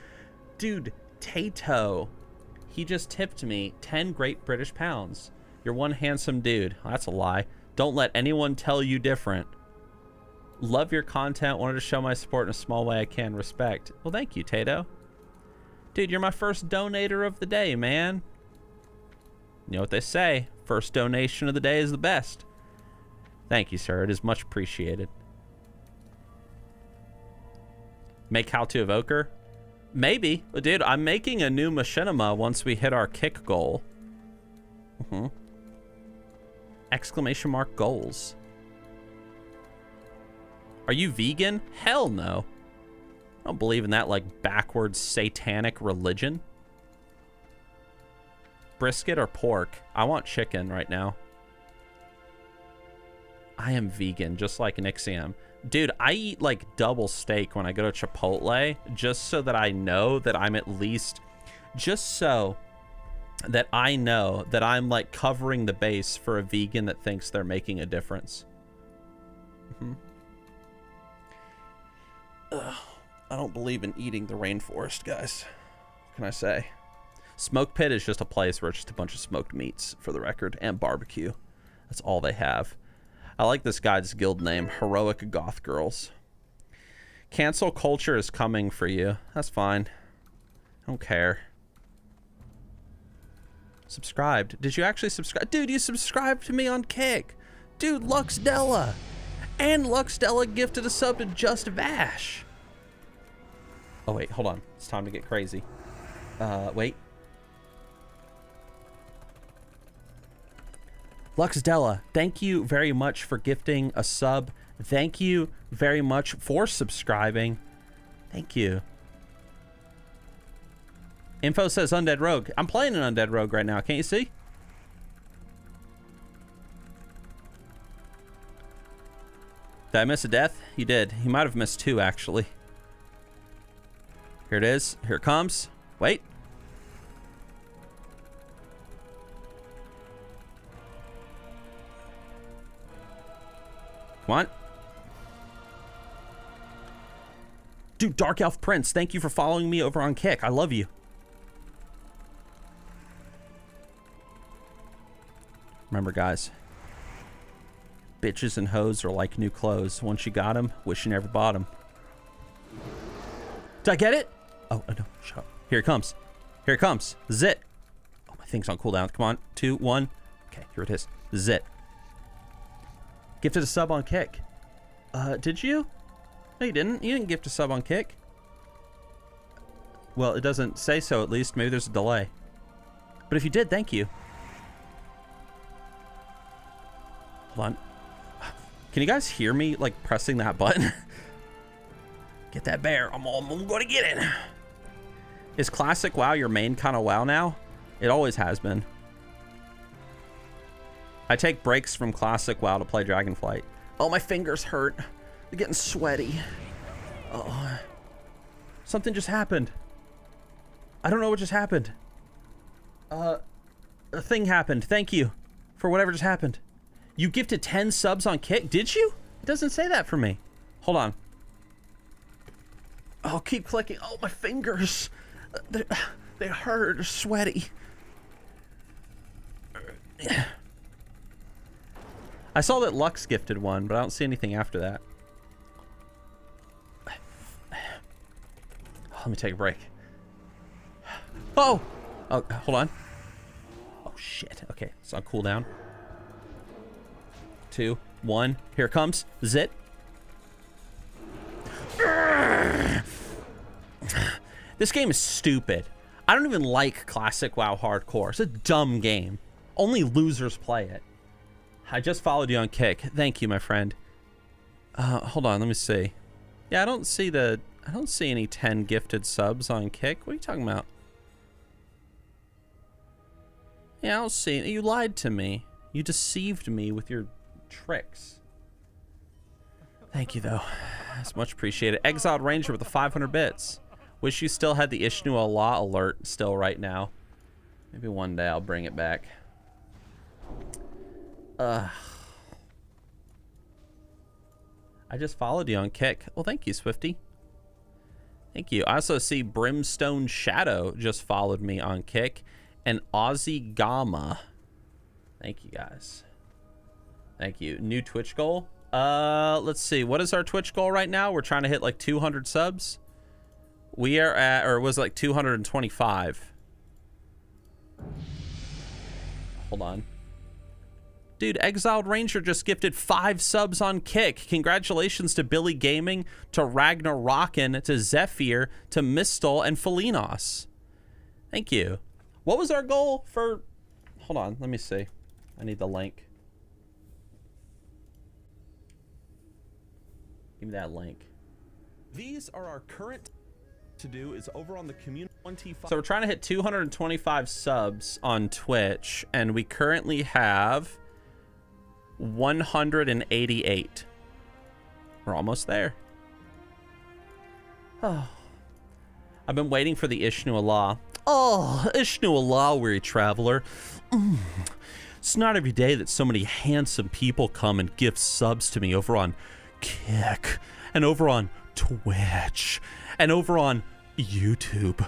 Dude, Tato, he just tipped me 10 great British pounds. You're one handsome dude. Well, that's a lie. Don't let anyone tell you different. Love your content. Wanted to show my support in a small way I can. Respect. Well, thank you, Tato. Dude, you're my first donator of the day, man. You know what they say. First donation of the day is the best. Thank you, sir. It is much appreciated. Make how to evoker? Maybe. Dude, I'm making a new machinima once we hit our kick goal. Exclamation mark goals. Are you vegan? Hell no. I don't believe in that like backwards satanic religion. Brisket or pork? I want chicken right now. I am vegan, just like Nixxiom. Dude, I eat like double steak when I go to Chipotle, just so that I know that I'm at least, just so that I know that I'm like covering the base for a vegan that thinks they're making a difference. I don't believe in eating the rainforest, guys. What can I say? Smoke Pit is just a place where it's just a bunch of smoked meats, for the record, and barbecue. That's all they have. I like this guy's guild name, Heroic Goth Girls. Cancel culture is coming for you. That's fine. I don't care. Subscribed. Did you actually subscribe? Dude, you subscribed to me on Kick. Dude, Luxdella. And Luxdella gifted a sub to Just Vash. Oh, wait, hold on. It's time to get crazy. Wait. Luxdella, thank you very much for gifting a sub. Thank you very much for subscribing. Thank you. Info says Undead Rogue. I'm playing an Undead Rogue right now. Can't you see? Did I miss a death? You did. You might have missed 2, actually. Here it is. Here it comes. Wait. Come on. Dude, Dark Elf Prince, thank you for following me over on Kick. I love you. Remember, guys. Bitches and hoes are like new clothes. Once you got them, wish you never bought them. Did I get it? Oh, no. Shut up. Here it comes. Here it comes. Zit. Oh, my thing's on cooldown. Come on. 2, 1. Okay, here it is. Zit. Gifted a sub on Kick. Did you? No, you didn't. You didn't gift a sub on Kick. Well, it doesn't say so, at least. Maybe there's a delay. But if you did, thank you. Hold on. Can you guys hear me, like, pressing that button? Get that bear. I'm gonna get it. Is Classic WoW your main kind of WoW now? It always has been. I take breaks from Classic WoW to play Dragonflight. Oh, my fingers hurt. They're getting sweaty. Oh. Something just happened. I don't know what just happened. A thing happened. Thank you for whatever just happened. You gifted 10 subs on Kick? Did you? It doesn't say that for me. Hold on. Oh, keep clicking. Oh, my fingers. They hurt. They're sweaty. I saw that Lux gifted one, but I don't see anything after that. Let me take a break. Oh! Oh, hold on. Oh, shit. Okay, it's on cooldown. 2, 1. Here it comes. Zit. This game is stupid. I don't even like classic WoW hardcore. It's a dumb game. Only losers play it. I just followed you on Kick. Thank you, my friend. Hold on, let me see. Yeah, I don't see any 10 gifted subs on Kick. What are you talking about? Yeah, I don't see it. You lied to me. You deceived me with your tricks. Thank you, though. It's much appreciated. Exiled Ranger with the 500 bits. Wish you still had the Ishnu Allah alert still right now. Maybe one day I'll bring it back. I just followed you on Kick. Well, thank you, Swifty. Thank you. I also see Brimstone Shadow just followed me on Kick. And Aussie Gamma. Thank you, guys. Thank you. New Twitch goal? Let's see. What is our Twitch goal right now? We're trying to hit like 200 subs. We are at, or it was like 225. Hold on. Dude, Exiled Ranger just gifted 5 subs on Kick. Congratulations to Billy Gaming, to Ragnarokkin, to Zephyr, to Mistal, and Felinos. Thank you. What was our goal for... Hold on, let me see. I need the link. Give me that link. These are our current to do is over on the community 25. So we're trying to hit 225 subs on Twitch, and we currently have 188. We're almost there. Oh. I've been waiting for the Ishnu Allah. Oh, Ishnu Allah, weary traveler. It's not every day that so many handsome people come and give subs to me over on Kick, and over on Twitch, and over on YouTube.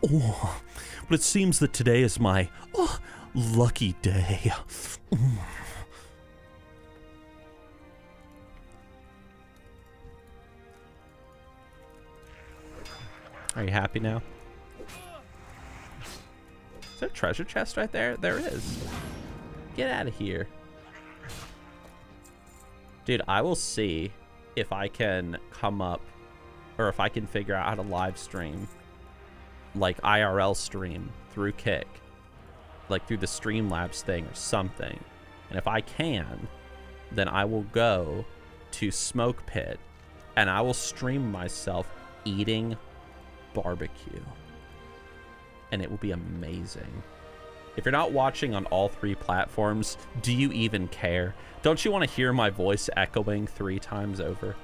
Oh, but it seems that today is my lucky day. Are you happy now? Is there a treasure chest right there? There is. Get out of here. Dude, I will see if I can come up, or if I can figure out how to live stream, like IRL stream through Kick, like through the Streamlabs thing or something. And if I can, then I will go to Smoke Pit and I will stream myself eating barbecue. And it will be amazing. If you're not watching on all 3 platforms, do you even care? Don't you want to hear my voice echoing 3 times over?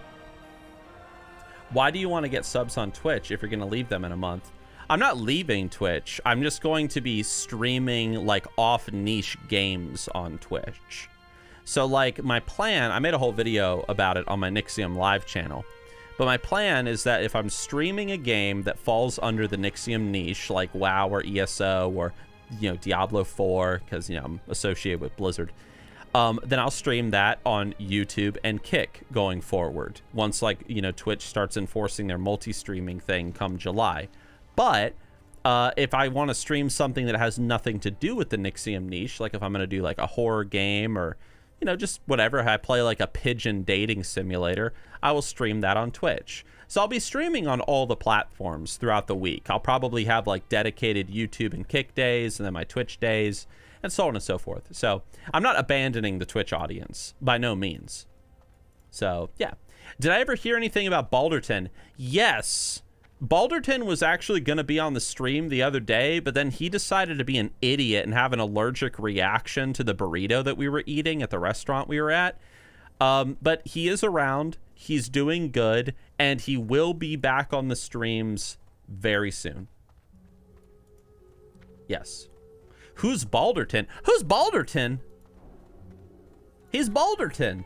Why do you want to get subs on Twitch if you're going to leave them in a month? I'm not leaving Twitch. I'm just going to be streaming like off niche games on Twitch. So like my plan, I made a whole video about it on my Nixxiom live channel. But my plan is that if I'm streaming a game that falls under the Nixxiom niche, like WoW or ESO or, you know, Diablo 4, because, you know, I'm associated with Blizzard, then I'll stream that on YouTube and Kick going forward. Once, like, you know, Twitch starts enforcing their multi-streaming thing come July. But if I want to stream something that has nothing to do with the Nixxiom niche, like if I'm going to do like a horror game or, you know, just whatever, I play like a pigeon dating simulator, I will stream that on Twitch. So I'll be streaming on all the platforms throughout the week. I'll probably have like dedicated YouTube and Kick days and then my Twitch days and so on and so forth. So I'm not abandoning the Twitch audience by no means. So yeah. Did I ever hear anything about Balderton? Yes. Balderton was actually going to be on the stream the other day, but then he decided to be an idiot and have an allergic reaction to the burrito that we were eating at the restaurant we were at. But he is around, he's doing good, and he will be back on the streams very soon. Yes. Who's Balderton? Who's Balderton? He's Balderton.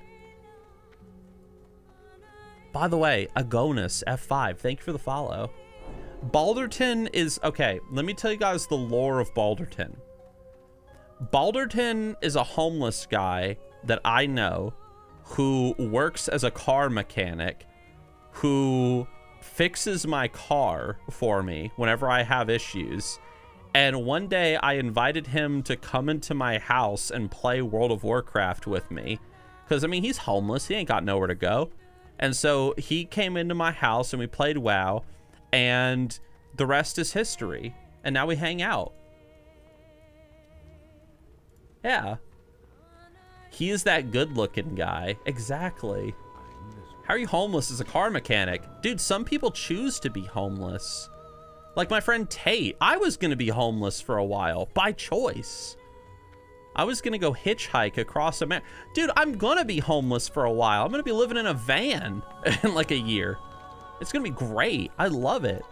By the way, Agonis F5, thank you for the follow. Balderton is, okay, let me tell you guys the lore of Balderton. Balderton is a homeless guy that I know who works as a car mechanic, who fixes my car for me whenever I have issues. And one day I invited him to come into my house and play World of Warcraft with me. Because, I mean, he's homeless. He ain't got nowhere to go. And so he came into my house and we played WoW. And the rest is history. And now we hang out. Yeah. He is that good-looking guy. Exactly. How are you homeless as a car mechanic? Dude, some people choose to be homeless. Like my friend Tate. I was going to be homeless for a while. By choice. I was going to go hitchhike across America. Dude, I'm going to be homeless for a while. I'm going to be living in a van in like a year. It's going to be great. I love it.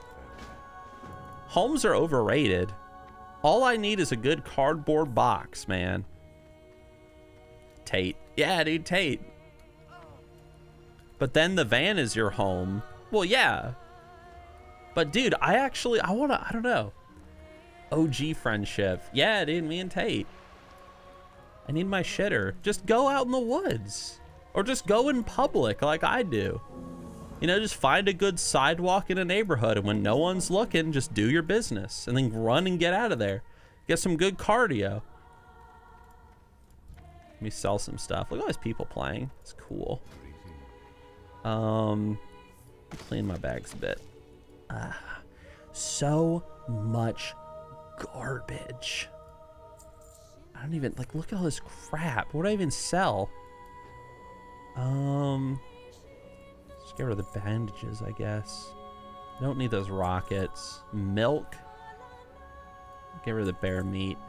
Homes are overrated. All I need is a good cardboard box, man. Tate. Yeah, dude, Tate. But then the van is your home. Well, yeah. But dude, I don't know. OG friendship. Yeah, dude, me and Tate. I need my shitter. Just go out in the woods. Or just go in public like I do. You know, just find a good sidewalk in a neighborhood, and when no one's looking, just do your business. And then run and get out of there. Get some good cardio. Let me sell some stuff. Look at all these people playing. It's cool. Clean my bags a bit. So much garbage. I don't even, like, look at all this crap. What do I even sell? Just get rid of the bandages, I guess. Don't need those rockets. Milk. Get rid of the bear meat.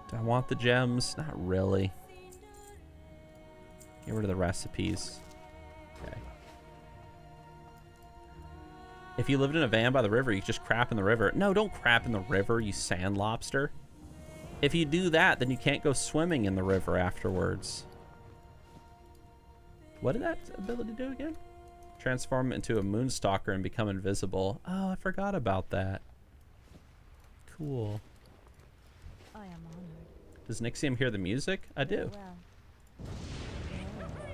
Do I want the gems? Not really. Get rid of the recipes. Okay. If you lived in a van by the river, you just crap in the river. No, don't crap in the river, you sand lobster. If you do that, then you can't go swimming in the river afterwards. What did that ability do again? Transform into a moonstalker and become invisible. Oh, I forgot about that. Cool. I am honored. Does Nixxiom hear the music? I do. Well.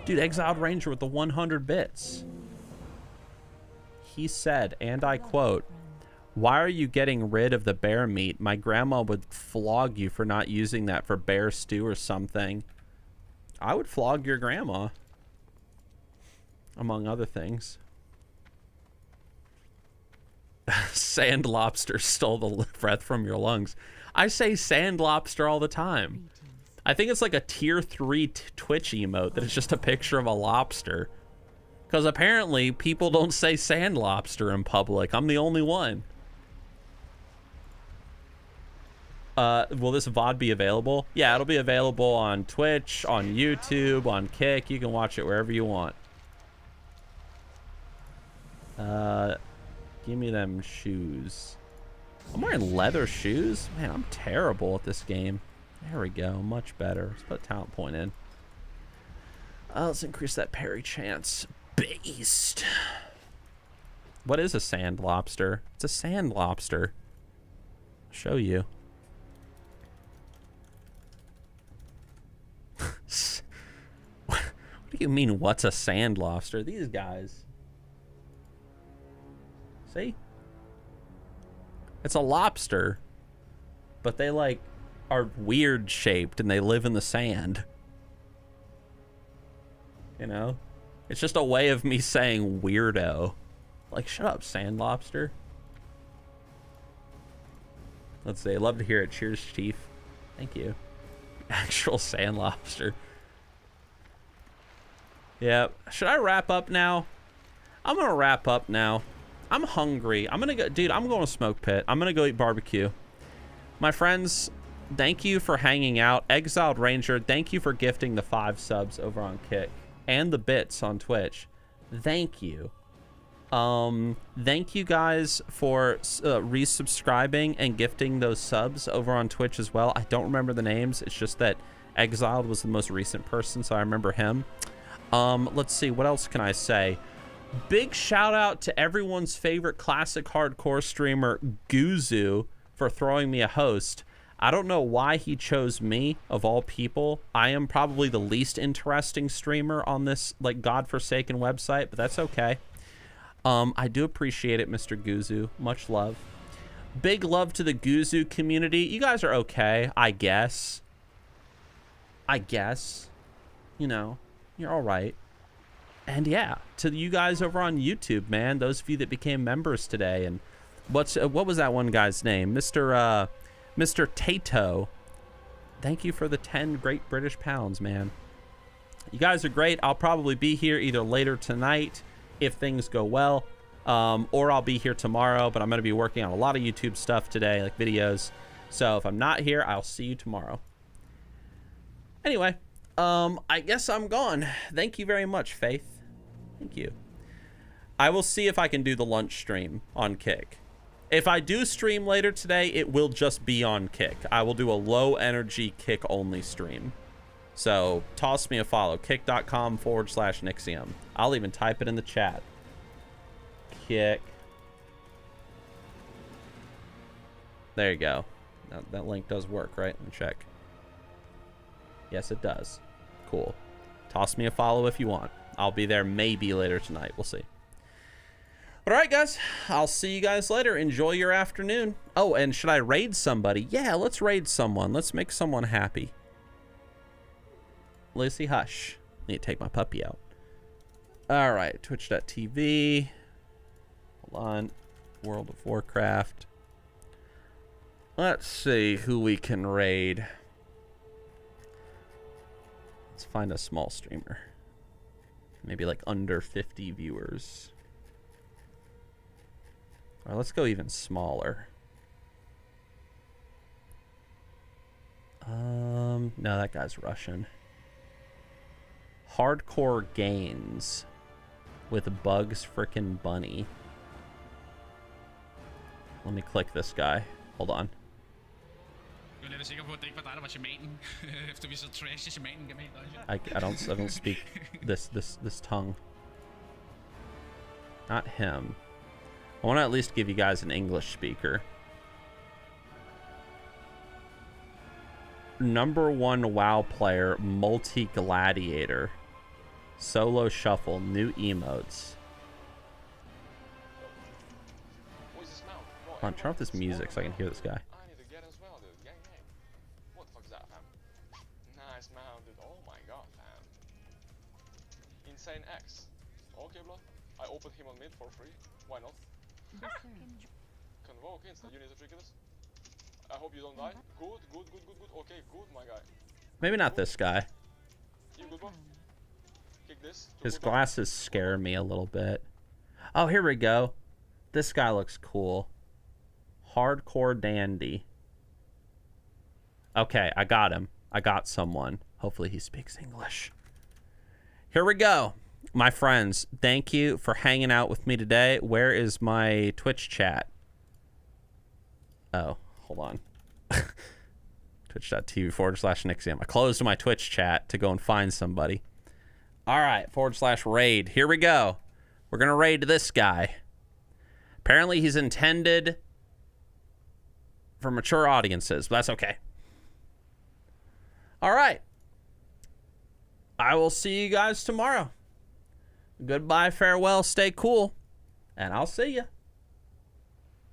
Dude, Exiled Ranger with the 100 bits. He said, and I quote, "Why are you getting rid of the bear meat? My grandma would flog you for not using that for bear stew or something." I would flog your grandma. Among other things. Sand lobster stole the breath from your lungs. I say sand lobster all the time. I think it's like a tier 3 Twitch emote that is just a picture of a lobster. Because apparently people don't say sand lobster in public. I'm the only one. Will this VOD be available? Yeah, it'll be available on Twitch, on YouTube, on Kick. You can watch it wherever you want. Give me them shoes. I'm wearing leather shoes? Man, I'm terrible at this game. There we go. Much better. Let's put a talent point in. Let's increase that parry chance. Beast. What is a sand lobster? It's a sand lobster. I'll show you. What do you mean, what's a sand lobster? These guys. See? It's a lobster. But they, like, are weird shaped and they live in the sand. You know? It's just a way of me saying weirdo. Like, shut up, sand lobster. Let's see. I'd love to hear it. Cheers, Chief. Thank you. Actual sand lobster. Yeah. Should I wrap up now? I'm gonna wrap up now. I'm hungry. I'm gonna go, dude, I'm going to smoke pit. I'm gonna go eat barbecue. My friends, thank you for hanging out. Exiled Ranger, thank you for gifting the 5 subs over on Kick and the bits on Twitch. Thank you. Thank you guys for resubscribing and gifting those subs over on Twitch as well. I don't remember the names. It's just that Exiled was the most recent person, so I remember him. Let's see, what else can I say? Big shout out to everyone's favorite classic hardcore streamer, Guzu, for throwing me a host. I don't know why he chose me, of all people. I am probably the least interesting streamer on this, like, godforsaken website, but that's okay. I do appreciate it, Mr. Guzu. Much love. Big love to the Guzu community. You guys are okay, I guess. You you know, you're all right. And yeah, to you guys over on YouTube, man, those of you that became members today, and what was that one guy's name? Mr. Tato. Thank you for the 10 great British pounds, man. You guys are great. I'll probably be here either later tonight if things go well, or I'll be here tomorrow, but I'm going to be working on a lot of YouTube stuff today, like videos. So if I'm not here, I'll see you tomorrow. Anyway, I guess I'm gone. Thank you very much, Faith. Thank you. I will see if I can do the lunch stream on Kick. If I do stream later today, it will just be on Kick. I will do a low energy Kick only stream. So toss me a follow, kick.com/Nixxiom. I'll even type it in the chat. Kick. There you go. Now, that link does work, right? Let me check. Yes, it does. Cool. Toss me a follow if you want. I'll be there maybe later tonight. We'll see. All right, guys. I'll see you guys later. Enjoy your afternoon. Oh, and should I raid somebody? Yeah, let's raid someone. Let's make someone happy. Lucy, hush. Need to take my puppy out. All right. Twitch.tv. Hold on. World of Warcraft. Let's see who we can raid. Let's find a small streamer. Maybe like under 50 viewers. Or let's go even smaller. No, that guy's Russian. Hardcore Gains with Bugs Frickin' Bunny. Let me click this guy. Hold on. I don't speak this tongue. Not him. I want to at least give you guys an English speaker. #1 WoW player, multi-gladiator. Solo shuffle, new emotes. Come on, turn off this music so I can hear this guy. Insane X. Okay, bro. I opened him on mid for free. Why not? Convoke instant. You need to trigger this. I hope you don't die. Good. Okay, good, my guy. Maybe not this guy. You good, bro? Kick this. His glasses scare me a little bit. Oh, here we go. This guy looks cool. Hardcore Dandy. Okay, I got him. I got someone. Hopefully he speaks English. Here we go. My friends, thank you for hanging out with me today. Where is my Twitch chat? Oh, hold on. Twitch.tv/Nixxiom. I closed my Twitch chat to go and find somebody. All right, /raid. Here we go. We're going to raid this guy. Apparently he's intended for mature audiences, but that's okay. All right. I will see you guys tomorrow. Goodbye, farewell, stay cool, and I'll see you.